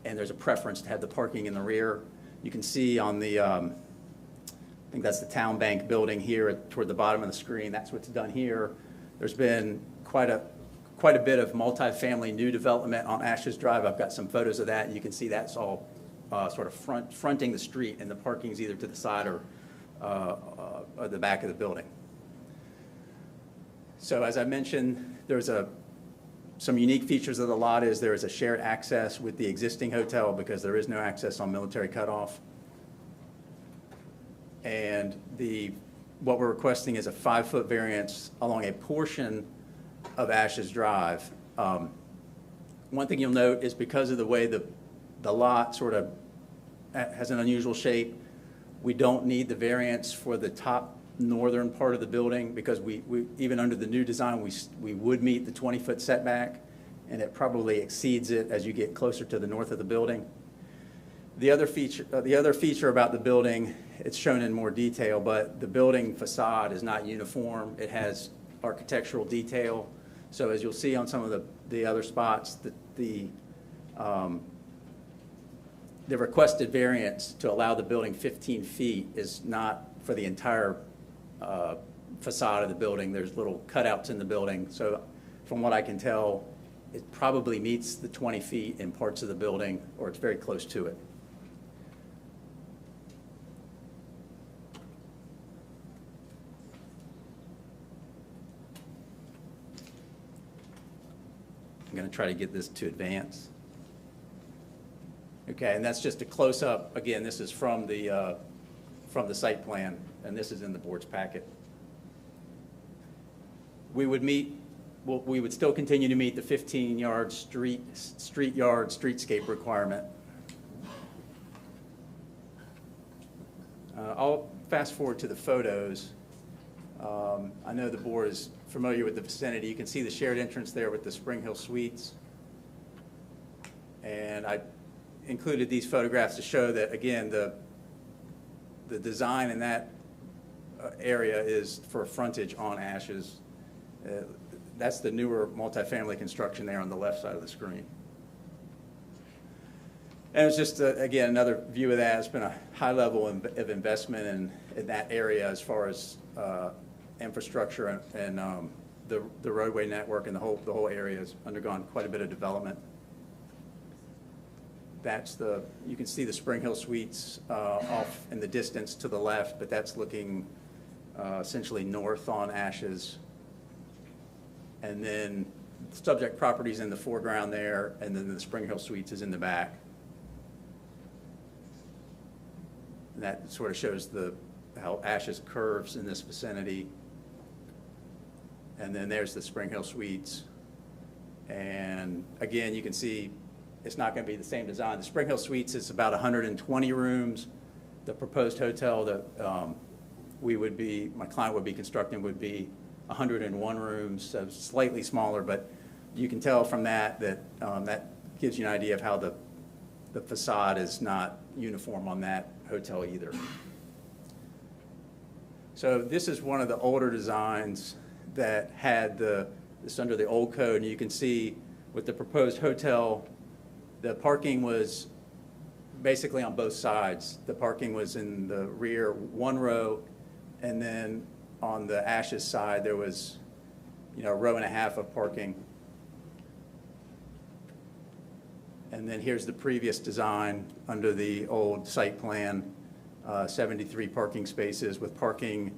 Speaker 8: and there's a preference to have the parking in the rear. You can see on the, I think that's the Town Bank building here toward the bottom of the screen. That's what's done here. There's been quite a bit of multifamily new development on Ashes Drive. I've got some photos of that, and you can see that's all sort of fronting the street, and the parking's either to the side or the back of the building. So as I mentioned, there's some unique features of the lot is there is a shared access with the existing hotel because there is no access on Military Cutoff. And what we're requesting is a 5-foot variance along a portion of Ashes Drive. One thing you'll note is because of the way the lot sort of has an unusual shape, we don't need the variance for the top northern part of the building because we even under the new design, we would meet the 20-foot setback, and it probably exceeds it as you get closer to the north of the building. The other feature about the building, it's shown in more detail, but the building facade is not uniform. It has architectural detail. So as you'll see on some of the other spots, the requested variance to allow the building 15 feet is not for the entire facade of the building. There's little cutouts in the building. So from what I can tell, it probably meets the 20 feet in parts of the building, or it's very close to it. I'm going to try to get this to advance. Okay, and that's just a close-up. Again, this is from the site plan, and this is in the board's packet. We would still continue to meet the 15-yard streetscape requirement. I'll fast forward to the photos. I know the board is familiar with the vicinity. You can see the shared entrance there with the Spring Hill Suites. And I included these photographs to show that, again, the design in that area is for frontage on Ashes. That's the newer multifamily construction there on the left side of the screen. And it's just, again, another view of that. It's been a high level of investment in that area as far as infrastructure and the roadway network, and the whole area has undergone quite a bit of development. You can see the Spring Hill Suites off in the distance to the left, but that's looking essentially north on Ashes. And then subject properties in the foreground there, and then the Spring Hill Suites is in the back. And that sort of shows how Ashes curves in this vicinity. And then there's the Spring Hill Suites. And again, you can see it's not going to be the same design. The Spring Hill Suites is about 120 rooms. The proposed hotel that my client would be constructing would be 101 rooms, so slightly smaller, but you can tell from that that gives you an idea of how the facade is not uniform on that hotel either. So this is one of the older designs that had this under the old code, and you can see with the proposed hotel, the parking was basically on both sides. The parking was in the rear one row, and then on the Ashes side, there was, a row and a half of parking. And then here's the previous design under the old site plan, 73 parking spaces with parking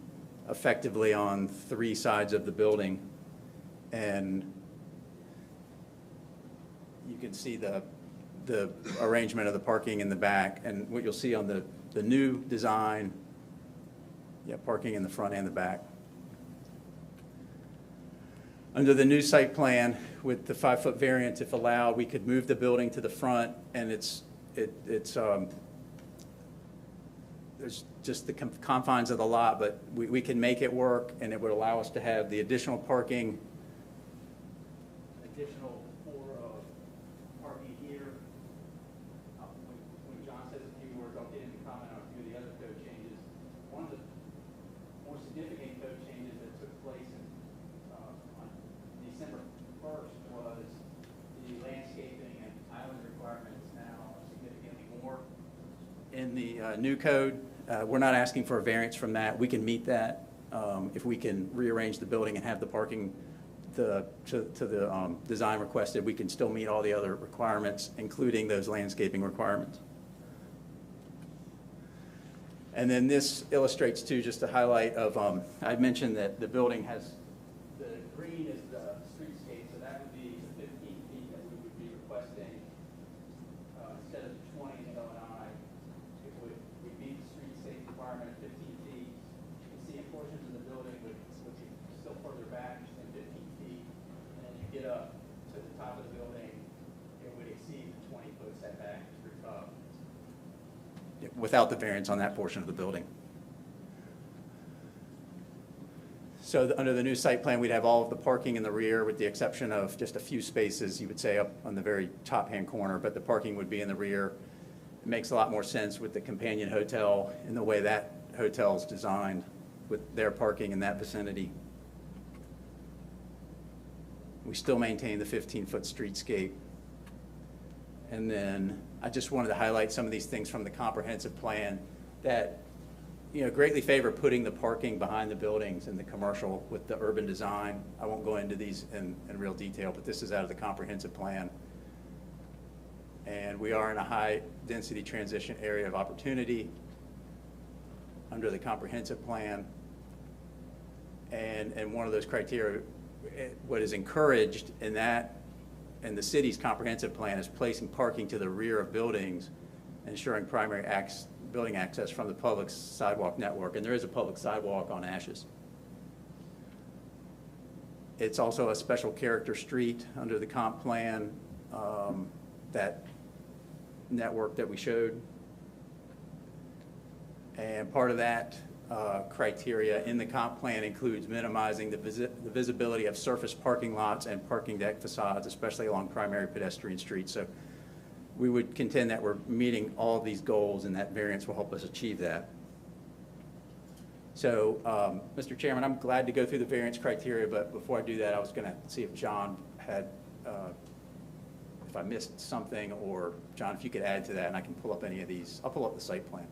Speaker 8: effectively on 3 sides of the building. And you can see the arrangement of the parking in the back. And what you'll see on the new design, parking in the front and the back. Under the new site plan, with the 5-foot variance, if allowed, we could move the building to the front, and there's just the confines of the lot, but we can make it work, and it would allow us to have the additional parking, additional parking here. When John says a few words, I'll get into comment on a few of the other code changes. One of the more significant code changes that took place on December 1st was the landscaping and island requirements now are significantly more in the new code. We're not asking for a variance from that. We can meet that if we can rearrange the building and have the parking to the design requested. We can still meet all the other requirements, including those landscaping requirements. And then this illustrates too, just a highlight of, I mentioned that the building has, the green is the streetscape, so that would be the 15 feet that we would be requesting. Instead of the 20 in LNI, we meet the streetscape requirement of 15 feet. You can see in portions of the building would be still further back than 15 feet. And then you get up to the top of the building, it would exceed the 20-foot setback without the variance on that portion of the building. So under the new site plan, we'd have all of the parking in the rear with the exception of just a few spaces, you would say, up on the very top-hand corner, but the parking would be in the rear. It makes a lot more sense with the companion hotel in the way that hotel is designed with their parking in that vicinity. We still maintain the 15-foot streetscape. And then I just wanted to highlight some of these things from the comprehensive plan that greatly favor putting the parking behind the buildings in the commercial with the urban design. I won't go into these in real detail, but this is out of the comprehensive plan. And we are in a high-density transition area of opportunity under the comprehensive plan. And one of those criteria, what is encouraged in that, and the city's comprehensive plan, is placing parking to the rear of buildings, ensuring primary building access from the public sidewalk network. And there is a public sidewalk on Ashes. It's also a special character street under the comp plan, that network that we showed. And part of that criteria in the comp plan includes minimizing the visibility of surface parking lots and parking deck facades, especially along primary pedestrian streets. So we would contend that we're meeting all of these goals, and that variance will help us achieve that. So, Mr. Chairman, I'm glad to go through the variance criteria, but before I do that, I was going to see if John had, if I missed something, or John, if you could add to that, and I can pull up any of these. I'll pull up the site plan.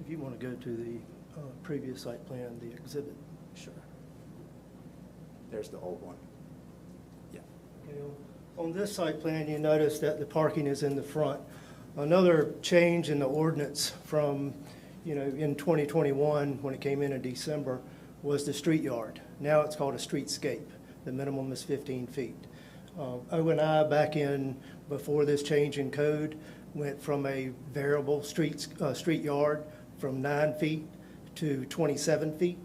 Speaker 18: If you want to go to the previous site plan, the exhibit.
Speaker 8: Sure. There's the old one. Yeah.
Speaker 18: Okay, on this site plan, you notice that the parking is in the front. Another change in the ordinance from, in 2021, when it came in December, was the street yard. Now it's called a streetscape. The minimum is 15 feet. O&I back in, before this change in code, went from a variable street yard from 9 feet to 27 feet,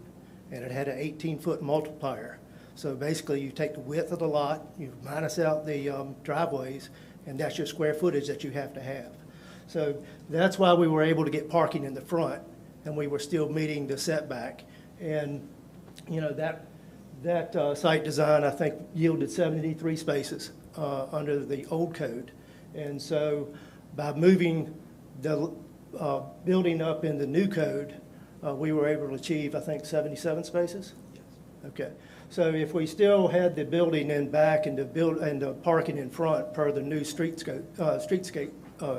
Speaker 18: and it had an 18-foot multiplier. So basically, you take the width of the lot, you minus out the driveways, and that's your square footage that you have to have. So that's why we were able to get parking in the front and we were still meeting the setback. And, you know, that site design, I think, yielded 73 spaces under the old code. And so by moving the building up in the new code, we were able to achieve, I think, 77 spaces? Yes. Okay. So if we still had the building in back and the parking in front per the new streetscape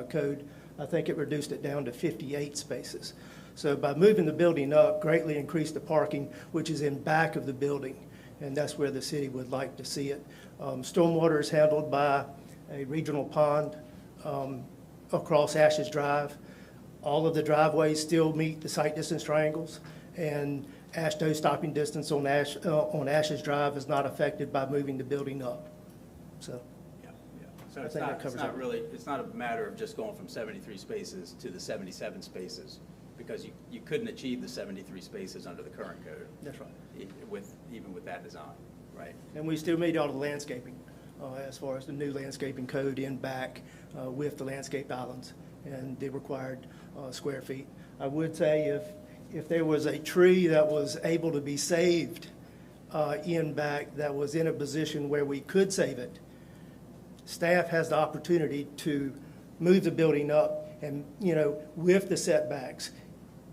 Speaker 18: code, I think it reduced it down to 58 spaces. So by moving the building up, greatly increased the parking, which is in back of the building, and that's where the city would like to see it. Stormwater is handled by a regional pond across Ashes Drive. All of the driveways still meet the site distance triangles, and ASHTO stopping distance on Ashes Drive is not affected by moving the building up. So,
Speaker 8: So
Speaker 18: I
Speaker 8: it's
Speaker 18: think that
Speaker 8: not,
Speaker 18: covers
Speaker 8: it's not
Speaker 18: it.
Speaker 8: really, it's not a matter of just going from 73 spaces to the 77 spaces, because you couldn't achieve the 73 spaces under the current code.
Speaker 18: That's right.
Speaker 8: Even with that design, right?
Speaker 18: And we still meet all the landscaping as far as the new landscaping code in back with the landscape islands and the required square feet. I would say if there was a tree that was able to be saved in back that was in a position where we could save it, staff has the opportunity to move the building up and, you know, with the setbacks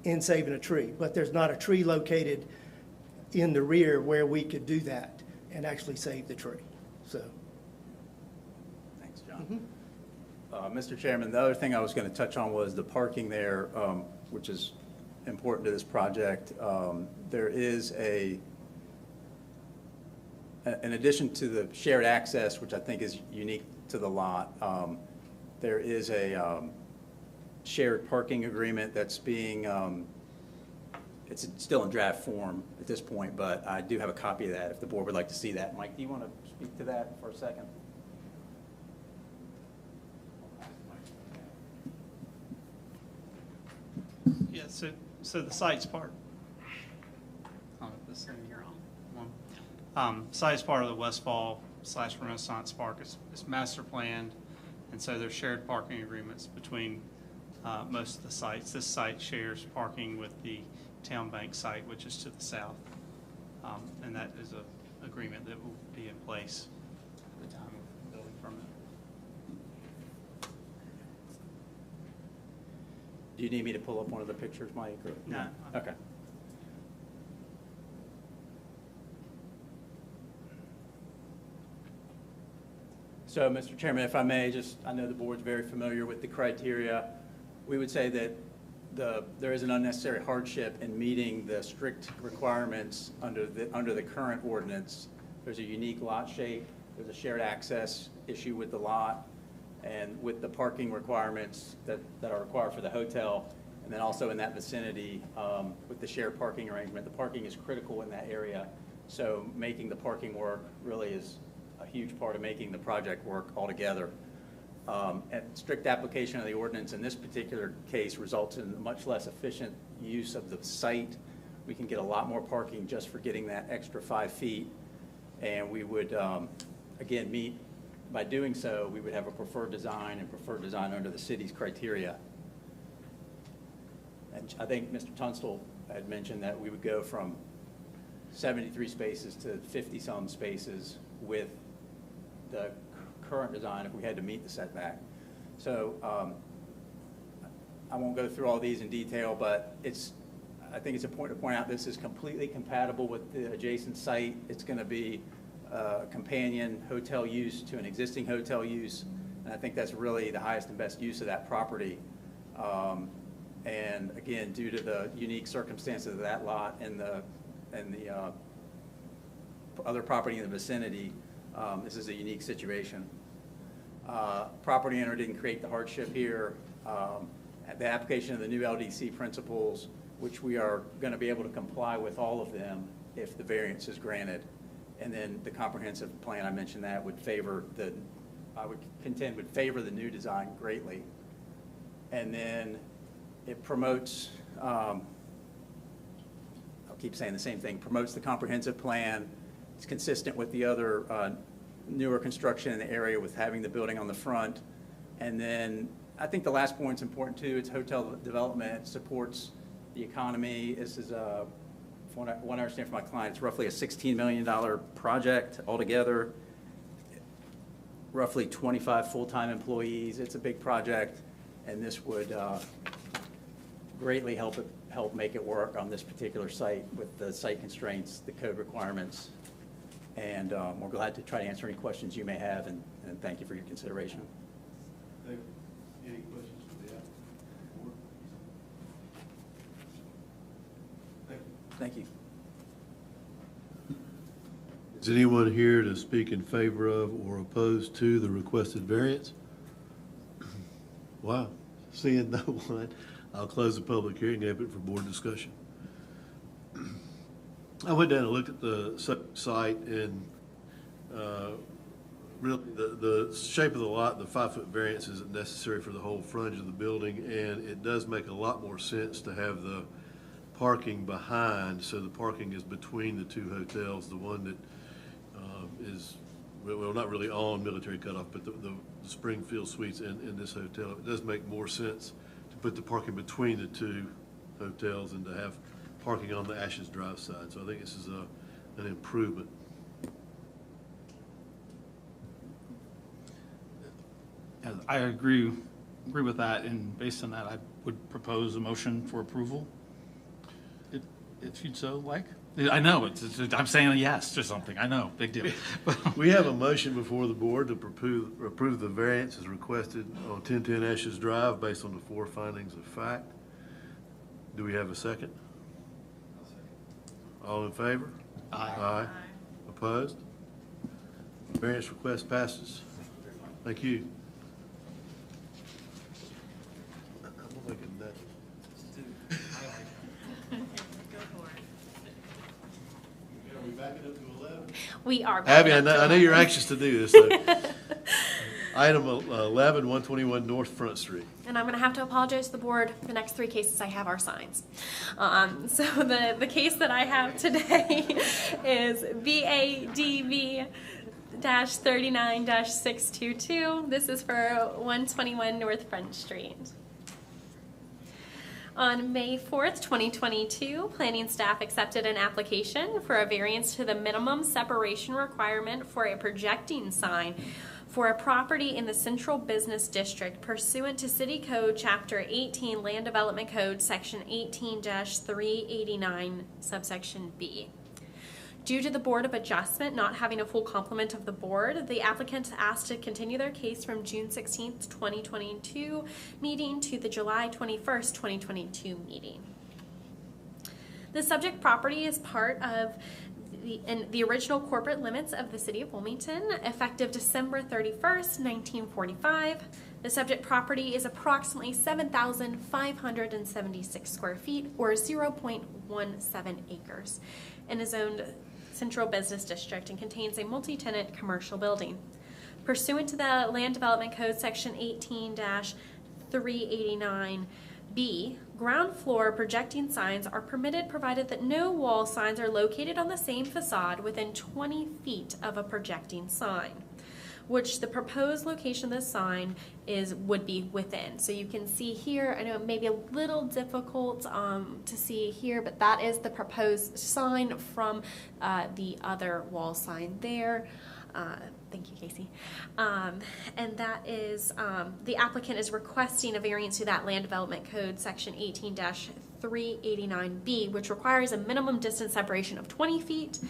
Speaker 18: in saving a tree. But there's not a tree located in the rear where we could do that and actually save the tree. So.
Speaker 8: Thanks, John. Mr. Chairman, the other thing I was going to touch on was the parking there, which is important to this project. There is in addition to the shared access, which I think is unique to the lot, there is a shared parking agreement that's being, it's still in draft form at this point, but I do have a copy of that if the board would like to see that. Mike, do you want to speak to that for a second?
Speaker 19: Yeah, so the site's part. Site's part of the Westfall/Renaissance Park. It's master planned, and so there's shared parking agreements between most of the sites. This site shares parking with the Town Bank site, which is to the south, and that is an agreement that will be in place at the time of building permit.
Speaker 8: Do you need me to pull up one of the pictures, Mike? Or?
Speaker 19: No.
Speaker 8: Okay. So, Mr. Chairman, if I may, I know the board's very familiar with the criteria. We would say that there is an unnecessary hardship in meeting the strict requirements under the current ordinance. There's a unique lot shape. There's a shared access issue with the lot, and with the parking requirements that are required for the hotel, and then also in that vicinity with the shared parking arrangement. The parking is critical in that area, so making the parking work really is a huge part of making the project work altogether. Strict application of the ordinance in this particular case results in a much less efficient use of the site. We can get a lot more parking just for getting that extra 5 feet, and we would, again, meet. By doing so, we would have a preferred design under the city's criteria. And I think Mr. Tunstall had mentioned that we would go from 73 spaces to 50-some spaces with the current design if we had to meet the setback. So I won't go through all these in detail, but I think it's important to point out this is completely compatible with the adjacent site. It's going to be companion hotel use to an existing hotel use, and I think that's really the highest and best use of that property. And again, due to the unique circumstances of that lot and the other property in the vicinity, this is a unique situation. Property owner didn't create the hardship here. The application of the new LDC principles, which we are going to be able to comply with all of them if the variance is granted. And then the comprehensive plan, I mentioned that, I would contend would favor the new design greatly. And then it promotes, I'll keep saying the same thing, promotes the comprehensive plan. It's consistent with the other newer construction in the area with having the building on the front. And then I think the last point's important too. It's hotel development. It supports the economy. This is, from what I understand from my client, it's roughly a $16 million project altogether. Roughly 25 full-time employees. It's a big project, and this would greatly help make it work on this particular site with the site constraints, the code requirements, and we're glad to try to answer any questions you may have, and thank you for your consideration.
Speaker 1: Any questions for the applicant?
Speaker 8: Thank you.
Speaker 1: Is anyone here to speak in favor of or opposed to the requested variance? Wow, seeing no one, I'll close the public hearing and open it for board discussion. I went down and looked at the site, and really the shape of the lot, the 5-foot variance isn't necessary for the whole frontage of the building, and it does make a lot more sense to have the parking behind, so the parking is between the two hotels. The one that is, well, not really on Military Cutoff, but the Springfield Suites in this hotel. It does make more sense to put the parking between the two hotels and to have parking on the Ashes Drive side. So I think this is an improvement.
Speaker 3: I agree with that, and based on that, I would propose a motion for approval, if you'd so like. I know, I'm saying a yes or something. I know, big deal.
Speaker 1: We have a motion before the board to approve the variance as requested on 1010 Ashes Drive based on the 4 findings of fact. Do we have a second? All in favor?
Speaker 3: Aye.
Speaker 1: Aye. Opposed? Variance request passes. Thank you. I'm looking at that. Are we backing up to 11?
Speaker 7: We are.
Speaker 1: Abby, I know you're anxious to do this. So. Item 11, 121 North Front Street.
Speaker 7: And I'm going to have to apologize to the board. The next 3 cases I have are signs. So the case that I have today is VADV-39-622. This is for 121 North Front Street. On May 4th, 2022, planning staff accepted an application for a variance to the minimum separation requirement for a projecting sign for a property in the Central Business District pursuant to City Code Chapter 18 Land Development Code Section 18-389 subsection B. Due to the Board of Adjustment not having a full complement of the board, the applicant asked to continue their case from June 16th, 2022 meeting to the July 21st, 2022 meeting. The subject property is part of the original corporate limits of the City of Wilmington, effective December 31st, 1945. The subject property is approximately 7,576 square feet, or 0.17 acres, and is owned Central Business District and contains a multi-tenant commercial building. Pursuant to the Land Development Code Section 18-389B, ground floor projecting signs are permitted provided that no wall signs are located on the same facade within 20 feet of a projecting sign, which the proposed location of the sign would be within. So you can see here, I know it may be a little difficult to see here, but that is the proposed sign from the other wall sign there. Thank you, Casey. And that is, the applicant is requesting a variance to that Land Development Code Section 18-389B, which requires a minimum distance separation of 20 feet.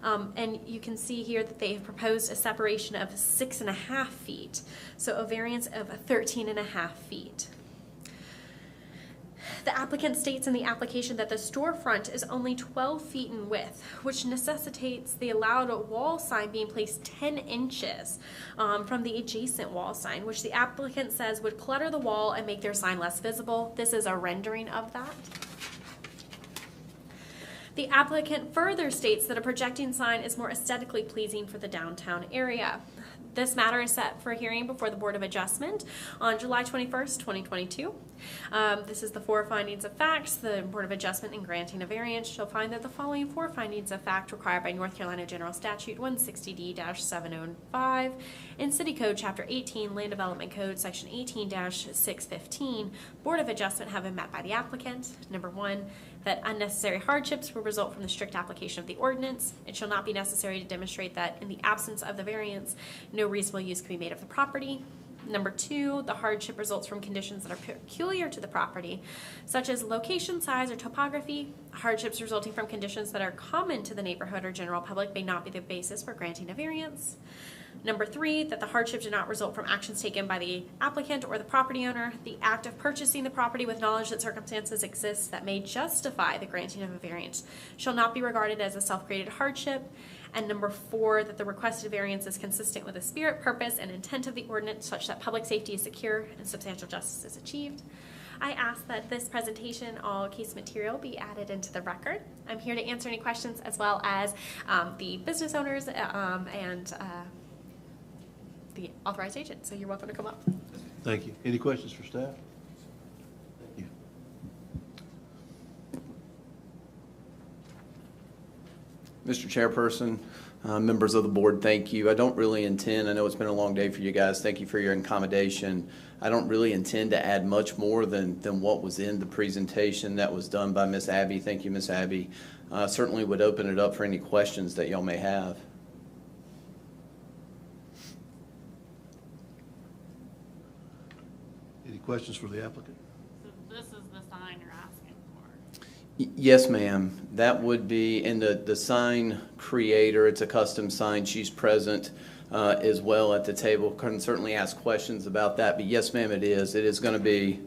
Speaker 7: And you can see here that they have proposed a separation of 6.5 feet, so a variance of 13.5 feet. The applicant states in the application that the storefront is only 12 feet in width, which necessitates the allowed wall sign being placed 10 inches from the adjacent wall sign, which the applicant says would clutter the wall and make their sign less visible. This is a rendering of that. The applicant further states that a projecting sign is more aesthetically pleasing for the downtown area. This matter is set for a hearing before the Board of Adjustment on July 21st, 2022. This is the four findings of facts. The Board of Adjustment in granting a variance shall find that the following four findings of fact required by North Carolina General Statute 160D-705 and City Code Chapter 18, Land Development Code Section 18-615, Board of Adjustment have been met by the applicant. Number one, that unnecessary hardships will result from the strict application of the ordinance. It shall not be necessary to demonstrate that in the absence of the variance, no reasonable use can be made of the property. Number two, the hardship results from conditions that are peculiar to the property, such as location, size, or topography. Hardships resulting from conditions that are common to the neighborhood or general public may not be the basis for granting a variance. Number three, that the hardship did not result from actions taken by the applicant or the property owner. The act of purchasing the property with knowledge that circumstances exist that may justify the granting of a variance shall not be regarded as a self-created hardship. And number four, that the requested variance is consistent with the spirit, purpose, and intent of the ordinance such that public safety is secure and substantial justice is achieved. I ask that this presentation, all case material, be added into the record. I'm here to answer any questions as well as the business owners and the authorized agent, so you're welcome to come up.
Speaker 1: Thank you. Any questions for staff? Thank you.
Speaker 20: Mr. Chairperson, members of the board, thank you. I don't really intend, I know it's been a long day for you guys, thank you for your accommodation. I don't really intend to add much more than what was in the presentation that was done by Ms. Abby. Thank you, Ms. Abby. Certainly would open it up for any questions that y'all may have.
Speaker 1: Any questions for the applicant?
Speaker 10: So this is the sign you're asking for?
Speaker 20: Yes, ma'am. That would be, and the sign creator, it's a custom sign. She's present as well at the table. Can certainly ask questions about that, but yes, ma'am, it is. It is going to be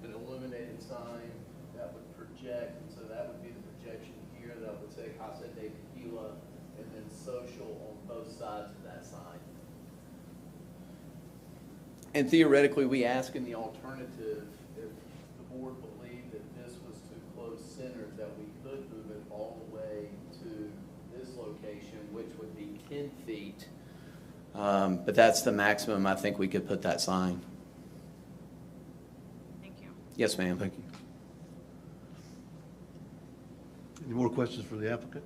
Speaker 20: an illuminated sign that would project, and so that would be the projection here that would say Casa de Tequila and then social on both sides of that sign. And theoretically, we ask in the alternative, if the board believed that this was too close centered, that we could move it all the way to this location, which would be 10 feet. But that's the maximum I think we could put that sign.
Speaker 10: Thank you.
Speaker 20: Yes, ma'am.
Speaker 1: Thank you. Any more questions for the applicant?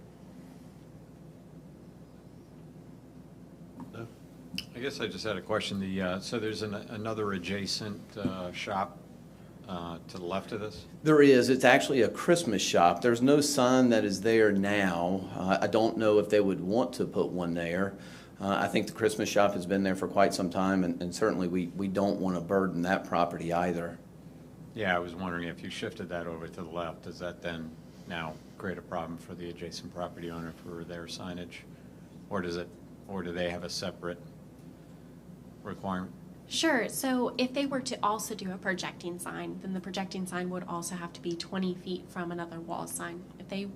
Speaker 1: No?
Speaker 5: I guess I just had a question. So there's another adjacent shop to the left of this?
Speaker 20: There is. It's actually a Christmas shop. There's no sign that is there now. I don't know if they would want to put one there. I think the Christmas shop has been there for quite some time, and certainly we don't want to burden that property either.
Speaker 5: Yeah, I was wondering if you shifted that over to the left, does that then now create a problem for the adjacent property owner for their signage? Or do they have a separate requirement?
Speaker 7: Sure. So if they were to also do a projecting sign, then the projecting sign would also have to be 20 feet from another wall sign. If they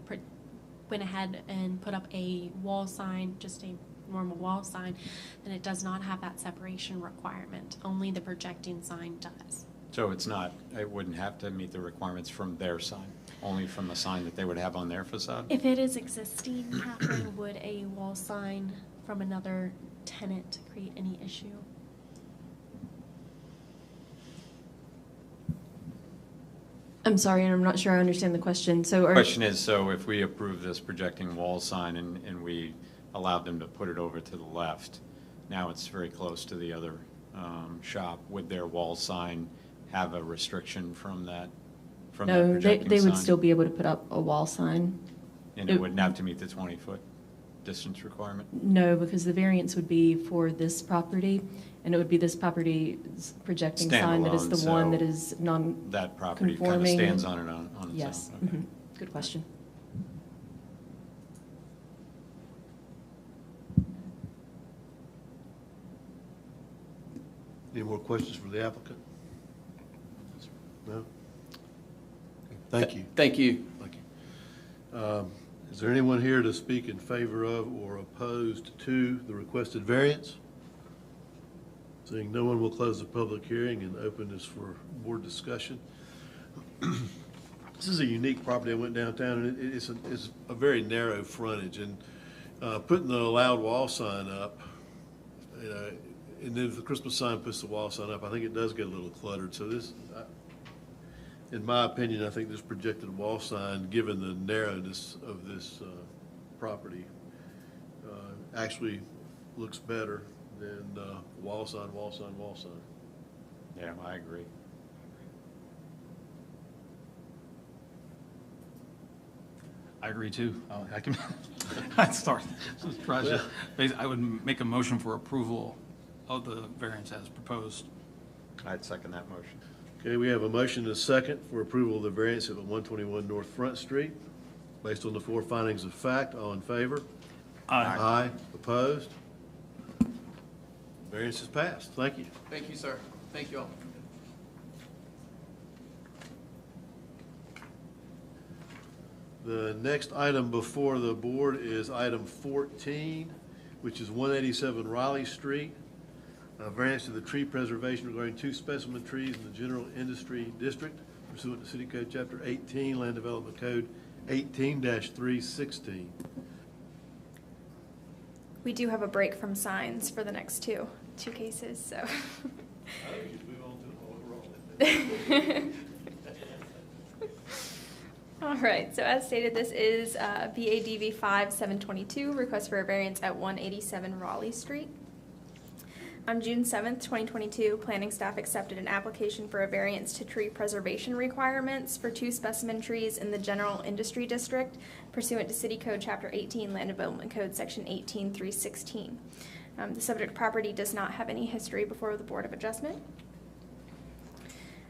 Speaker 7: went ahead and put up a wall sign, just a normal wall sign, then it does not have that separation requirement. Only the projecting sign does.
Speaker 5: So it wouldn't have to meet the requirements from their sign, only from the sign that they would have on their facade?
Speaker 7: If it is existing, Catherine, would a wall sign from another tenant create any issue?
Speaker 4: I'm sorry, and I'm not sure I understand the question. So,
Speaker 5: Question is, so if we approve this projecting wall sign and we allowed them to put it over to the left, now it's very close to the other shop, would their wall sign have a restriction from that
Speaker 4: no,
Speaker 5: projecting
Speaker 4: they would
Speaker 5: sign?
Speaker 4: still be able to put up a wall sign.
Speaker 5: And it wouldn't have to meet the 20-foot distance requirement?
Speaker 4: No, because the variance would be for this property, and it would be this property's projecting sign that is the
Speaker 5: Standalone,
Speaker 4: one that
Speaker 5: so
Speaker 4: is non-conforming.
Speaker 5: that property kind of stands on it on its
Speaker 4: Yes.
Speaker 5: own. Okay.
Speaker 4: Good question.
Speaker 1: Any more questions for the applicant? No? Thank you.
Speaker 20: Thank you.
Speaker 1: Thank you. Is there anyone here to speak in favor of or opposed to the requested variance? Seeing no one, will close the public hearing and open this for board discussion. This is a unique property. I went downtown, and it's a very narrow frontage, and putting the allowed wall sign up you know, and then if the Christmas sign puts the wall sign up, I think it does get a little cluttered. So this, in my opinion, I think this projected wall sign, given the narrowness of this property, actually looks better than wall sign, wall sign, wall sign.
Speaker 5: Yeah, I agree.
Speaker 3: I agree too. I can, I'd start, I would make a motion for approval of the variance as proposed.
Speaker 5: I'd second that motion.
Speaker 1: Okay, we have a motion and a second for approval of the variance at 121 North Front Street. Based on the four findings of fact, all in favor?
Speaker 3: Aye.
Speaker 1: Aye. Opposed? Variance is passed. Thank you.
Speaker 20: Thank you, sir. Thank you all.
Speaker 1: The next item before the board is item 14, which is 187 Raleigh Street. A variance to the tree preservation regarding 2 specimen trees in the general industry district pursuant to City Code Chapter 18, Land Development Code 18-316.
Speaker 13: We do have a break from signs for the next two cases, so.
Speaker 1: I think we should move on to overall.
Speaker 13: All right, so as stated, this is BADV 5722, request for a variance at 187 Raleigh Street. On June 7th, 2022, planning staff accepted an application for a variance to tree preservation requirements for 2 specimen trees in the general industry district pursuant to City Code Chapter 18, Land Development Code Section 18-316. The subject property does not have any history before the Board of Adjustment.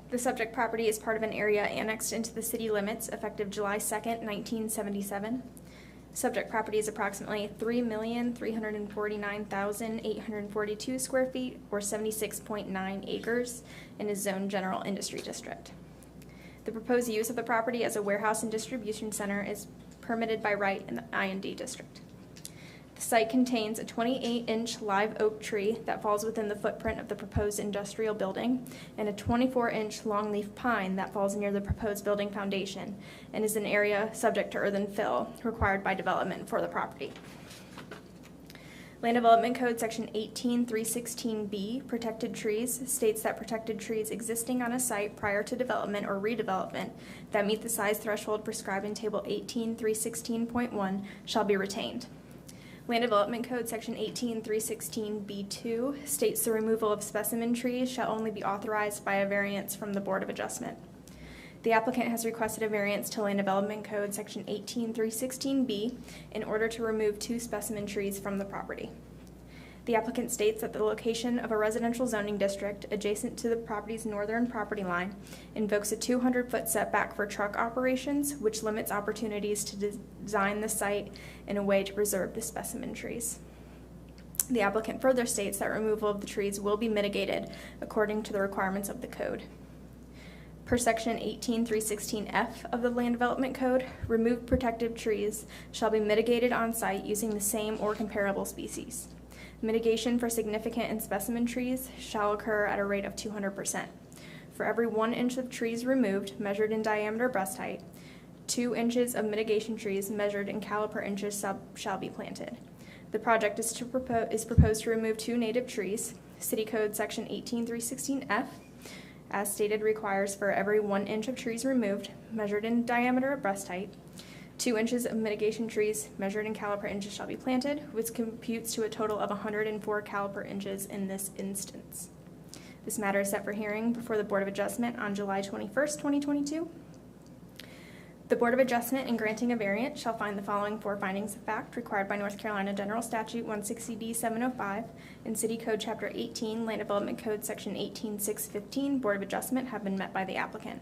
Speaker 13: The subject property is part of an area annexed into the city limits effective July 2nd, 1977. Subject property is approximately 3,349,842 square feet, or 76.9 acres, and is zoned general industry district. The proposed use of the property as a warehouse and distribution center is permitted by right in the I&D district. The site contains a 28-inch live oak tree that falls within the footprint of the proposed industrial building, and a 24-inch longleaf pine that falls near the proposed building foundation and is an area subject to earthen fill required by development for the property. Land Development Code Section 18-316B, protected trees, states that protected trees existing on a site prior to development or redevelopment that meet the size threshold prescribed in Table 18-316.1 shall be retained. Land Development Code Section 18-316B2 states the removal of specimen trees shall only be authorized by a variance from the Board of Adjustment. The applicant has requested a variance to Land Development Code Section 18-316B in order to remove 2 specimen trees from the property. The applicant states that the location of a residential zoning district adjacent to the property's northern property line invokes a 200-foot setback for truck operations, which limits opportunities to design the site in a way to preserve the specimen trees. The applicant further states that removal of the trees will be mitigated according to the requirements of the code. Per Section 18-316F of the Land Development Code, removed protective trees shall be mitigated on site using the same or comparable species. Mitigation for significant and specimen trees shall occur at a rate of 200%. For every 1 inch of trees removed, measured in diameter breast height, 2 inches of mitigation trees measured in caliper inches shall be planted. The project is proposed to remove 2 native trees. City Code Section 18-316F, as stated, requires for every 1 inch of trees removed, measured in diameter at breast height, 2 inches of mitigation trees measured in caliper inches shall be planted, which computes to a total of 104 caliper inches in this instance. This matter is set for hearing before the Board of Adjustment on July 21st, 2022. The Board of Adjustment, in granting a variance, shall find the following 4 findings of fact required by North Carolina General Statute 160D-705 and City Code Chapter 18, Land Development Code Section 18-615, Board of Adjustment have been met by the applicant.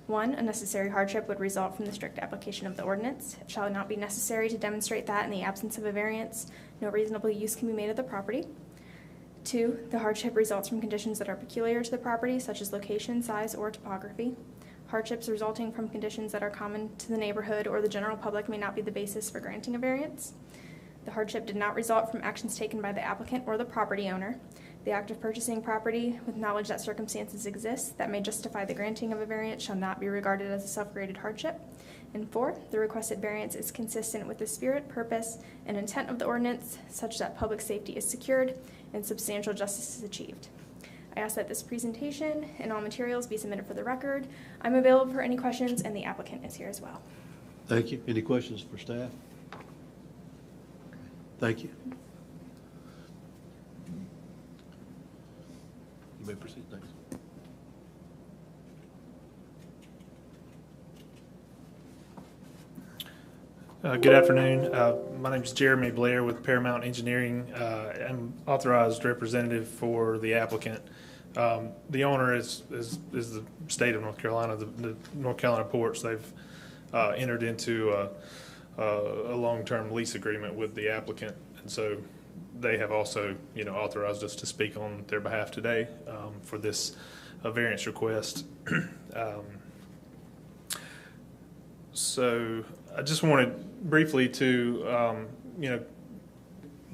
Speaker 13: 1, a necessary hardship would result from the strict application of the ordinance. It shall not be necessary to demonstrate that in the absence of a variance, no reasonable use can be made of the property. 2, the hardship results from conditions that are peculiar to the property, such as location, size, or topography. Hardships resulting from conditions that are common to the neighborhood or the general public may not be the basis for granting a variance. The hardship did not result from actions taken by the applicant or the property owner. The act of purchasing property with knowledge that circumstances exist that may justify the granting of a variance shall not be regarded as a self-created hardship. And 4, the requested variance is consistent with the spirit, purpose, and intent of the ordinance, such that public safety is secured and substantial justice is achieved. I ask that this presentation and all materials be submitted for the record. I'm available for any questions, and the applicant is here as well.
Speaker 1: Thank you. Any questions for staff? Thank you. You may proceed. Thanks.
Speaker 21: Good afternoon. My name is Jeremy Blair with Paramount Engineering. I'm authorized representative for the applicant. The owner is the state of North Carolina, the North Carolina ports. They've entered into a long-term lease agreement with the applicant, and so they have also, authorized us to speak on their behalf today for this variance request. So I just wanted briefly to,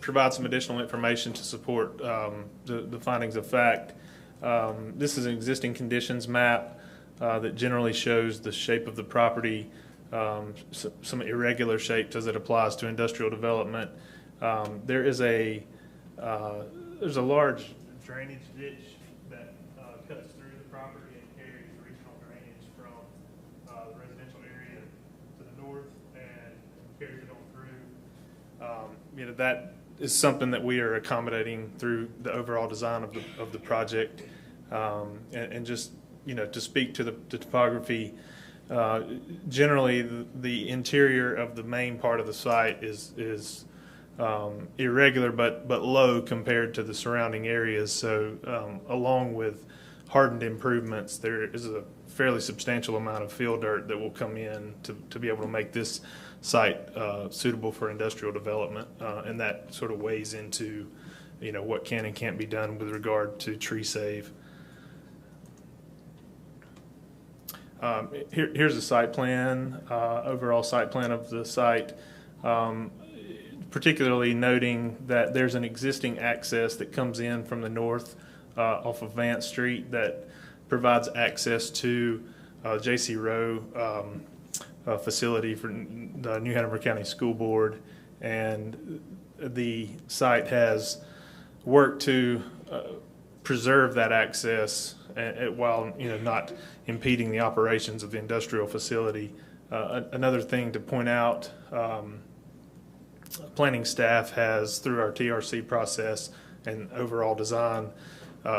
Speaker 21: provide some additional information to support the findings of fact. This is an existing conditions map that generally shows the shape of the property, some irregular shapes as it applies to industrial development. There's a large drainage ditch that cuts through the property and carries regional drainage from the residential area to the north and carries it on through. That is something that we are accommodating through the overall design of the project, and just to speak to the topography. Generally, the interior of the main part of the site is irregular but low compared to the surrounding areas. So along with hardened improvements, there is a fairly substantial amount of fill dirt that will come in to be able to make this site suitable for industrial development, and that sort of weighs into what can and can't be done with regard to tree save. Here's a site plan, overall site plan of the site, particularly noting that there's an existing access that comes in from the north off of Vance Street that provides access to J.C. Rowe facility for the New Hanover County School Board, and the site has worked to preserve that access while not impeding the operations of the industrial facility. Another thing to point out, planning staff has, through our TRC process and overall design,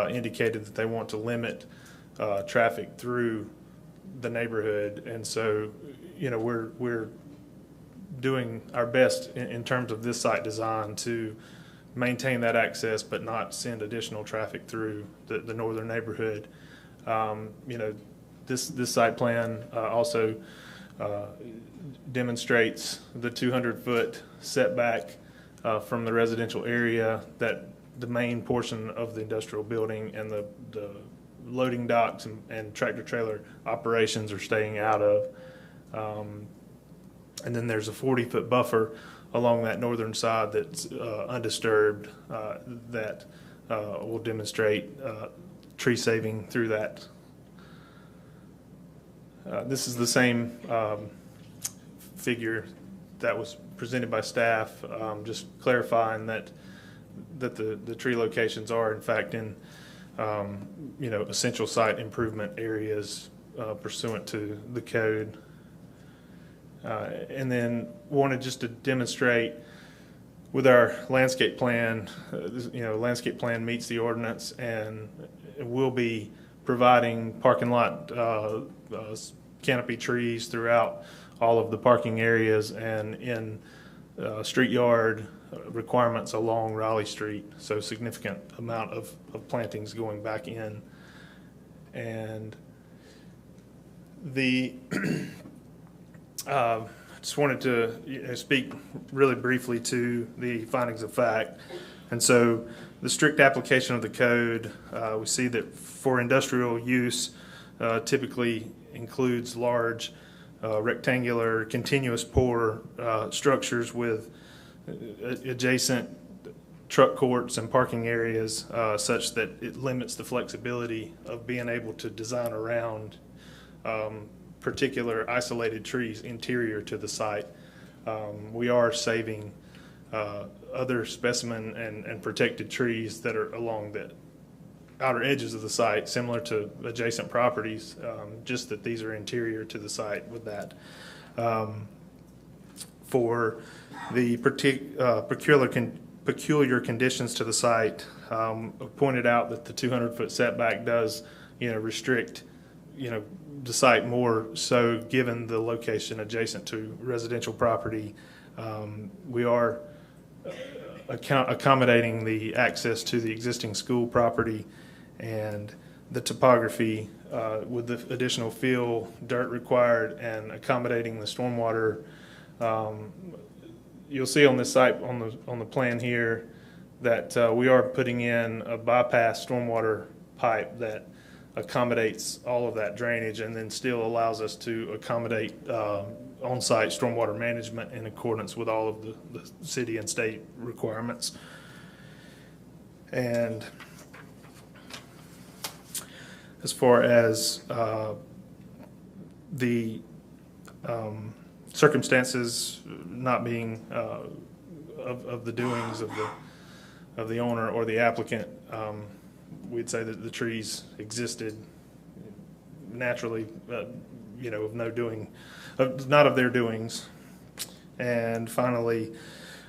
Speaker 21: indicated that they want to limit traffic through the neighborhood, and so we're doing our best in terms of this site design to maintain that access but not send additional traffic through the northern neighborhood. This site plan also demonstrates the 200-foot setback from the residential area that the main portion of the industrial building and the loading docks and tractor trailer operations are staying out of. And then there's a 40-foot buffer along that northern side that's undisturbed that will demonstrate tree saving through that. This is the same figure that was presented by staff, just clarifying that the tree locations are in fact in essential site improvement areas pursuant to the code. And then wanted just to demonstrate with our landscape plan, landscape plan meets the ordinance, and we'll be providing parking lot canopy trees throughout all of the parking areas and in street yard requirements along Raleigh Street. So significant amount of plantings going back in. And the just wanted to speak really briefly to the findings of fact. And so the strict application of the code, we see that for industrial use typically includes large rectangular continuous pour structures with adjacent truck courts and parking areas such that it limits the flexibility of being able to design around particular isolated trees interior to the site. We are saving other specimen and protected trees that are along the outer edges of the site, similar to adjacent properties, just that these are interior to the site with that. For the peculiar conditions to the site, pointed out that the 200-foot setback does, restrict, the site more so given the location adjacent to residential property. We are accommodating the access to the existing school property and the topography with the additional fill, dirt required, and accommodating the stormwater. You'll see on this site, on the plan here, that we are putting in a bypass stormwater pipe that accommodates all of that drainage and then still allows us to accommodate on-site stormwater management in accordance with all of the city and state requirements. And as far as the circumstances not being of the doings of the owner or the applicant, we'd say that the trees existed naturally, of no doing, not of their doings. And finally,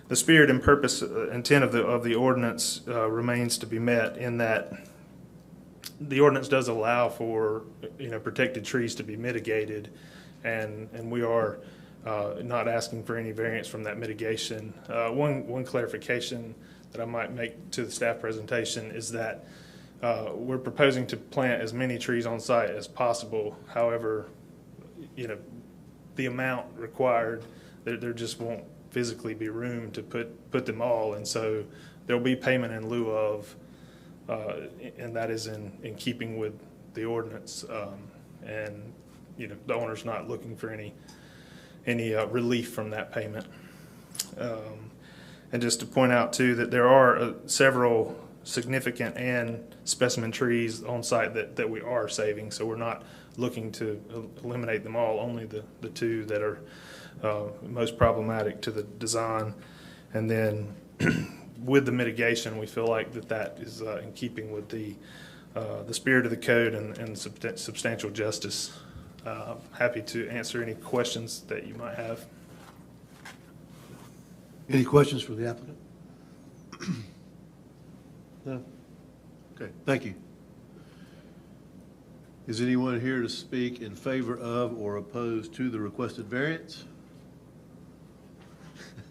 Speaker 21: the spirit and purpose, intent of the ordinance remains to be met in that the ordinance does allow for protected trees to be mitigated, and we are not asking for any variance from that mitigation. One clarification that I might make to the staff presentation is that we're proposing to plant as many trees on site as possible. However, the amount required, there just won't physically be room to put them all, and so there'll be payment in lieu of, and that is in keeping with the ordinance, and the owner's not looking for any relief from that payment. And just to point out too that there are several significant and specimen trees on site that we are saving, so we're not looking to eliminate them all, only the two that are most problematic to the design. And then with the mitigation, we feel like that is in keeping with the spirit of the code and substantial justice. Happy to answer any questions that you might have.
Speaker 1: Any questions for the applicant? No? Okay, thank you. Is anyone here to speak in favor of or opposed to the requested variance?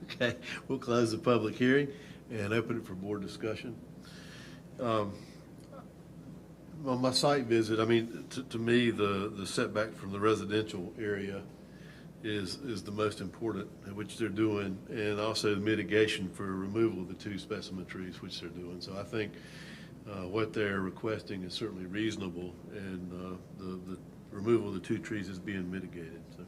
Speaker 1: Okay, we'll close the public hearing and open it for board discussion. On my site visit, I mean, to me, the setback from the residential area is the most important, which they're doing, and also the mitigation for removal of the two specimen trees, which they're doing. So I think what they're requesting is certainly reasonable, and the removal of the two trees is being mitigated. So.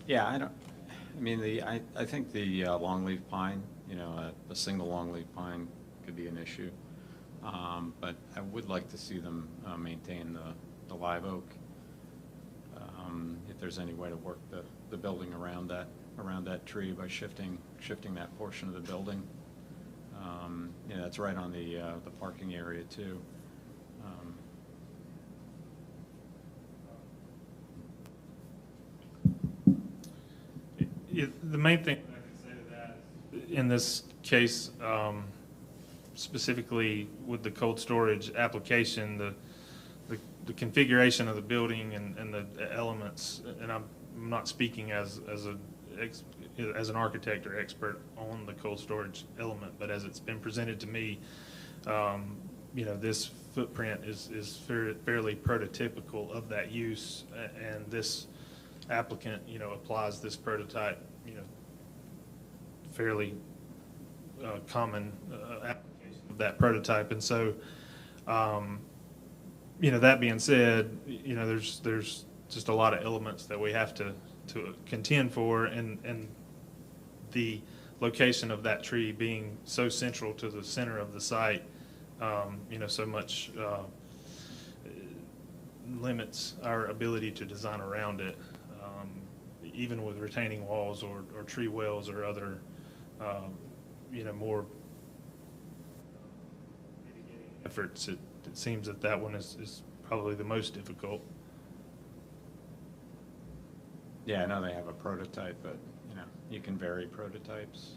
Speaker 5: Yeah, I think the longleaf pine, a single longleaf pine could be an issue. But I would like to see them maintain the live oak. If there's any way to work the building around that tree by shifting that portion of the building. That's right on the parking area too.
Speaker 21: The main thing I can say to that is, in this case, specifically with the cold storage application, the configuration of the building and the elements, and I'm not speaking as an architect or expert on the cold storage element, but as it's been presented to me, this footprint is fairly prototypical of that use, and this applicant, applies this prototype, fairly common application of that prototype. And so, that being said, there's just a lot of elements that we have to contend for, and the location of that tree being so central to the center of the site, so much limits our ability to design around it, even with retaining walls or tree wells or other, more mitigating efforts. It seems that one is probably the most difficult.
Speaker 5: Yeah, I know they have a prototype, but, you can vary prototypes,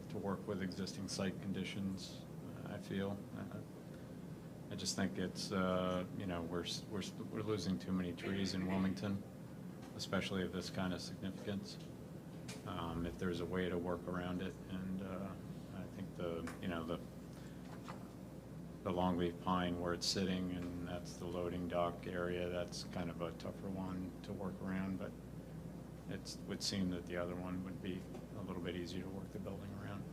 Speaker 5: to work with existing site conditions, I feel. I just think it's, we're losing too many trees in Wilmington, especially of this kind of significance. If there's a way to work around it, and I think the longleaf pine where it's sitting, and that's the loading dock area, that's kind of a tougher one to work around, but it would seem that the other one would be a little bit easier to work the building around.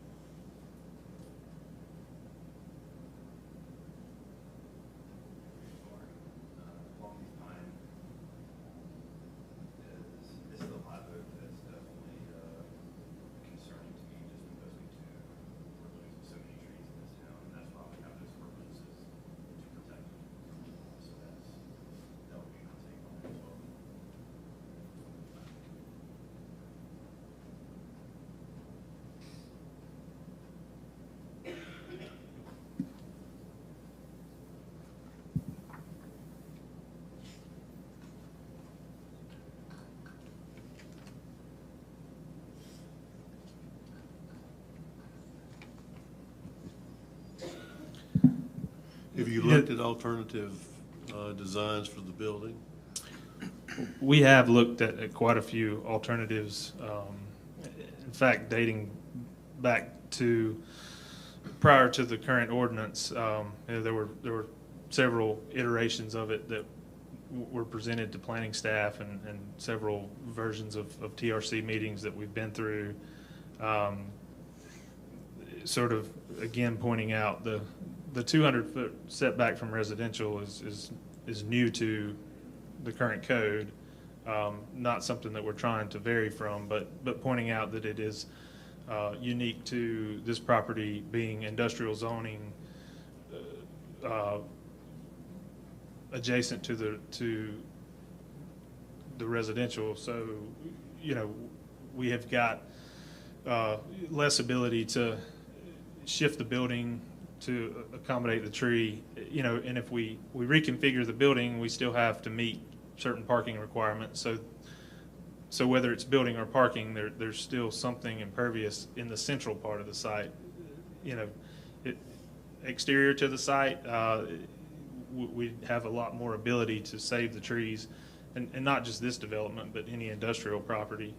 Speaker 1: Have you looked at alternative designs for the building?
Speaker 21: We have looked at quite a few alternatives. In fact, dating back to prior to the current ordinance, there were several iterations of it that were presented to planning staff, and several versions of TRC meetings that we've been through. Sort of again pointing out the 200-foot setback from residential is new to the current code, not something that we're trying to vary from, but pointing out that it is unique to this property being industrial zoning, adjacent to the residential. So, we have got less ability to shift the building to accommodate the tree, and if we reconfigure the building, we still have to meet certain parking requirements. So whether it's building or parking, there's still something impervious in the central part of the site. Exterior to the site, we have a lot more ability to save the trees, and not just this development, but any industrial property.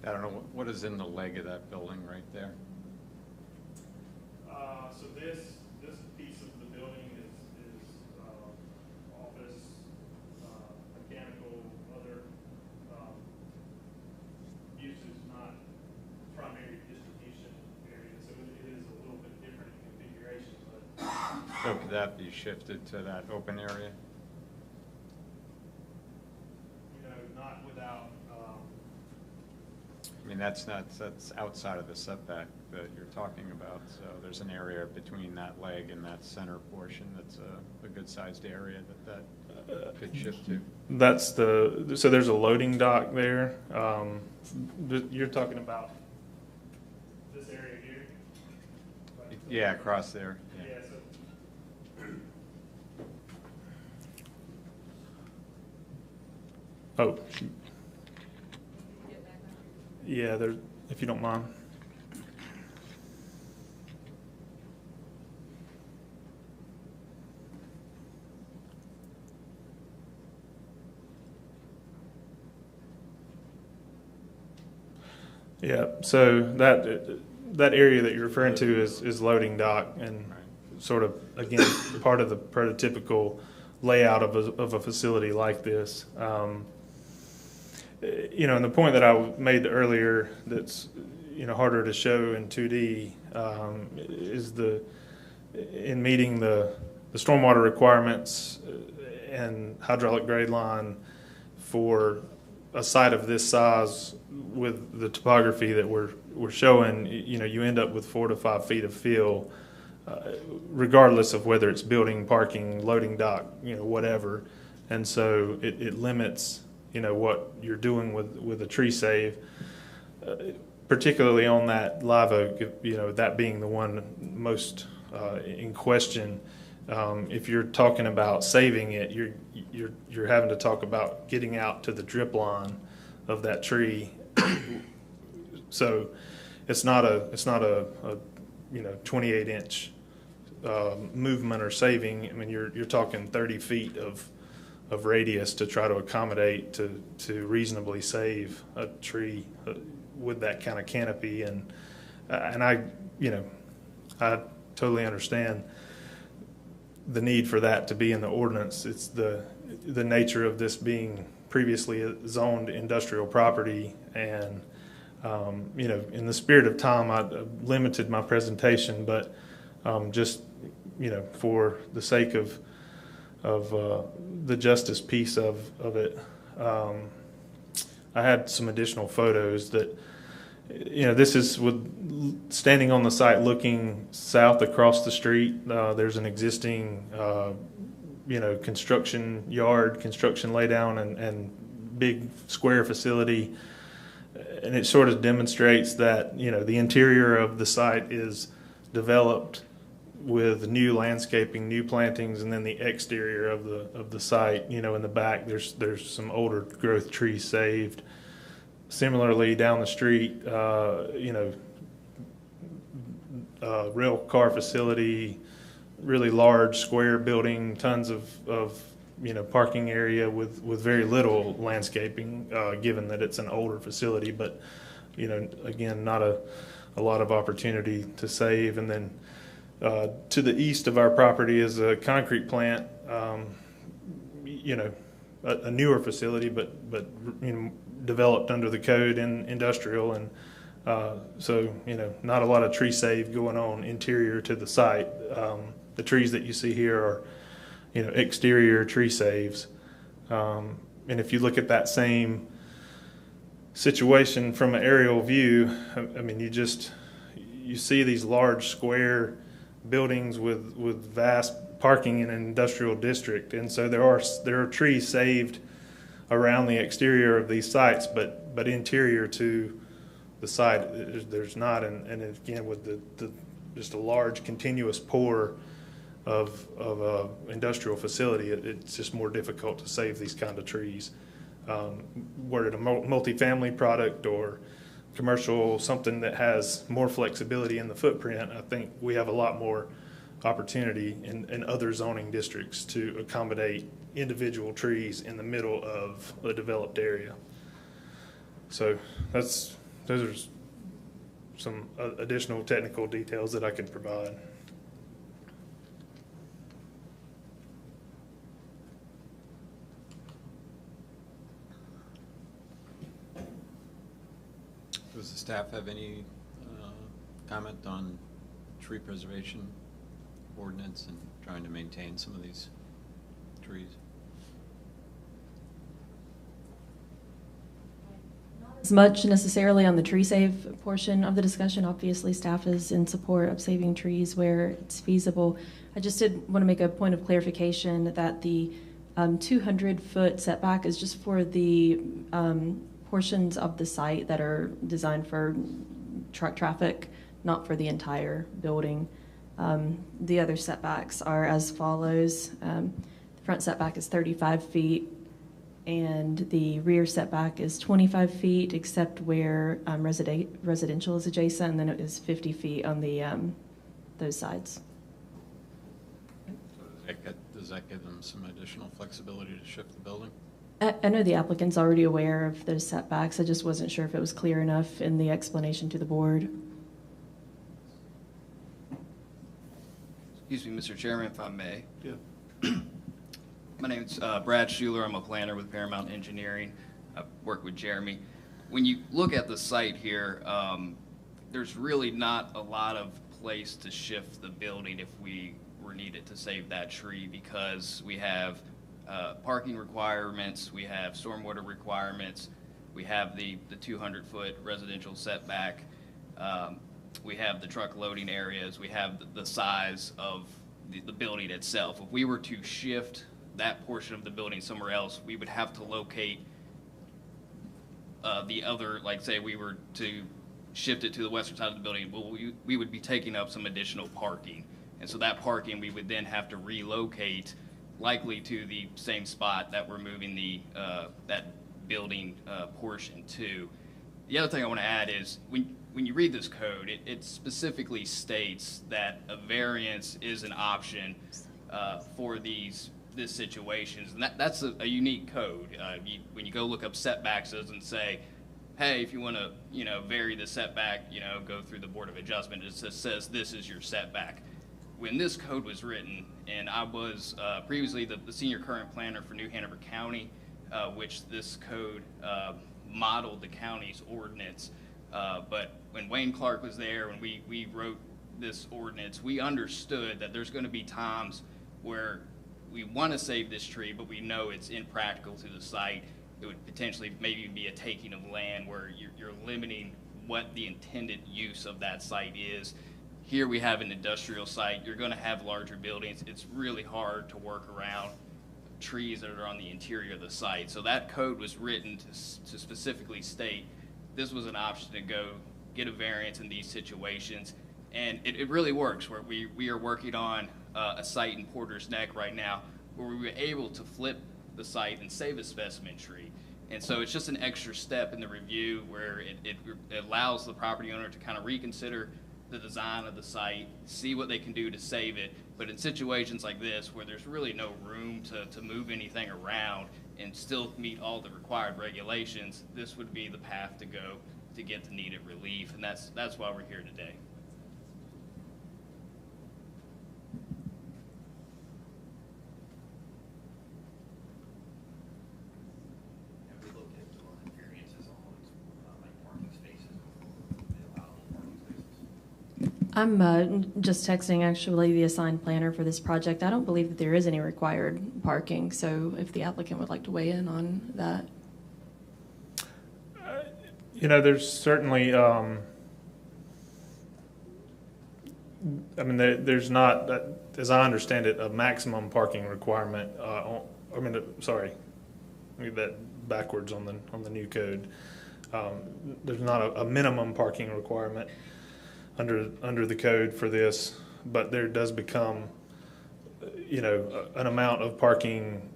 Speaker 5: I don't know, what is in the leg of that building right there?
Speaker 21: So this piece of the building is office, mechanical, other uses, not primary distribution area. So it is a little bit different in configuration. But
Speaker 5: So could that be shifted to that open area?
Speaker 21: not without.
Speaker 5: I mean, that's outside of the setback that you're talking about. So there's an area between that leg and that center portion that's a good-sized area that could shift to.
Speaker 21: So there's a loading dock there. You're talking about this area here?
Speaker 5: Yeah, across there.
Speaker 21: Yeah. Oh, shoot. Yeah, there, if you don't mind. Yeah, so that area that you're referring to is loading dock, and sort of, again, part of the prototypical layout of a facility like this. And the point that I made earlier that's, harder to show in 2D is in meeting the stormwater requirements and hydraulic grade line for a site of this size with the topography that we're showing, you end up with 4 to 5 feet of fill, regardless of whether it's building, parking, loading dock, whatever. And so it limits, what you're doing with a tree save, particularly on that live oak, that being the one most in question. If you're talking about saving it, you're having to talk about getting out to the drip line of that tree. So it's not a 28-inch movement or saving. I mean, you're talking 30 feet of radius to try to accommodate to reasonably save a tree with that kind of canopy, and I totally understand the need for that to be in the ordinance. It's the nature of this being previously zoned industrial property, and in the spirit of time, I limited my presentation, but just for the sake of the justice piece of it, I had some additional photos that, this is with standing on the site looking south across the street. There's an existing, construction yard, construction laydown, and big square facility. And it sort of demonstrates that, the interior of the site is developed with new landscaping, new plantings, and then the exterior of the site, in the back, there's some older growth trees saved. Similarly, down the street, rail car facility, really large square building, tons of parking area with very little landscaping, given that it's an older facility, but again, not a lot of opportunity to save. And then to the east of our property is a concrete plant, a newer facility, but developed under the code in industrial, and so not a lot of tree save going on interior to the site. The trees that you see here are exterior tree saves, and if you look at that same situation from an aerial view, I mean, you see these large square buildings with vast parking in an industrial district, and so there are trees saved around the exterior of these sites, but interior to the site there's not. And again, with the just a large continuous pour of industrial facility, it's just more difficult to save these kind of trees. Were it a multifamily product or commercial, something that has more flexibility in the footprint, I think we have a lot more opportunity in other zoning districts to accommodate individual trees in the middle of a developed area. So those are some additional technical details that I can provide.
Speaker 5: Does the staff have any comment on tree preservation ordinance and trying to maintain some of these trees?
Speaker 4: As much necessarily on the tree save portion of the discussion. Obviously, staff is in support of saving trees where it's feasible. I just did want to make a point of clarification that the 200-foot setback is just for the portions of the site that are designed for truck traffic, not for the entire building. The other setbacks are as follows. The front setback is 35 feet, and the rear setback is 25 feet, except where residential is adjacent, and then it is 50 feet on the those sides.
Speaker 5: So does that give them some additional flexibility to shift the building?
Speaker 4: I know the applicant's already aware of those setbacks. I just wasn't sure if it was clear enough in the explanation to the board.
Speaker 2: Excuse me, Mr. Chairman, if I may.
Speaker 1: Yeah.
Speaker 2: My name's Brad Schuler. I'm a planner with Paramount Engineering. I work with Jeremy. When you look at the site here, there's really not a lot of place to shift the building if we were needed to save that tree, because we have parking requirements, we have stormwater requirements, we have the 200-foot residential setback, we have the truck loading areas, we have the size of the building itself. If we were to shift that portion of the building somewhere else, we would have to locate the other, like say we were to shift it to the western side of the building, well, we would be taking up some additional parking. And so that parking, we would then have to relocate likely to the same spot that we're moving the that building portion to. The other thing I want to add is when you read this code, it specifically states that a variance is an option for these situations, and that's a unique code. When you go look up setbacks, it doesn't say, hey, if you want to vary the setback, go through the Board of Adjustment. It just says this is your setback. When this code was written, and I was previously the senior current planner for New Hanover County, which this code modeled the county's ordinance. But when Wayne Clark was there, when we wrote this ordinance, we understood that there's going to be times where we want to save this tree, but we know it's impractical to the site. It would potentially maybe be a taking of land where you're limiting what the intended use of that site is. Here we have an industrial site. You're going to have larger buildings. It's really hard to work around trees that are on the interior of the site. So that code was written to specifically state this was an option to go get a variance in these situations. And it really works. Where we are working on a site in Porter's Neck right now where we were able to flip the site and save a specimen tree. And so it's just an extra step in the review where it allows the property owner to kind of reconsider the design of the site, see what they can do to save it. But in situations like this where there's really no room to move anything around and still meet all the required regulations, this would be the path to go to get the needed relief. And that's why we're here today.
Speaker 6: Have we looked at variances on like parking spaces before they allow parking spaces?
Speaker 4: I'm just texting actually the assigned planner for this project. I don't believe that there is any required parking, so if the applicant would like to weigh in on that.
Speaker 21: There's certainly, there's not, as I understand it, a maximum parking requirement. Sorry, let me get that backwards on the new code. There's not a minimum parking requirement under the code for this, but there does become, an amount of parking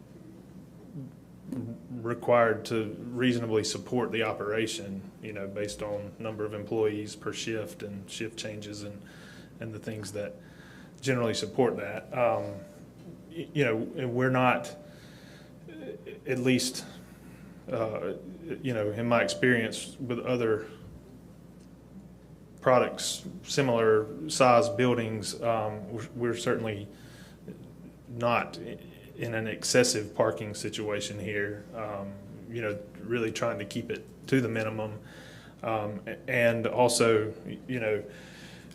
Speaker 21: required to reasonably support the operation, based on number of employees per shift and shift changes and the things that generally support that. And we're not, at least, in my experience with other products, similar size buildings, we're certainly not in an excessive parking situation here, really trying to keep it to the minimum. And also,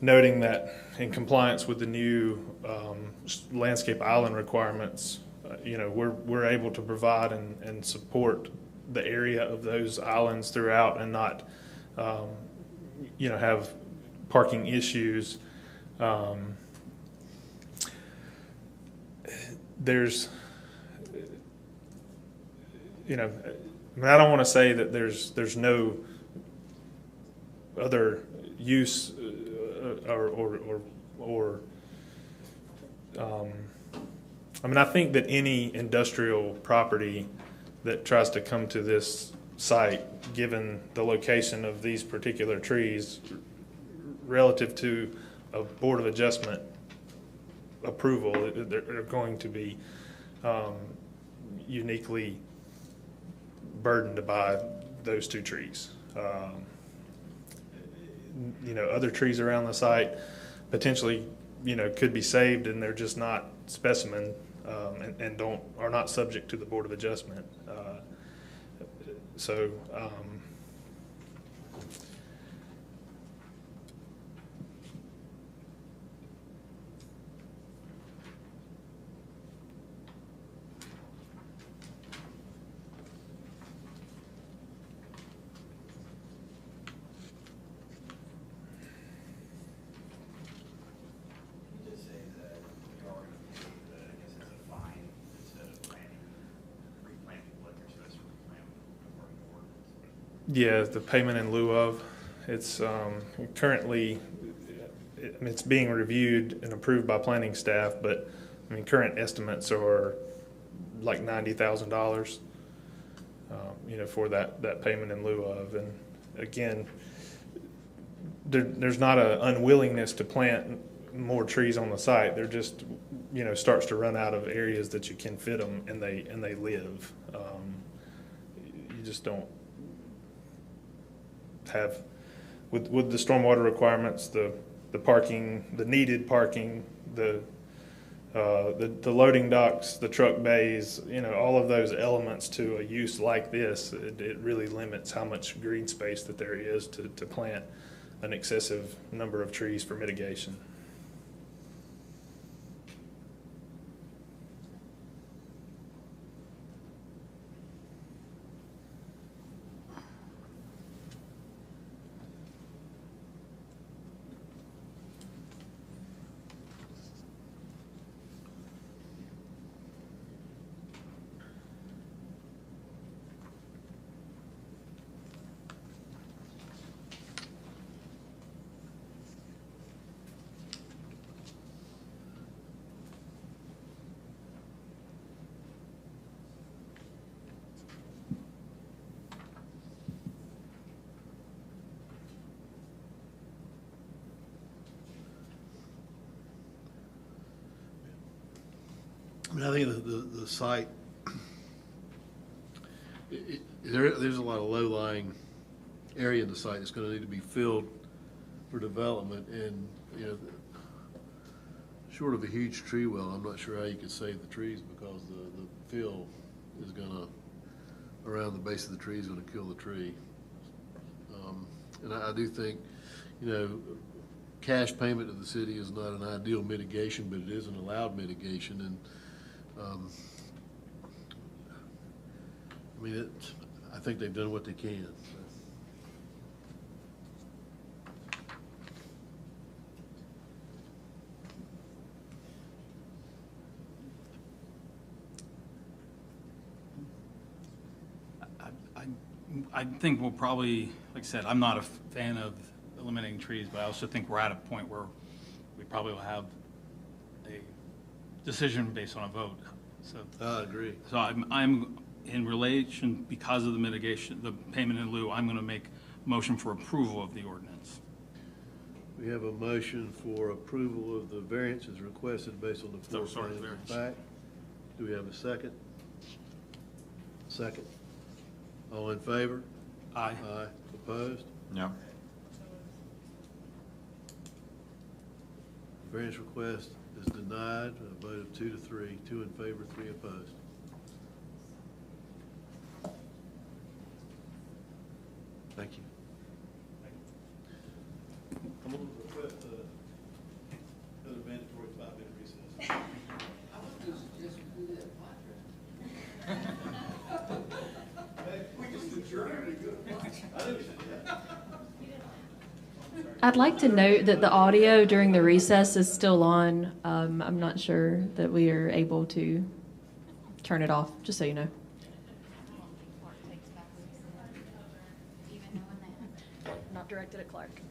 Speaker 21: noting that in compliance with the new landscape island requirements, we're able to provide and support the area of those islands throughout and not, have parking issues. There's, I don't want to say that there's no other use I think that any industrial property that tries to come to this site, given the location of these particular trees, relative to a Board of Adjustment approval, they're going to be uniquely burdened by those two trees. Other trees around the site potentially, could be saved, and they're just not specimen and are not subject to the Board of Adjustment. Yeah, the payment in lieu of. It's currently, it's being reviewed and approved by planning staff, but I mean, current estimates are like $90,000, for that payment in lieu of. And again, there's not an unwillingness to plant more trees on the site. They're just, starts to run out of areas that you can fit them, and they live. You just don't have, with the stormwater requirements, the parking, the needed parking, the loading docks, the truck bays, all of those elements to a use like this, it really limits how much green space that there is to plant an excessive number of trees for mitigation.
Speaker 1: I mean, I think the site, there's a lot of low-lying area in the site that's going to need to be filled for development, and, short of a huge tree well, I'm not sure how you could save the trees, because the fill is going to, around the base of the tree, is going to kill the tree. And I do think, cash payment to the city is not an ideal mitigation, but it is an allowed mitigation. And I mean, I think they've done what they can.
Speaker 3: I think we'll probably, like I said, I'm not a fan of eliminating trees, but I also think we're at a point where we probably will have a decision based on a vote. So
Speaker 1: I agree.
Speaker 3: So I'm in relation, because of the mitigation, the payment in lieu, I'm going to make a motion for approval of the ordinance.
Speaker 1: We have a motion for approval of the variances requested based on the floor plan and fact. Do we have a second? Second. All in favor?
Speaker 3: Aye.
Speaker 1: Aye. Opposed?
Speaker 5: No.
Speaker 1: Variance request is denied, a vote of 2 to 3, 2 in favor, 3 opposed. Thank you. I'm going to request another mandatory 5-minute recess.
Speaker 4: I'd like to note that the audio during the recess is still on. I'm not sure that we are able to turn it off, just so you know. Not directed at Clark.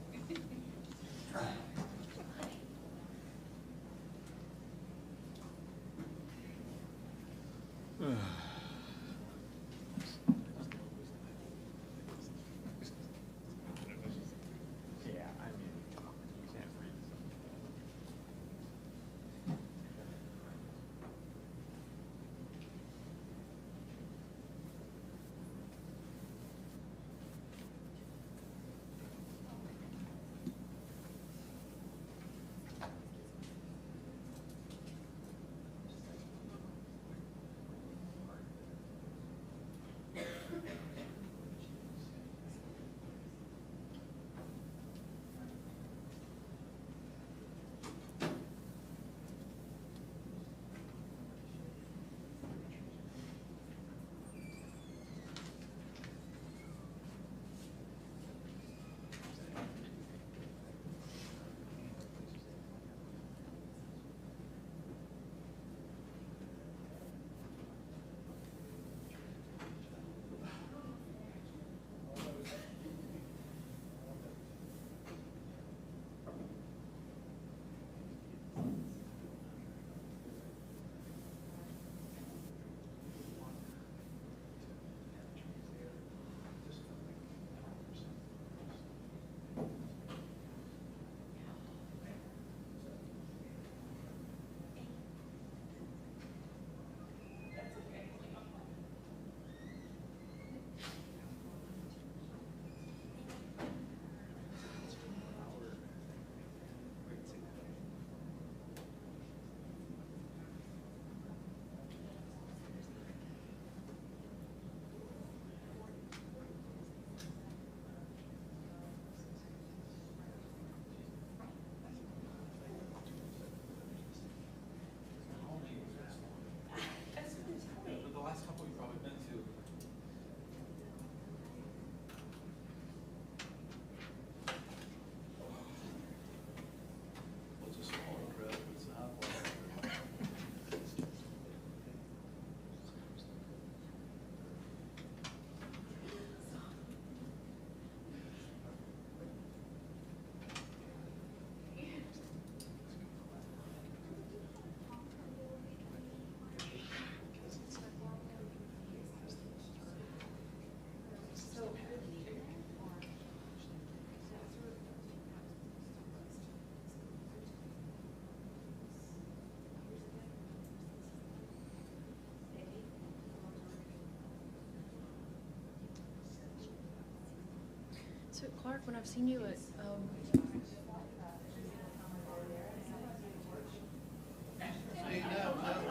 Speaker 4: So Clark, when I've seen you at,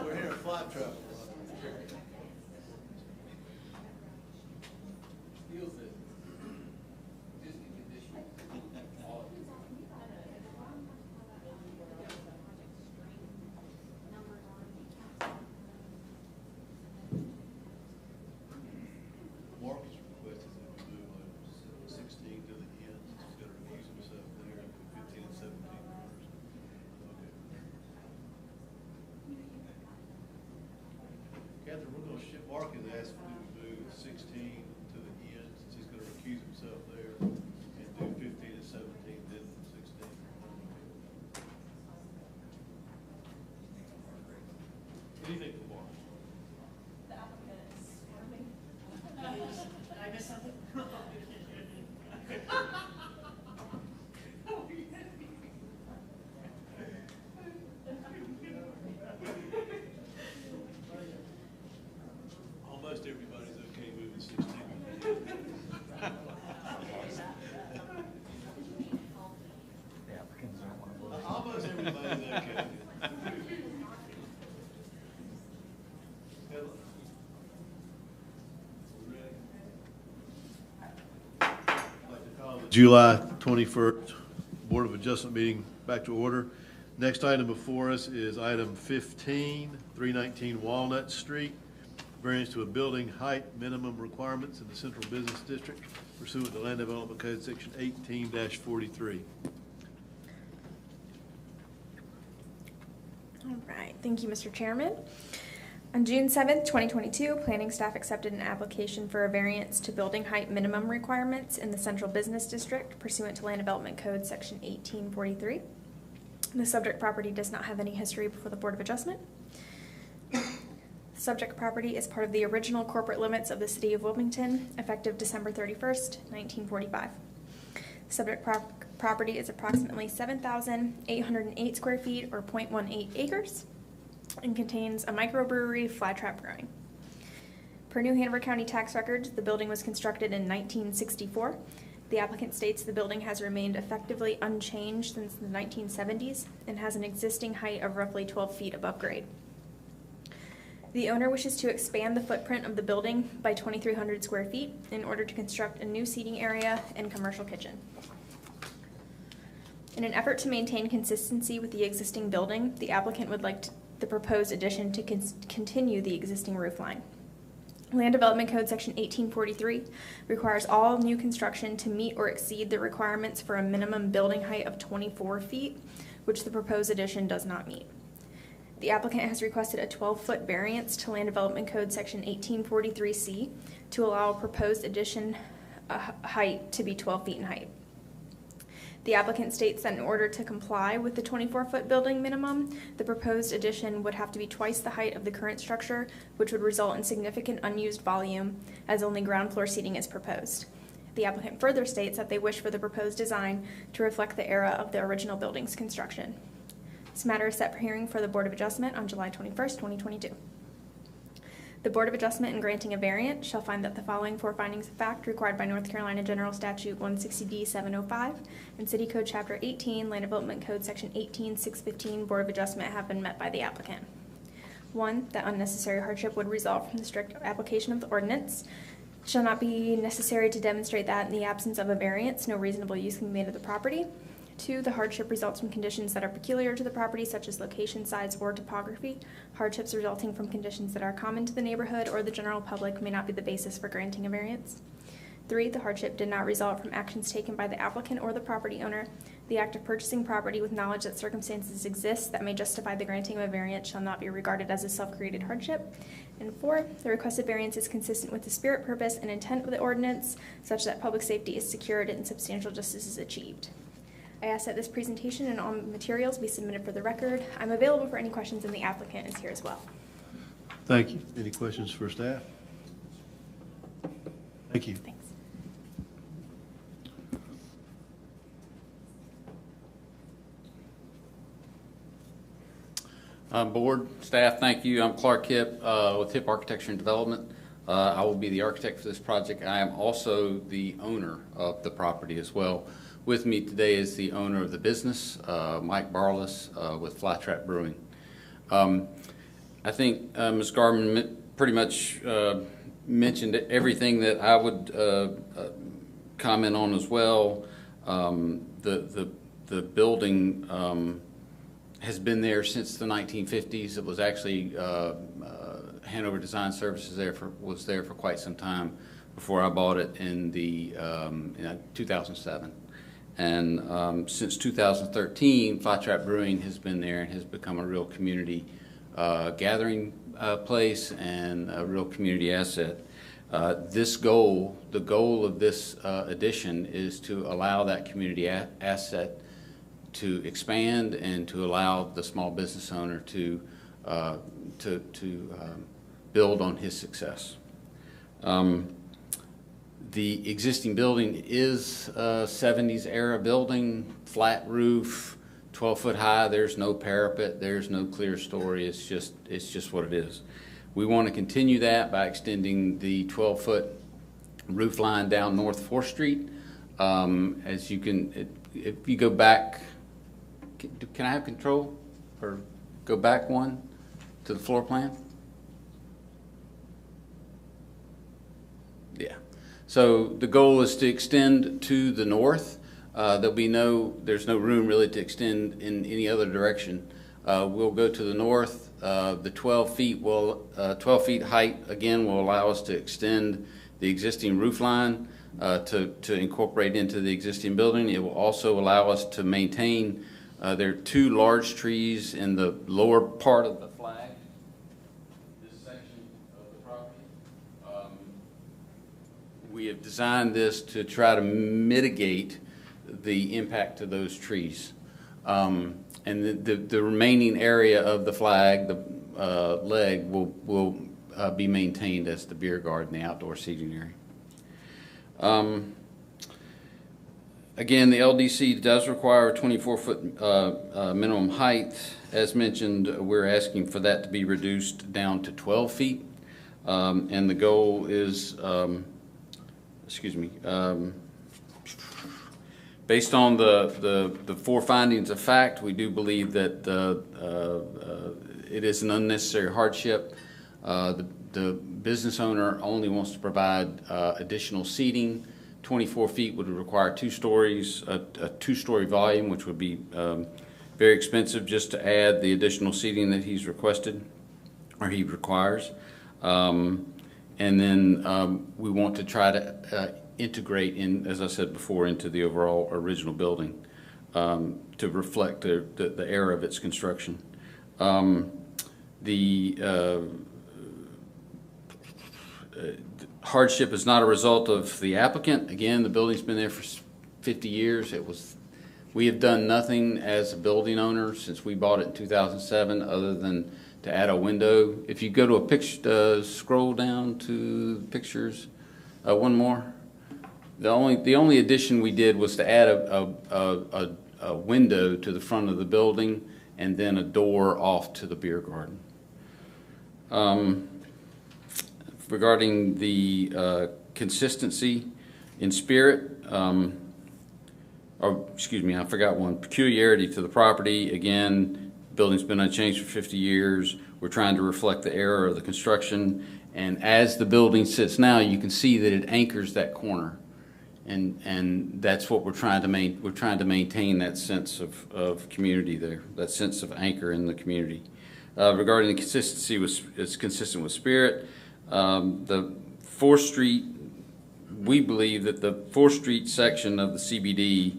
Speaker 1: We're here at Fly Truck. Marcus requested that we move like 16 to the end. He's got to recuse himself there, 15 and 17 cars. Okay. Catherine, we're going to ship, Marcus asked if we would move 16 to the end, since he's going to recuse himself there, and do 15 and 17, then 16. Anything for Marcus?
Speaker 16: Did I miss something?
Speaker 1: Almost everybody's okay moving 16. Almost everybody's okay. July 21st Board of Adjustment meeting back to order. Next item before us is item 15, 319 Walnut Street, variance to a building height minimum requirements in the Central Business District pursuant to Land Development Code Section 18-43.
Speaker 13: All right, thank you, Mr. Chairman. On June 7th, 2022, planning staff accepted an application for a variance to building height minimum requirements in the Central Business District pursuant to Land Development Code Section 1843. The subject property does not have any history before the Board of Adjustment. The subject property is part of the original corporate limits of the City of Wilmington, effective December 31st, 1945. The subject property is approximately 7,808 square feet, or 0.18 acres, and contains a microbrewery, fly trap brewing. Per New Hanover County tax records, the building was constructed in 1964. The applicant states the building has remained effectively unchanged since the 1970s and has an existing height of roughly 12 feet above grade. The owner wishes to expand the footprint of the building by 2,300 square feet in order to construct a new seating area and commercial kitchen. In an effort to maintain consistency with the existing building, the applicant would like the proposed addition to continue the existing roof line. Land Development Code Section 1843 requires all new construction to meet or exceed the requirements for a minimum building height of 24 feet, which the proposed addition does not meet. The applicant has requested a 12-foot variance to Land Development Code Section 1843C to allow a proposed addition height to be 12 feet in height. The applicant states that in order to comply with the 24-foot building minimum, the proposed addition would have to be twice the height of the current structure, which would result in significant unused volume, as only ground floor seating is proposed. The applicant further states that they wish for the proposed design to reflect the era of the original building's construction. This matter is set for hearing for the Board of Adjustment on July 21st, 2022. The Board of Adjustment, in granting a variance, shall find that the following four findings of fact required by North Carolina General Statute 160D-705 and City Code Chapter 18, Land Development Code Section 18-615, Board of Adjustment have been met by the applicant. 1, that unnecessary hardship would result from the strict application of the ordinance. It shall not be necessary to demonstrate that in the absence of a variance, no reasonable use can be made of the property. 2, the hardship results from conditions that are peculiar to the property, such as location, size, or topography. Hardships resulting from conditions that are common to the neighborhood or the general public may not be the basis for granting a variance. 3, the hardship did not result from actions taken by the applicant or the property owner. The act of purchasing property with knowledge that circumstances exist that may justify the granting of a variance shall not be regarded as a self-created hardship. And 4, the requested variance is consistent with the spirit, purpose, and intent of the ordinance, such that public safety is secured and substantial justice is achieved. I ask that this presentation and all materials be submitted for the record. I'm available for any questions, and the applicant is here as well.
Speaker 1: Thank you. Any questions for staff? Thank you.
Speaker 13: Thanks.
Speaker 9: Board, staff, thank you. I'm Clark Hipp with Hipp Architecture and Development. I will be the architect for this project. I am also the owner of the property as well. With me today is the owner of the business, Mike Barless, with Flytrap Brewing. I think Ms. Garman pretty much mentioned everything that I would comment on as well. The building has been there since the 1950s. It was actually Hanover Design Services was there for quite some time before I bought it in 2007. And since 2013, Flytrap Brewing has been there and has become a real community gathering place and a real community asset. The goal of this addition is to allow that community asset to expand and to allow the small business owner to build on his success. The existing building is a 70s era building, flat roof, 12-foot high. There's no parapet, there's no clear story. It's just what it is. We want to continue that by extending the 12-foot roof line down North 4th Street. As you can, if you go back, can I have control or go back one to the floor plan? Yeah. So the goal is to extend to the north. There's no room really to extend in any other direction. We'll go to the north. The 12 feet height again will allow us to extend the existing roof line to incorporate into the existing building. It will also allow us to maintain. There are two large trees in the lower part of the flag. This section of the property. We have designed this to try to mitigate the impact of those trees. And the remaining area of the flag, the leg, will be maintained as the beer garden, the outdoor seating area. Again, the LDC does require a 24-foot minimum height. As mentioned, we're asking for that to be reduced down to 12 feet. And the goal is, based on the four findings of fact, we do believe that it is an unnecessary hardship. The business owner only wants to provide additional seating. 24 feet would require 2 stories, a 2-story volume, which would be very expensive just to add the additional seating that he's requested or he requires. And then we want to try to integrate in, as I said before, into the overall original building to reflect the era of its construction. Hardship is not a result of the applicant. Again, the building's been there for 50 years. We have done nothing as a building owner since we bought it in 2007 other than to add a window. If you go to a picture, scroll down to pictures, one more. The only addition we did was to add a window to the front of the building and then a door off to the beer garden. Regarding the consistency in spirit, I forgot one. Peculiarity to the property. Again, building's been unchanged for 50 years. We're trying to reflect the era of the construction. And as the building sits now, you can see that it anchors that corner. And that's what we're trying to maintain. We're trying to maintain that sense of community there, that sense of anchor in the community. Regarding the consistency, it's consistent with spirit. The 4th Street, we believe that the 4th Street section of the CBD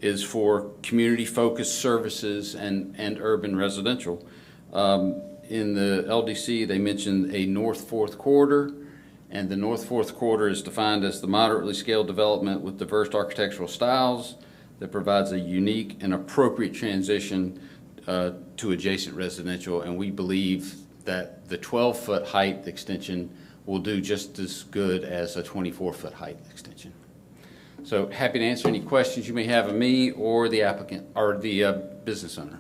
Speaker 9: is for community-focused services and urban residential. In the LDC, they mentioned a North 4th corridor, and the North 4th corridor is defined as the moderately scaled development with diverse architectural styles that provides a unique and appropriate transition to adjacent residential, and we believe that the 12-foot height extension will do just as good as a 24-foot height extension. So happy to answer any questions you may have of me or the applicant or the business owner.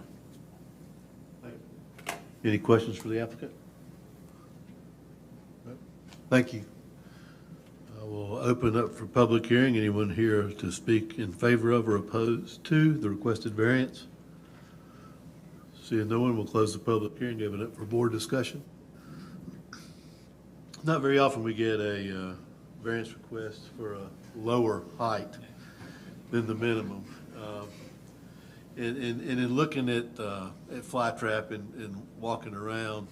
Speaker 1: Any questions for the applicant? Thank you. I will open up for public hearing. Anyone here to speak in favor of or opposed to the requested variance? Seeing no one, will close the public hearing, giving it up for board discussion. Not very often we get a variance request for a lower height than the minimum. And in looking at Flytrap and walking around,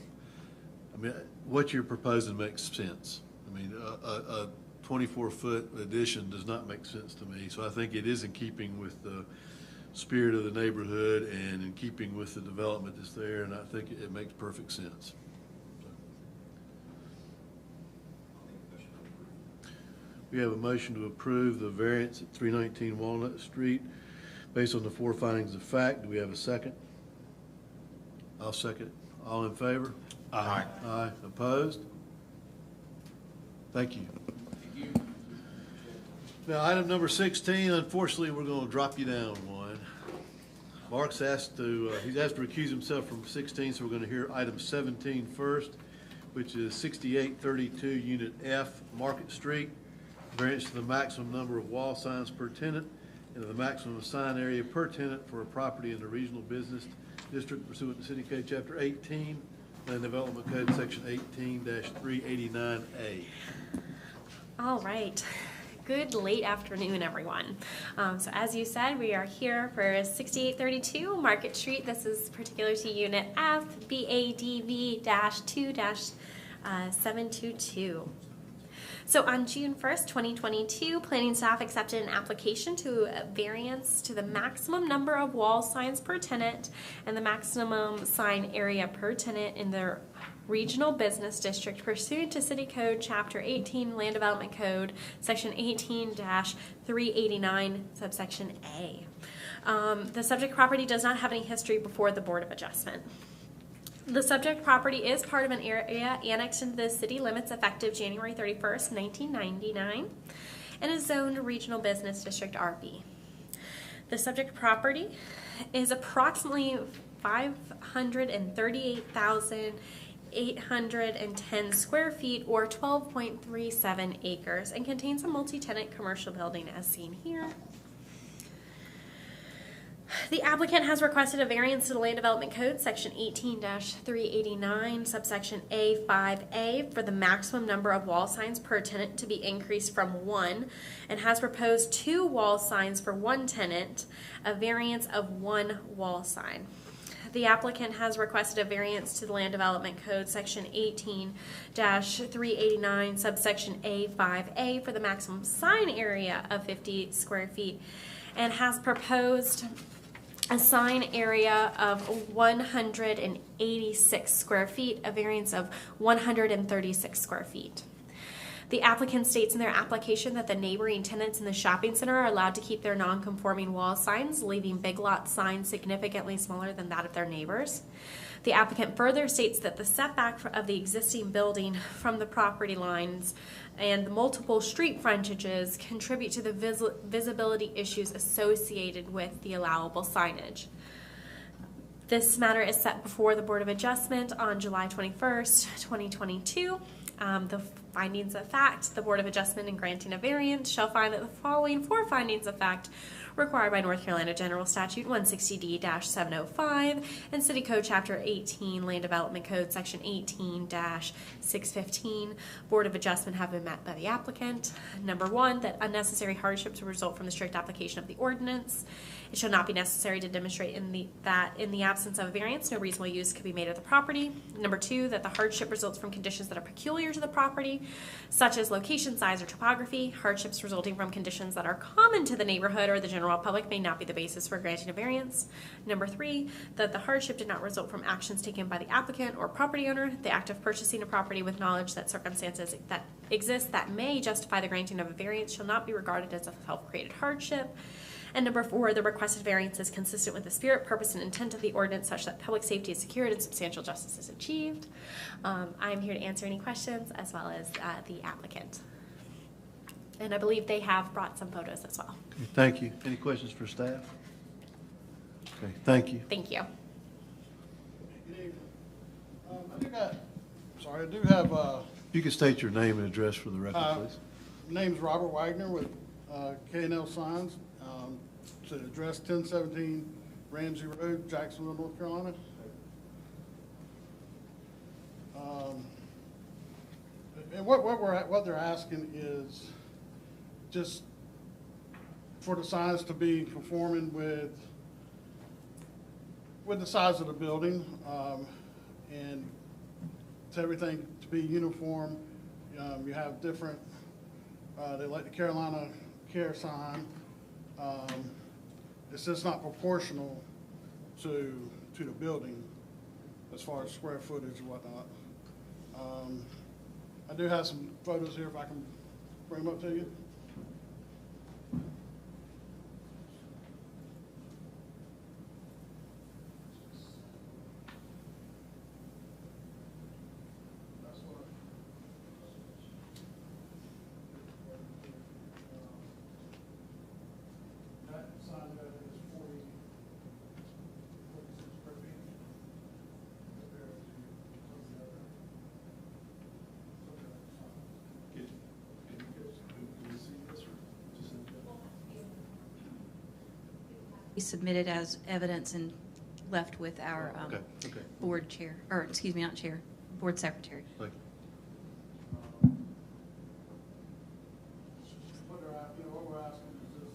Speaker 1: I mean, what you're proposing makes sense. I mean, a 24-foot addition does not make sense to me. So I think it is in keeping with the spirit of the neighborhood and in keeping with the development that's there, and I think it makes perfect sense. We have a motion to approve the variance at 319 Walnut Street based on the 4 findings of fact. Do we have a second? I'll second it. All in favor?
Speaker 5: Aye.
Speaker 1: Aye. Opposed? Thank you. Now, item number 16, unfortunately, we're going to drop you down one. Mark's asked to, he's asked to recuse himself from 16, so we're going to hear item 17 first, which is 6832 Unit F, Market Street. Variance to the maximum number of wall signs per tenant and to the maximum sign area per tenant for a property in the regional business district pursuant to City Code Chapter 18, Land Development Code Section 18-389A.
Speaker 7: All right. Good late afternoon, everyone. So as you said, we are here for 6832 Market Street. This is particular to Unit F, BADV-2-722. So on June 1st, 2022, planning staff accepted an application to a variance to the maximum number of wall signs per tenant and the maximum sign area per tenant in the regional business district pursuant to City Code Chapter 18, Land Development Code, Section 18-389, subsection A. The subject property does not have any history before the Board of Adjustment. The subject property is part of an area annexed into the city limits effective January 31st, 1999, and is zoned Regional Business District RB. The subject property is approximately 538,810 square feet or 12.37 acres and contains a multi-tenant commercial building as seen here. The applicant has requested a variance to the Land Development Code, Section 18-389, subsection A5A, for the maximum number of wall signs per tenant to be increased from 1, and has proposed 2 wall signs for 1 tenant, a variance of 1 wall sign. The applicant has requested a variance to the Land Development Code, Section 18-389, subsection A5A, for the maximum sign area of 50 square feet, and has proposed a sign area of 186 square feet, a variance of 136 square feet. The applicant states in their application that the neighboring tenants in the shopping center are allowed to keep their non-conforming wall signs, leaving Big Lot signs significantly smaller than that of their neighbors. The applicant further states that the setback of the existing building from the property lines and the multiple street frontages contribute to the visibility issues associated with the allowable signage. This matter is set before the Board of Adjustment on July 21st, 2022. The findings of fact, the Board of Adjustment in granting a variance shall find that the following 4 findings of fact required by North Carolina General Statute 160D-705 and City Code Chapter 18, Land Development Code, Section 18-615, Board of Adjustment have been met by the applicant. Number 1, that unnecessary hardships will result from the strict application of the ordinance. It shall not be necessary to demonstrate that in the absence of a variance, no reasonable use could be made of the property. Number 2, that the hardship results from conditions that are peculiar to the property, such as location, size, or topography. Hardships resulting from conditions that are common to the neighborhood or the general public may not be the basis for granting a variance. Number 3, that the hardship did not result from actions taken by the applicant or property owner. The act of purchasing a property with knowledge that circumstances that exist that may justify the granting of a variance shall not be regarded as a self-created hardship. And number 4, the requested variance is consistent with the spirit, purpose, and intent of the ordinance such that public safety is secured and substantial justice is achieved. I'm here to answer any questions as well as the applicant. And I believe they have brought some photos as well.
Speaker 1: Okay, thank you. Any questions for staff? Okay, thank you.
Speaker 7: Thank you.
Speaker 14: Good evening. I do have
Speaker 1: You can state your name and address for the record, please.
Speaker 14: Name's Robert Wagner with K&L Signs, to address 1017 Ramsey Road, Jacksonville, North Carolina. And what they're asking is just for the signs to be conforming with the size of the building, and to everything to be uniform. You have different, they like the Carolina Care sign. It's just not proportional to the building as far as square footage and whatnot. I do have some photos here if I can bring them up to you. That sign there is 46 square feet compared to some of the other.
Speaker 12: Be submitted as evidence and left with our
Speaker 1: Okay, okay.
Speaker 12: board chair, or excuse me, not chair, board secretary.
Speaker 1: Thank you.
Speaker 14: What they're, what we're asking is just,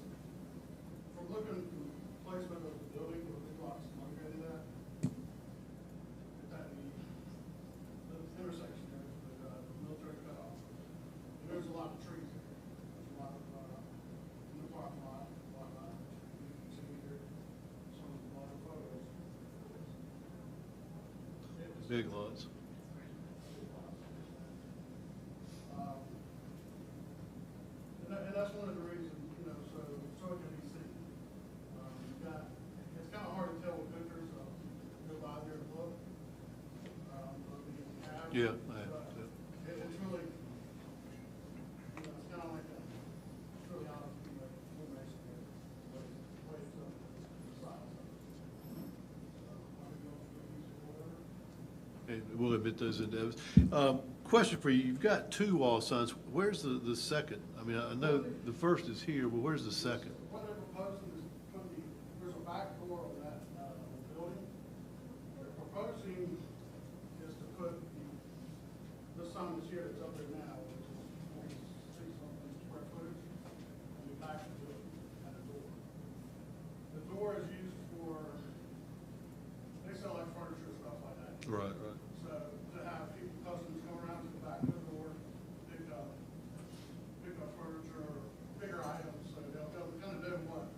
Speaker 14: from looking at the placement of the building, with the blocks located at, it's at the intersection there, with the military cutoff. And there's a lot of trees there. There's a lot of, in the parking lot, whatnot. You can see here some of the lot of photos.
Speaker 1: Big lots.
Speaker 14: And that's one of the reasons, so it can be seen. It's kind of hard to tell with pictures, go by there and look.
Speaker 1: Yeah,
Speaker 14: It's really, it's kind of like it's really out of, formation there, but it's way to the size of it.
Speaker 1: Okay, we'll admit those into evidence. Question for you, you've got two wall signs. Where's the second? I mean, I know the first is here, but where's the second?
Speaker 14: What they're proposing is putting there's a back door on that building. What they're proposing is to put this sign that's here that's up there now, which is 46 something square footage, on the back of the building and a door. The door is used for, they sell like furniture and stuff like that.
Speaker 1: Right, right.
Speaker 14: So to have people, customers come around to the back of the door, pick up furniture or bigger items, so they'll kind of know what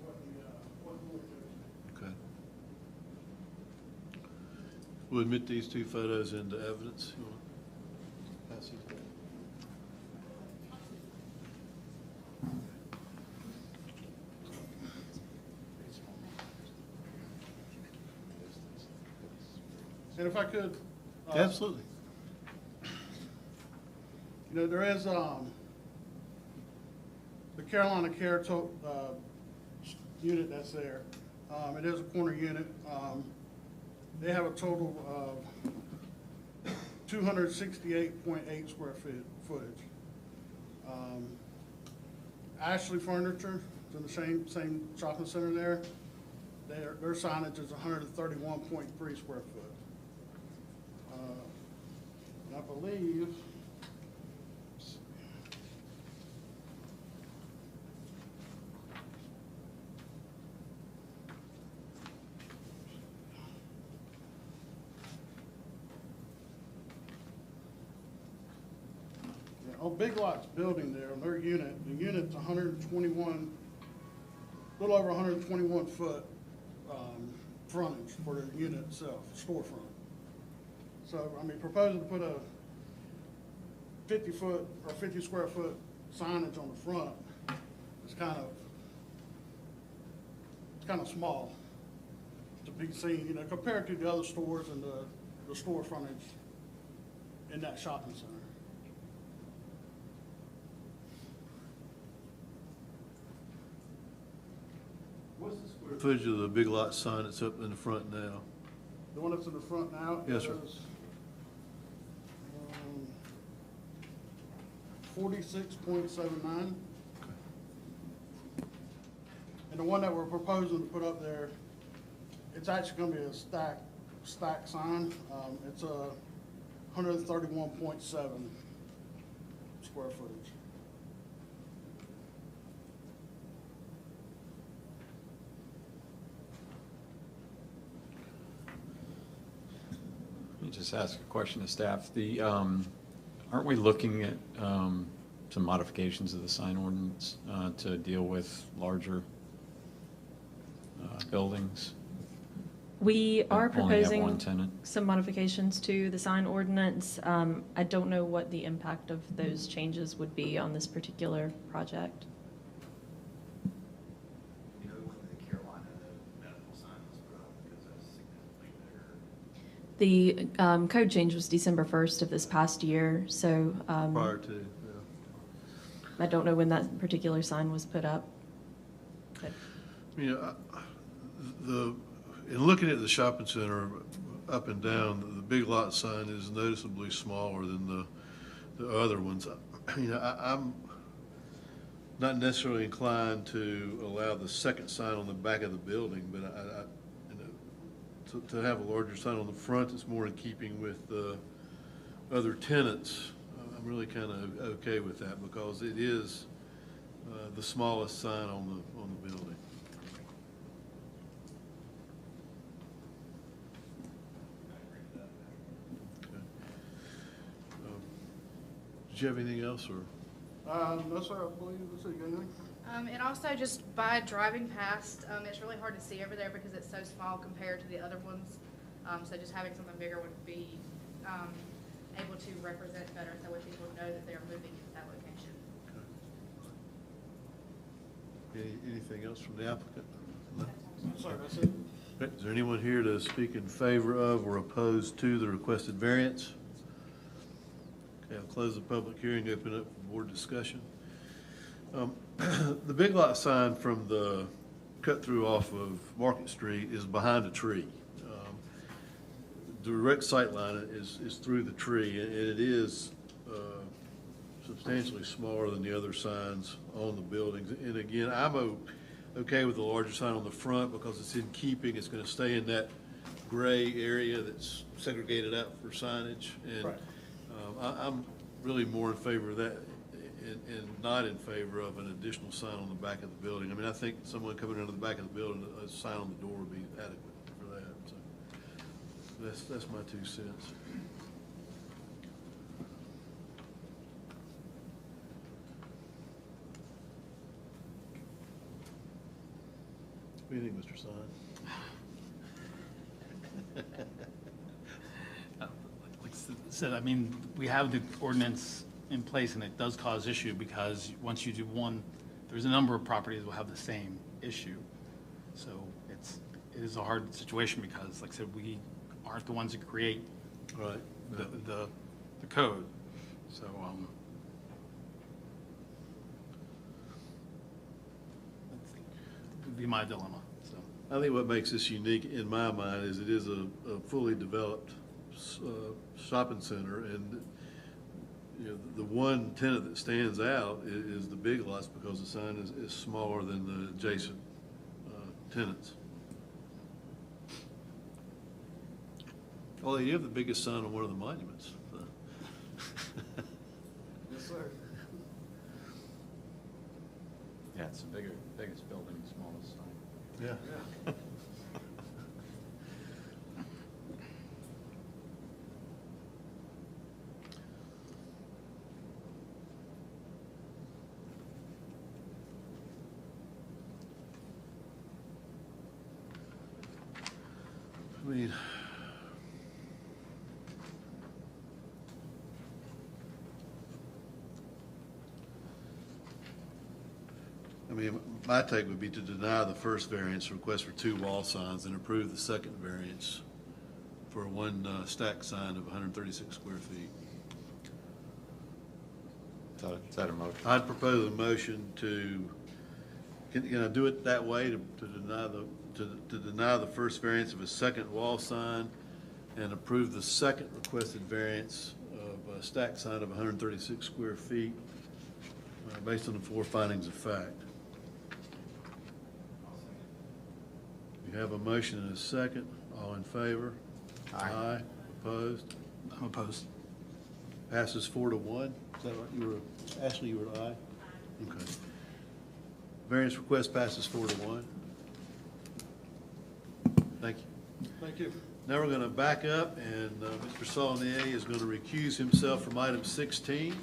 Speaker 14: the door is.
Speaker 1: Okay. We'll admit these two photos into evidence. You want to pass these back?
Speaker 14: And if I could.
Speaker 1: Absolutely.
Speaker 14: There is, the Carolina Care unit that's there. It is a corner unit. They have a total of 268.8 square footage. Ashley Furniture is in the same shopping center there. Their signage is 131.3 square foot. And I believe, on Big Lots building there, on their unit, the unit's 121, a little over 121 foot frontage for the unit itself, storefront. So, I mean, proposing to put a 50 foot or 50 square foot signage on the front is kind of small to be seen, compared to the other stores and the store frontage in that shopping center. What's the square
Speaker 1: Footage of the Big Lot sign that's up in the front now.
Speaker 14: The one that's in the front now?
Speaker 1: Yes, sir.
Speaker 14: Is, 46.79. And the one that we're proposing to put up there, it's actually gonna be a stack sign. It's a 131.7 square footage.
Speaker 5: Let me just ask a question of staff. Aren't we looking at some modifications of the sign ordinance to deal with larger buildings?
Speaker 4: We are
Speaker 5: That only have one
Speaker 4: proposing
Speaker 5: tenant?
Speaker 4: some modifications to the sign ordinance. I don't know what the impact of those changes would be on this particular project.
Speaker 11: You know, when the Carolina medical sign was put up, because that's significantly bigger.
Speaker 4: The code change was December 1st of this past year, so
Speaker 1: Prior to, yeah.
Speaker 4: I don't know when that particular sign was put up. But
Speaker 1: You know, in looking at the shopping center up and down, the big lot sign is noticeably smaller than the other ones. You know, I'm not necessarily inclined to allow the second sign on the back of the building, but you know, to have a larger sign on the front that's more in keeping with other tenants, I'm really kind of okay with that because it is the smallest sign on the building. Did you have anything else, or?
Speaker 14: No, sir, I believe this is good.
Speaker 15: And also just by driving past, it's really hard to see over there because it's so small compared to the other ones. So just having something bigger would be able to represent better so that people know that they're moving to that location.
Speaker 1: Anything else from the applicant? No?
Speaker 14: Sir, that's it.
Speaker 1: Okay, is there anyone here to speak in favor of or opposed to the requested variance? Okay, I'll close the public hearing, open up for board discussion. The big lot sign from the cut through off of Market Street is behind a tree. The direct sight line is through the tree, and it is substantially smaller than the other signs on the buildings. And again, I'm okay with the larger sign on the front because it's in keeping. It's going to stay in that gray area that's segregated out for signage. And
Speaker 14: Right.
Speaker 1: I'm really more in favor of that and not in favor of an additional sign on the back of the building. I mean, I think someone coming into the back of the building, a sign on the door would be adequate for that. So that's my 2 cents. What do you think, Mr. Stein?
Speaker 3: Like I said, I mean, we have the ordinance in place, and it does cause issue because once you do one, there's a number of properties that will have the same issue. So it is a hard situation because, like I said, we aren't the ones that create
Speaker 1: Right.
Speaker 3: the code. So, that would be my dilemma, so.
Speaker 1: I think what makes this unique in my mind is it is a fully developed shopping center, and you know, the one tenant that stands out is the big lots because the sign is smaller than the adjacent tenants. Although you have the biggest sign on one of the monuments.
Speaker 14: Yes, sir.
Speaker 5: Yeah, it's the biggest building, smallest sign.
Speaker 1: Yeah. I mean, my take would be to deny the first variance, request for 2 wall signs, and approve the second variance for one stack sign of 136 square feet.
Speaker 5: Is that a motion?
Speaker 1: I'd propose a motion to, can I do it that way, to deny the first variance of a second wall sign and approve the second requested variance of a stack sign of 136 square feet based on the 4 findings of fact. We have a motion and a second. All in favor? Aye. Opposed?
Speaker 3: I'm opposed.
Speaker 1: Passes 4-1. Is that right? Ashley, you were aye? Okay. Variance request passes 4-1. Thank you.
Speaker 14: Thank you.
Speaker 1: Now we're going to back up, and Mr. Saulnier is going to recuse himself from item 16.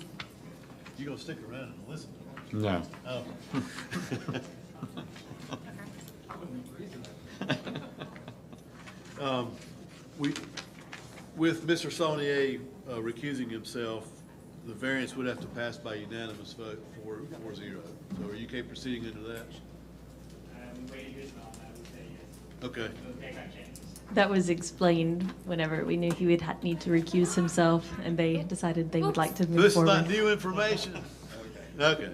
Speaker 1: You going to stick around and listen?
Speaker 5: No.
Speaker 1: Oh. With Mr. Saulnier recusing himself, the variance would have to pass by unanimous vote, 4-0. So are you okay proceeding into that? Okay.
Speaker 4: That was explained whenever we knew he would need to recuse himself, and they decided they would like to move
Speaker 1: This is
Speaker 4: forward.
Speaker 1: not new information? Okay.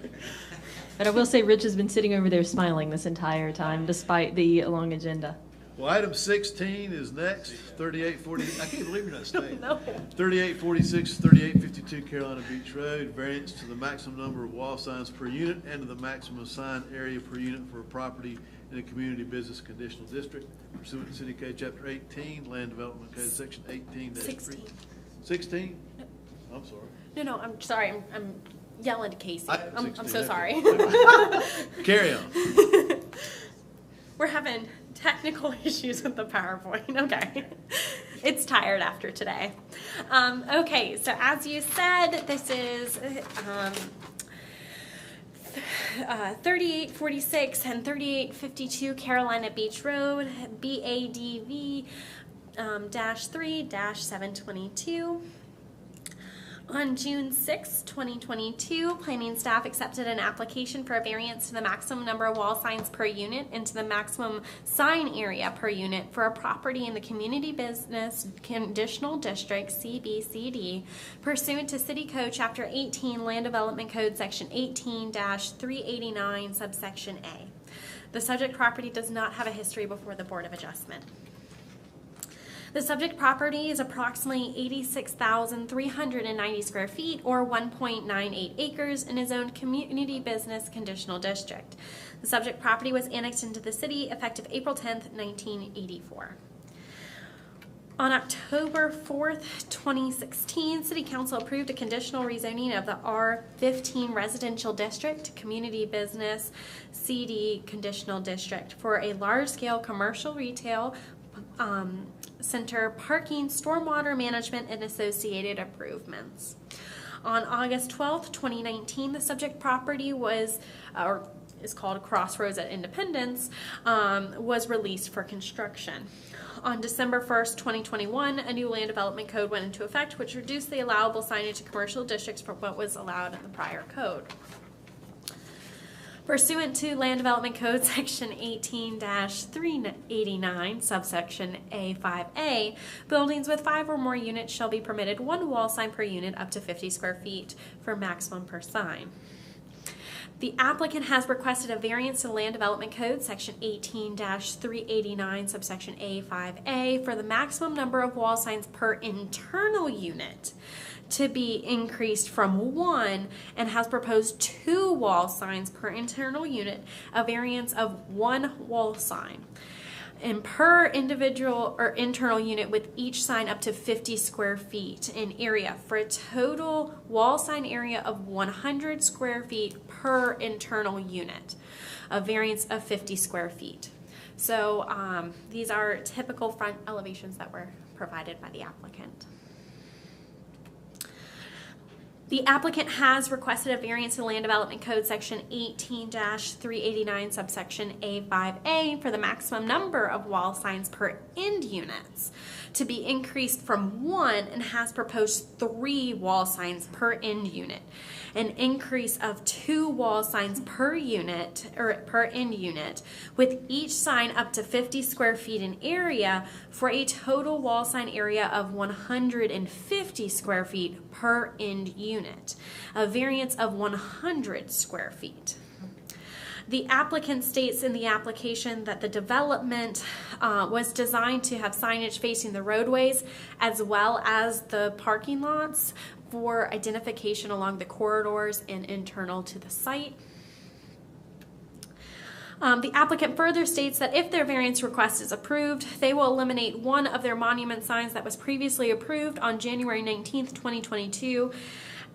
Speaker 4: But I will say Rich has been sitting over there smiling this entire time, despite the long agenda.
Speaker 1: Well, item 16 is next, 3840, I can't believe you're not staying.
Speaker 4: No.
Speaker 1: 3846, 3852 Carolina Beach Road, variance to the maximum number of wall signs per unit and to the maximum sign area per unit for a property in a community business conditional district pursuant to City Code Chapter 18, Land Development Code Section 18-3. 16? I'm sorry.
Speaker 7: No, I'm sorry. I'm yelling to Casey. I'm so
Speaker 1: 16,
Speaker 7: sorry.
Speaker 1: Carry on.
Speaker 7: We're having technical issues with the PowerPoint. Okay. It's tired after today. Okay, so as you said, this is 3846 and 3852 Carolina Beach Road, BADV -3-722. On June 6, 2022, planning staff accepted an application for a variance to the maximum number of wall signs per unit and to the maximum sign area per unit for a property in the Community Business Conditional District, CBCD, pursuant to City Code Chapter 18, Land Development Code Section 18-389, subsection A. The subject property does not have a history before the Board of Adjustment. The subject property is approximately 86,390 square feet or 1.98 acres and is zoned Community Business Conditional District. The subject property was annexed into the city effective April 10th, 1984. On October 4th, 2016, City Council approved a conditional rezoning of the R15 Residential District, Community Business CD Conditional District for a large-scale commercial retail center, parking, stormwater management, and associated improvements. On August 12th, 2019, the subject property was, or is called Crossroads at Independence, was released for construction. On December 1st, 2021, a new land development code went into effect, which reduced the allowable signage to commercial districts from what was allowed in the prior code. Pursuant to Land Development Code Section 18-389, subsection A5A, buildings with 5 or more units shall be permitted 1 wall sign per unit up to 50 square feet for maximum per sign. The applicant has requested a variance to Land Development Code Section 18-389, subsection A5A for the maximum number of wall signs per internal unit to be increased from 1 and has proposed 2 wall signs per internal unit, a variance of 1 wall sign, and per individual or internal unit with each sign up to 50 square feet in area for a total wall sign area of 100 square feet per internal unit, a variance of 50 square feet. So these are typical front elevations that were provided by the applicant. The applicant has requested a variance to Land Development Code Section 18-389, subsection A5A for the maximum number of wall signs per end units to be increased from 1 and has proposed 3 wall signs per end unit, an increase of 2 wall signs per unit or per end unit with each sign up to 50 square feet in area for a total wall sign area of 150 square feet per end unit, a variance of 100 square feet. The applicant states in the application that the development was designed to have signage facing the roadways as well as the parking lots, for identification along the corridors and internal to the site. The applicant further states that if their variance request is approved, they will eliminate one of their monument signs that was previously approved on January 19th, 2022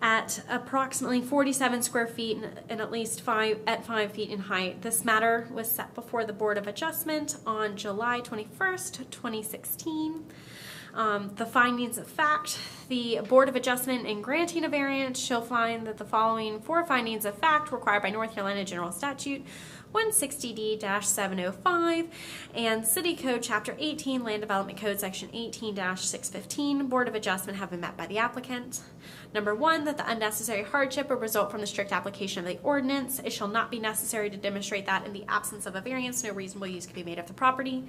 Speaker 7: at approximately 47 square feet and at least 5 feet in height. This matter was set before the Board of Adjustment on July 21st, 2016. The findings of fact, the Board of Adjustment in granting a variance shall find that the following 4 findings of fact required by North Carolina General Statute 160D-705 and City Code Chapter 18, Land Development Code Section 18-615, Board of Adjustment have been met by the applicant. Number 1, that the unnecessary hardship will result from the strict application of the ordinance. It shall not be necessary to demonstrate that in the absence of a variance, no reasonable use can be made of the property.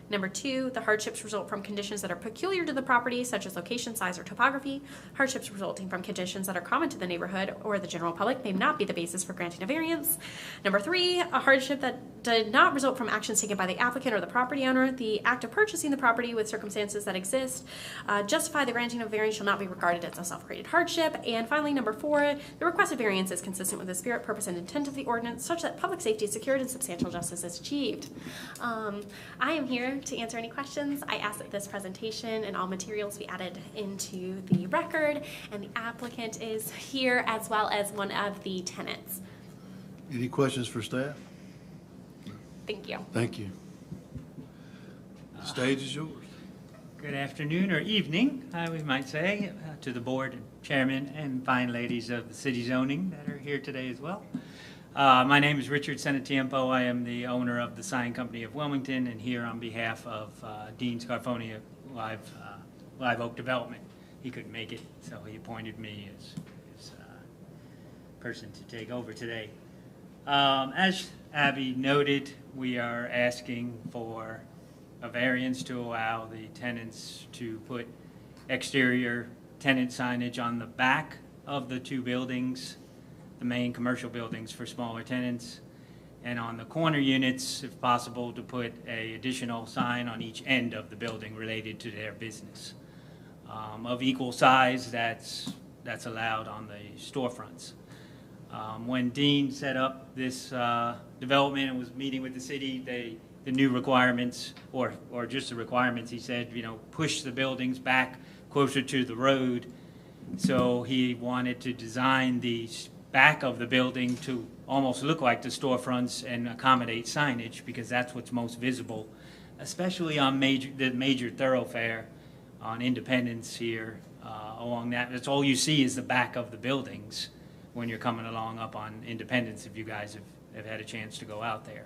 Speaker 7: Number 2, the hardships result from conditions that are peculiar to the property, such as location, size, or topography. Hardships resulting from conditions that are common to the neighborhood or the general public may not be the basis for granting a variance. Number 3, a hardship that did not result from actions taken by the applicant or the property owner. The act of purchasing the property with circumstances that exist justify the granting of variance shall not be regarded as a self-created hardship. And finally, number 4, the requested variance is consistent with the spirit, purpose, and intent of the ordinance, such that public safety is secured and substantial justice is achieved. I am here to answer any questions. I ask that this presentation and all materials be added into the record, and the applicant is here as well as one of the tenants.
Speaker 1: Any questions for staff?
Speaker 7: Thank you.
Speaker 1: Thank you. The stage is yours.
Speaker 17: Good afternoon or evening, we might say, to the board and chairman and fine ladies of the city zoning that are here today as well. My name is Richard Senatiempo. I am the owner of the sign company of Wilmington, and here on behalf of Dean Scarfoni of Live Oak Development. He couldn't make it, so he appointed me as person to take over today. As Abby noted, we are asking for a variance to allow the tenants to put exterior tenant signage on the back of the 2 buildings, the main commercial buildings for smaller tenants, and on the corner units, if possible, to put an additional sign on each end of the building related to their business. Of equal size, that's allowed on the storefronts. When Dean set up this development and was meeting with the city, the new requirements, or just the requirements, he said, push the buildings back closer to the road. So he wanted to design the back of the building to almost look like the storefronts and accommodate signage, because that's what's most visible, especially on the major thoroughfare on Independence here. Along that's all you see is the back of the buildings when you're coming along up on Independence, if you guys have had a chance to go out there.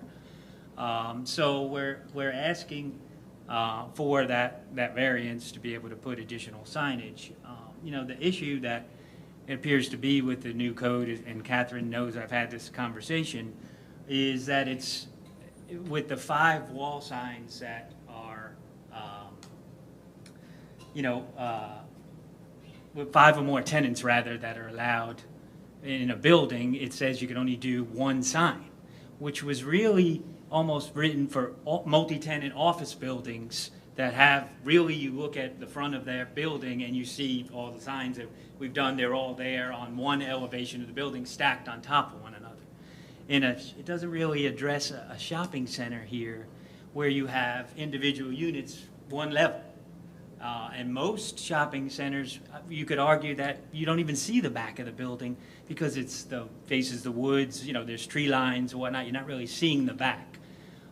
Speaker 17: So we're asking for that variance to be able to put additional signage. The issue that it appears to be with the new code, and Catherine knows I've had this conversation, is that it's with the 5 wall signs that are, with 5 or more tenants rather that are allowed in a building, it says you can only do 1 sign, which was really almost written for multi-tenant office buildings that have, really, you look at the front of their building and you see all the signs that we've done, they're all there on one elevation of the building stacked on top of one another. It doesn't really address a shopping center here where you have individual units, 1 level. And most shopping centers, you could argue that you don't even see the back of the building because faces the woods, there's tree lines and whatnot, you're not really seeing the back.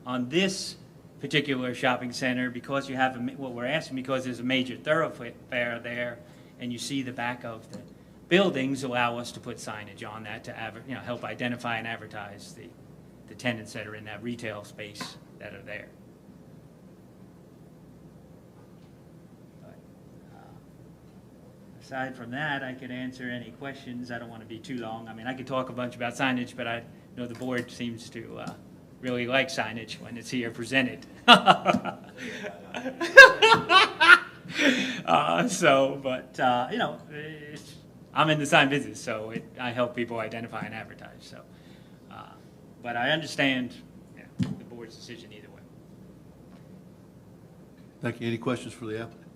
Speaker 17: On this particular shopping center, because you have what we're asking, because there's a major thoroughfare there, and you see the back of the buildings, allow us to put signage on that to help identify and advertise the tenants that are in that retail space that are there. But, aside from that, I could answer any questions. I don't want to be too long. I mean, I could talk a bunch about signage, but I know the board seems to really like signage when it's here presented. I'm in the sign business, so I help people identify and advertise. So, but I understand the board's decision either way.
Speaker 1: Thank you. Any questions for the applicant?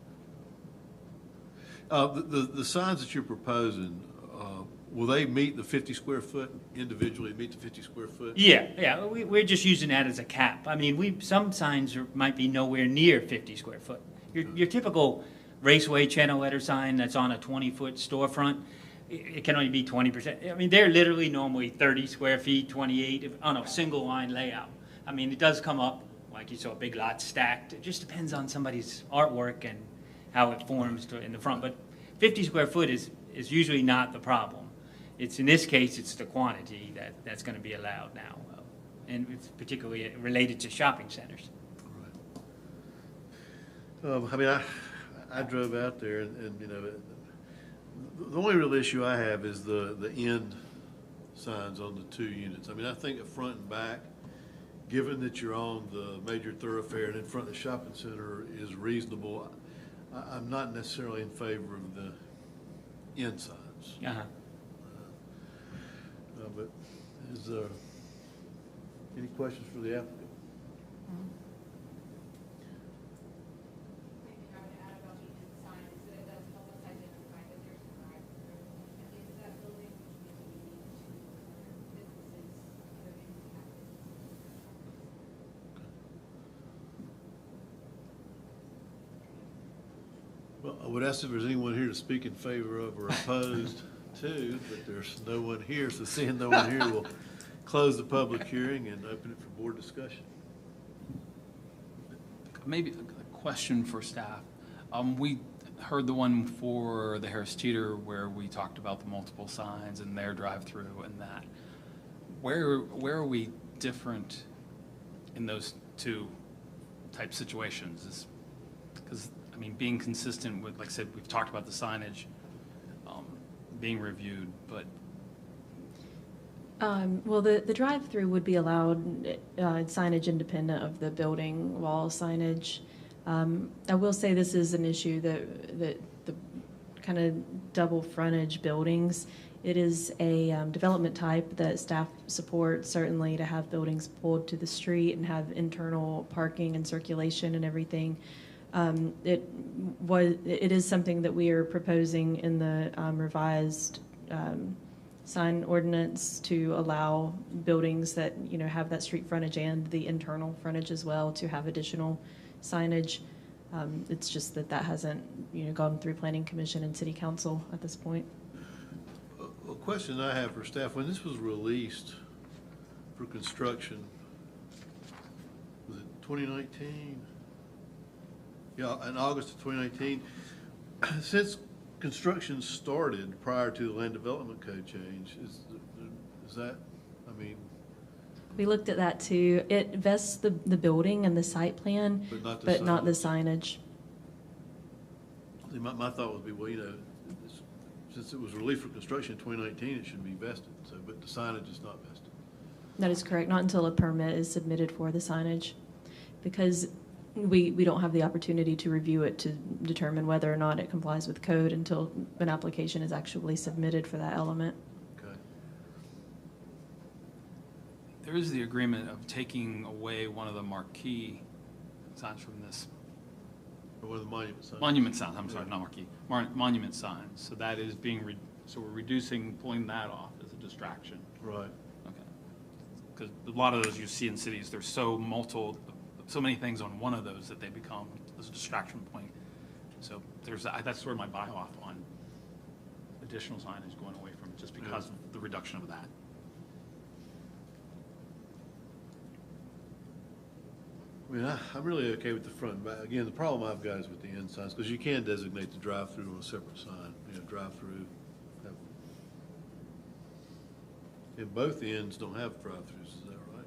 Speaker 1: The signs that you're proposing, will they meet the 50 square foot, individually meet the 50 square foot?
Speaker 17: Yeah, we're just using that as a cap. I mean, some signs might be nowhere near 50 square foot. Your typical raceway channel letter sign that's on a 20-foot storefront, it can only be 20%. I mean, they're literally normally 30 square feet, 28 on a single line layout. I mean, it does come up, like you saw, a big lot stacked. It just depends on somebody's artwork and how it forms in the front. But 50 square foot is usually not the problem. It's, in this case, it's the quantity that's going to be allowed now. And it's particularly related to shopping centers.
Speaker 1: I mean, I drove out there, and you know, the only real issue I have is the end signs on the 2 units. I mean, I think the front and back, given that you're on the major thoroughfare and in front of the shopping center, is reasonable. I'm not necessarily in favor of the end signs. But is there any questions for the applicant? Well, I would ask if there's anyone here to speak in favor of or opposed to, but there's no one here, so seeing no one here, we'll close the public hearing and open it for board discussion.
Speaker 3: Maybe a question for staff. We heard the one for the Harris Teeter where we talked about the multiple signs and their drive-through and that. Where are we different in those two type situations? Because, I mean, being consistent with, like I said, we've talked about the signage being reviewed, but
Speaker 4: well, the drive-through would be allowed signage independent of the building wall signage. I will say this is an issue that the kind of double frontage buildings, it is a development type that staff supports, certainly, to have buildings pulled to the street and have internal parking and circulation and everything. It is something that we are proposing in the revised sign ordinance to allow buildings that, you know, have that street frontage and the internal frontage as well to have additional signage. It's just that hasn't, you know, gone through Planning Commission and City Council at this point.
Speaker 1: A question I have for staff, when this was released for construction, was it 2019? Yeah, in August of 2019. Since construction started prior to the land development code change, is that, I mean?
Speaker 4: We looked at that too. It vests the building and the site plan, but not the signage.
Speaker 1: My thought would be, well, you know, since it was released for construction in 2019, it should be vested. So, but the signage is not vested.
Speaker 4: That is correct. Not until a permit is submitted for the signage, because we don't have the opportunity to review it to determine whether or not it complies with code until an application is actually submitted for that element.
Speaker 1: Okay.
Speaker 3: there is the agreement of taking away one of the marquee signs from this.
Speaker 1: Or the monument signs.
Speaker 3: Monument signs, I'm sorry, not marquee, monument signs. So that is being, so we're reducing, pulling that off as a distraction.
Speaker 1: Right.
Speaker 3: Okay. Because a lot of those you see in cities, there's so many things on one of those that they become as a distraction point. So there's, that's sort of my buy-off on additional signage going away from it, just because of the reduction of that.
Speaker 1: I mean, I'm really okay with the front and back. Again, the problem I've got is with the end signs, because you can designate the drive-through on a separate sign, you know, drive-through. And both ends don't have drive-throughs, is that right?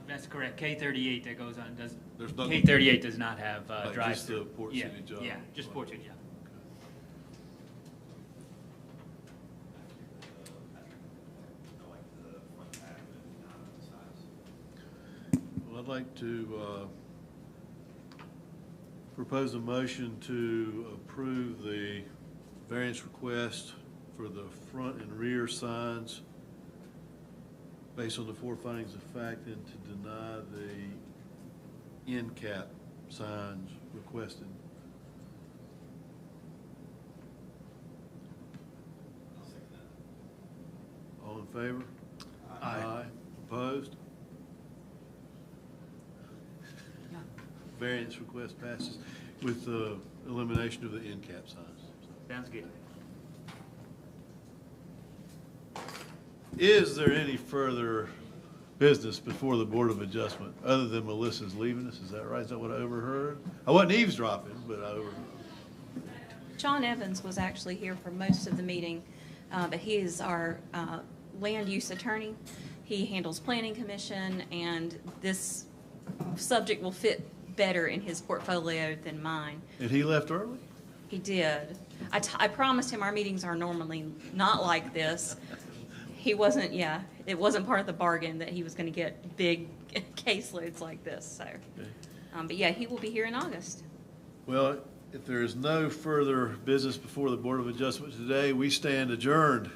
Speaker 17: That's correct. K38 that goes on does.
Speaker 1: There's not
Speaker 17: K38 does not have
Speaker 1: like
Speaker 17: drive-through.
Speaker 1: just the Port City job.
Speaker 17: Yeah, just Port City, yeah.
Speaker 1: Well, I'd like to propose a motion to approve the variance request for the front and rear signs based on the four findings of fact, and to deny the end cap signs requested. favor? Aye. Opposed? Variance request passes with the elimination of the end cap signs.
Speaker 17: Sounds good.
Speaker 1: Is there any further business before the Board of Adjustment, other than Melissa's leaving us? Is that right? Is that what I overheard? I wasn't eavesdropping, but I overheard.
Speaker 12: John Evans was actually here for most of the meeting, but he is our land use attorney. He handles planning commission, and this subject will fit better in his portfolio than mine.
Speaker 1: And he left early?
Speaker 12: He did. I promised him our meetings are normally not like this. He wasn't, it wasn't part of the bargain that he was going to get big caseloads like this, so.
Speaker 1: Okay.
Speaker 12: But yeah, he will be here in August.
Speaker 1: Well, if there is no further business before the Board of Adjustment today, we stand adjourned.